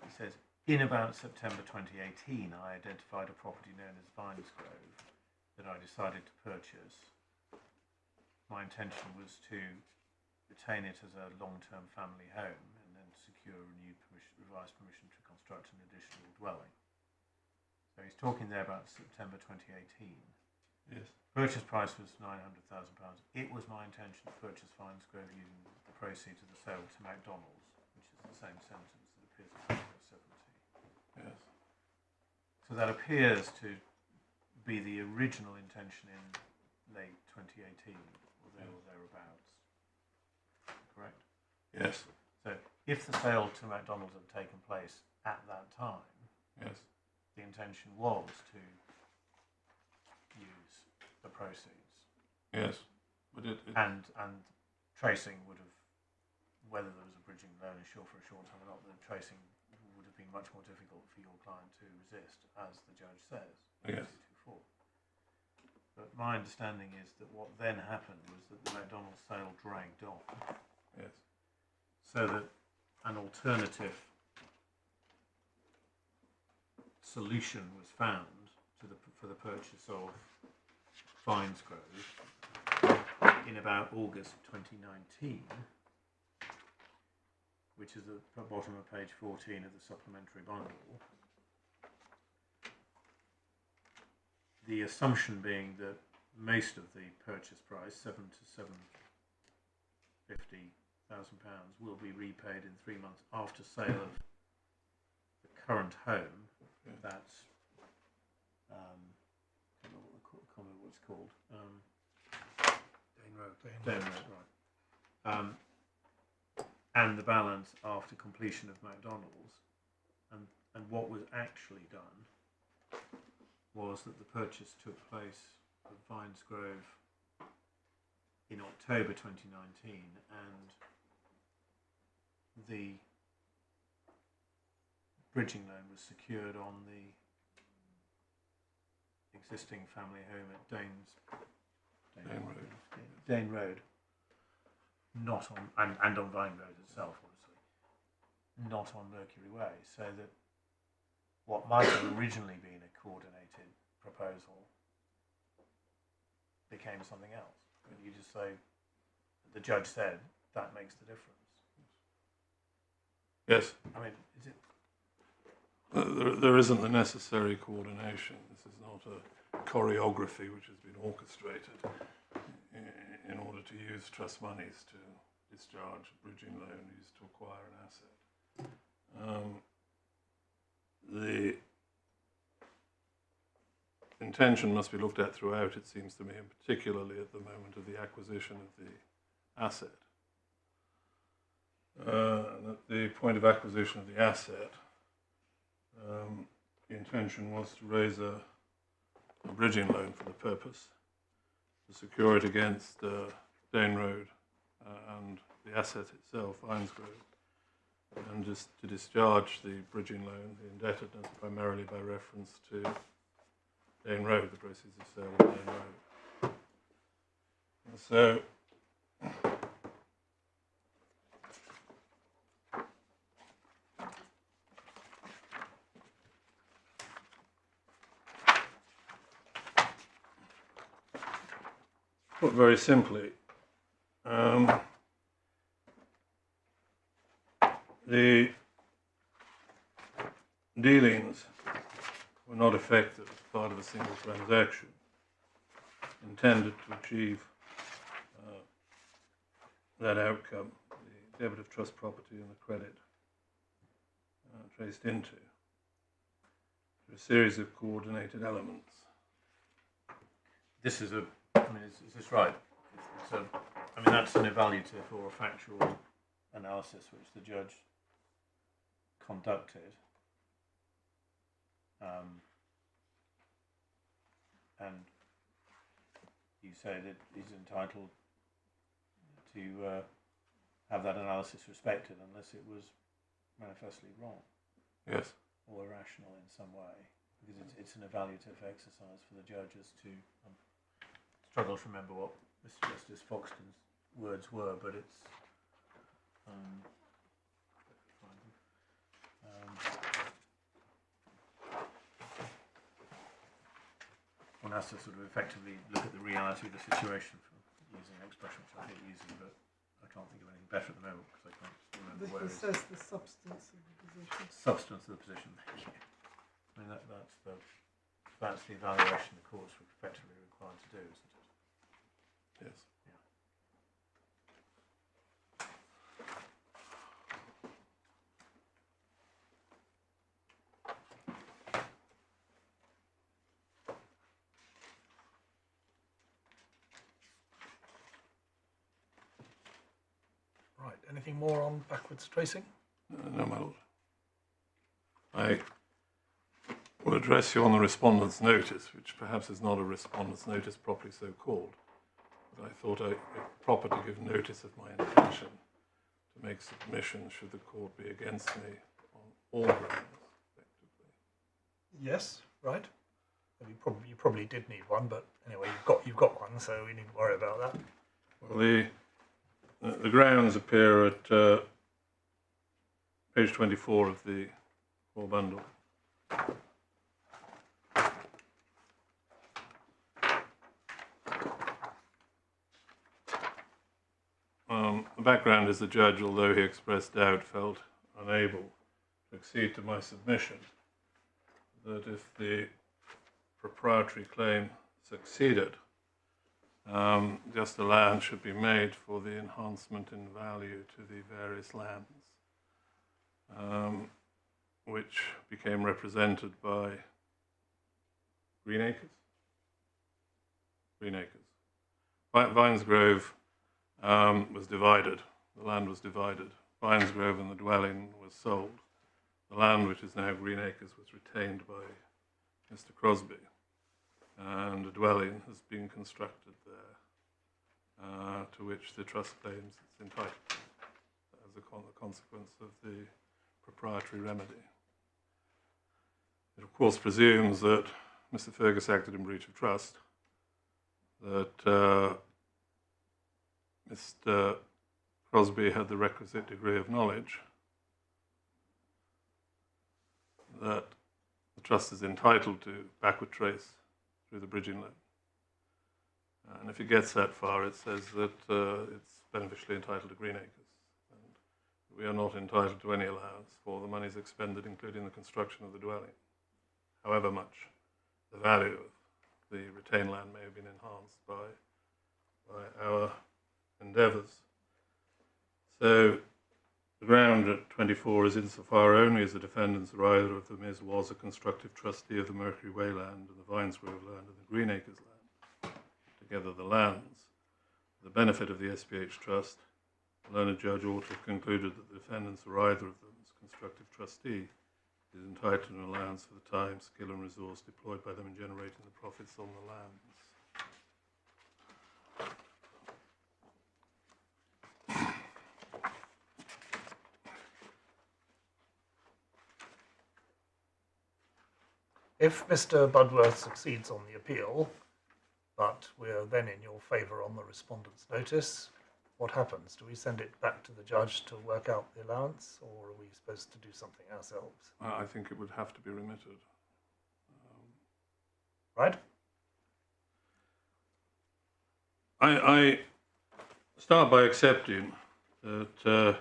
He says, in about September 2018, I identified a property known as Vinesgrove that I decided to purchase. My intention was to retain it as a long-term family home and then secure revised permission to construct an additional dwelling. So he's talking there about September 2018. Yes. Purchase price was £900,000. It was my intention to purchase Vinesgrove using the proceeds of the sale to McDonald's, which is the same sentence that appears in paragraph 70. Yes. So that appears to be the original intention in late 2018 or thereabouts. Correct? Yes. So if the sale to McDonald's had taken place at that time, Yes. the intention was to use the proceeds. Yes. But and tracing would have, whether there was a bridging loan for a short time or not, the tracing would have been much more difficult for your client to resist, as the judge says. Yes. 224. But my understanding is that what then happened was that the McDonald's sale dragged on. Yes. So that an alternative solution was found for the purchase of Vinesgrove in about August 2019, which is at the bottom of page 14 of the supplementary bundle. The assumption being that most of the purchase price, £7 to £750,000, will be repaid in 3 months after sale of the current home. Yeah. That's I don't know what it's called. Dane Road. Dane Road, right. And the balance after completion of McDonald's. And what was actually done was that the purchase took place of Vinesgrove in October 2019, and the bridging loan was secured on the existing family home at Dane Road, not on and on Vine Road itself, obviously, not on Mercury Way. So that what might have originally been a coordinated proposal became something else. And you just say, the judge said that makes the difference. Yes. I mean, is it? There isn't the necessary coordination. This is not a choreography which has been orchestrated in order to use trust monies to discharge a bridging loan used to acquire an asset. The intention must be looked at throughout, it seems to me, and particularly at the moment of the acquisition of the asset. And at the point of acquisition of the asset, the intention was to raise a bridging loan for the purpose, to secure it against Dane Road and the asset itself, Vinesgrove, and just to discharge the bridging loan, the indebtedness, primarily by reference to Dane Road, the proceeds of sale of Dane Road. And so, put very simply, the dealings were not effected as part of a single transaction intended to achieve that outcome, the debit of trust property and the credit traced into a series of coordinated elements. This is a. I mean, is this right? It's a, I mean, that's an evaluative or a factual analysis which the judge conducted, and you say that he's entitled to have that analysis respected unless it was manifestly wrong. Yes. Or irrational in some way, because it's an evaluative exercise for the judge as to. Struggle to remember what Mr. Justice Foxton's words were, but it's one has to sort of effectively look at the reality of the situation, for using an expression which I hate using, but I can't think of anything better at the moment because I can't remember where it says the substance of the position. Substance of the position. Thank you. I mean that's the evaluation the courts were effectively required to do, isn't it? Yes. Yeah. Right. Anything more on backwards tracing? No, my lord. I will address you on the respondent's notice, which perhaps is not a respondent's notice properly so called. But I thought it proper to give notice of my intention to make submission should the court be against me on all grounds, effectively. Yes. Right. You probably did need one, but anyway, you've got one, so we needn't worry about that. Well, the grounds appear at page 24 of the full bundle. The background is the judge, although he expressed doubt, felt unable to accede to my submission that if the proprietary claim succeeded, just a land should be made for the enhancement in value to the various lands, which became represented by Green Acres. Vinesgrove was divided. The land was divided. Vinesgrove and the dwelling was sold. The land, which is now Green Acres, was retained by Mr. Crosby. and a dwelling has been constructed there, to which the trust claims it's entitled as a consequence of the proprietary remedy. It of course presumes that Mr. Fergus acted in breach of trust, that Mr. Crosbie had the requisite degree of knowledge, that the trust is entitled to backward trace through the bridging loan. And if it gets that far, it says that it's beneficially entitled to green acres. And we are not entitled to any allowance for the monies expended, including the construction of the dwelling, however much the value of the retained land may have been enhanced by our endeavours. So the ground at 24 is insofar only as the defendants or either of them was a constructive trustee of the Mercury Way land and the Vinesgrove land and the Green Acres land, together the lands. For the benefit of the SPH Trust, the learned judge ought to have concluded that the defendants or either of them as constructive trustee is entitled to an allowance for the time, skill and resource deployed by them in generating the profits on the lands. If Mr. Budworth succeeds on the appeal, but we're then in your favour on the respondent's notice, what happens? Do we send it back to the judge to work out the allowance, or are we supposed to do something ourselves? I think it would have to be remitted. Right? I start by accepting that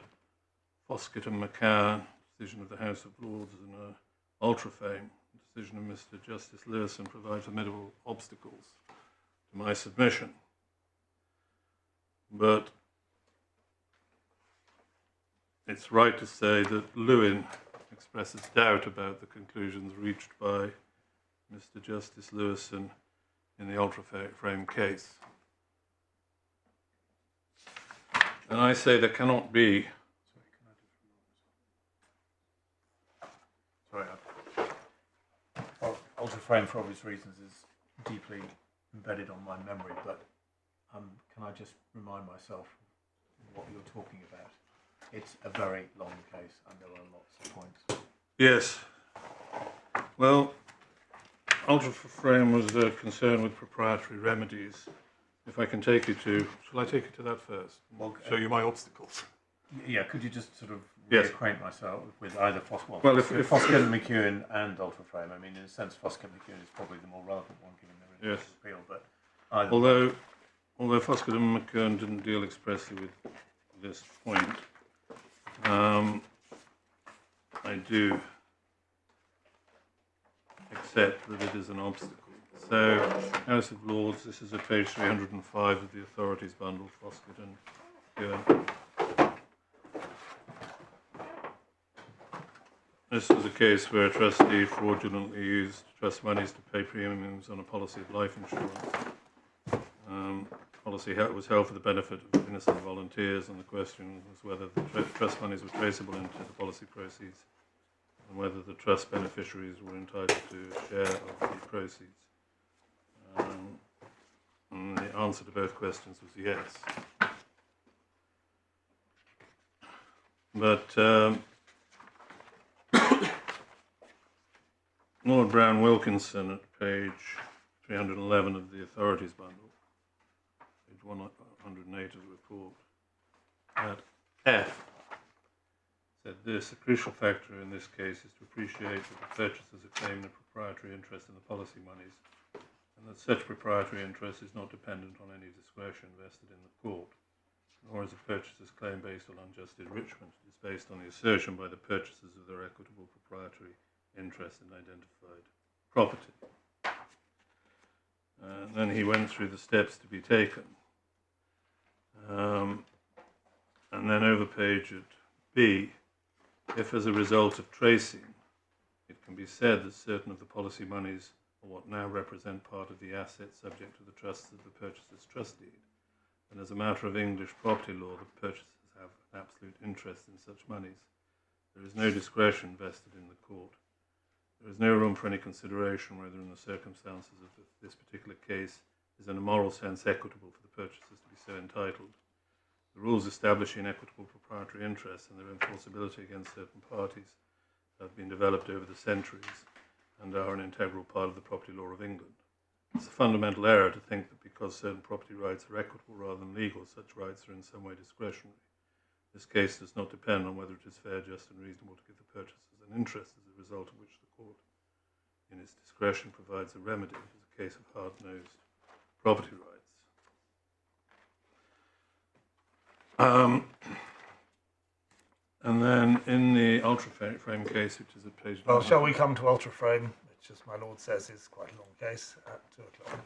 Foskett and McCann, decision of the House of Lords and ultra-fame, decision of Mr. Justice Lewison provide formidable obstacles to my submission. But it's right to say that Lewin expresses doubt about the conclusions reached by Mr. Justice Lewison in the ultra-frame case. And I say there cannot be... Ultra-frame, for obvious reasons, is deeply embedded on my memory, but can I just remind myself what you're talking about? It's a very long case and there are lots of points. Yes. Well, ultra-frame was concerned with proprietary remedies. If I can take you to... Shall I take you to that first? Well, show you my obstacles. Yeah, could you just sort of Yes. reacquaint myself with either Foskett, Well, if Foskett and McEwen and ultra-frame? I mean, in a sense, Foskett and McEwen is probably the more relevant one given their Yes. appeal, but either Although Foskett and McEwen didn't deal expressly with this point, I do accept that it is an obstacle. So, House of Lords, this is at page 305 of the authorities bundle, Foskett and McEwen. This was a case where a trustee fraudulently used trust monies to pay premiums on a policy of life insurance. Policy was held for the benefit of innocent volunteers, and the question was whether the trust monies were traceable into the policy proceeds and whether the trust beneficiaries were entitled to a share of the proceeds. And the answer to both questions was yes. But Lord Brown Wilkinson at page 311 of the authorities bundle, page 108 of the report, at F, said this: a crucial factor in this case is to appreciate that the purchasers are claiming a proprietary interest in the policy monies, and that such proprietary interest is not dependent on any discretion vested in the court, nor is a purchaser's claim based on unjust enrichment. It is based on the assertion by the purchasers of their equitable proprietary interest in identified property. And then he went through the steps to be taken. And then over page at B, if as a result of tracing, it can be said that certain of the policy monies are what now represent part of the assets subject to the trusts of the purchaser's trust deed, and as a matter of English property law, the purchasers have an absolute interest in such monies. There is no discretion vested in the court. There is no room for any consideration whether in the circumstances of this particular case is in a moral sense equitable for the purchasers to be so entitled. The rules establishing equitable proprietary interests and their enforceability against certain parties have been developed over the centuries and are an integral part of the property law of England. It's a fundamental error to think that because certain property rights are equitable rather than legal, such rights are in some way discretionary. This case does not depend on whether it is fair, just and reasonable to give the purchasers an interest as a result of which the court, in its discretion, provides a remedy. It is a case of hard-nosed property rights. And then in the ultra-frame case, which is at page... Well, shall we come to ultra-frame, which, as my lord says, is quite a long case, at 2 o'clock?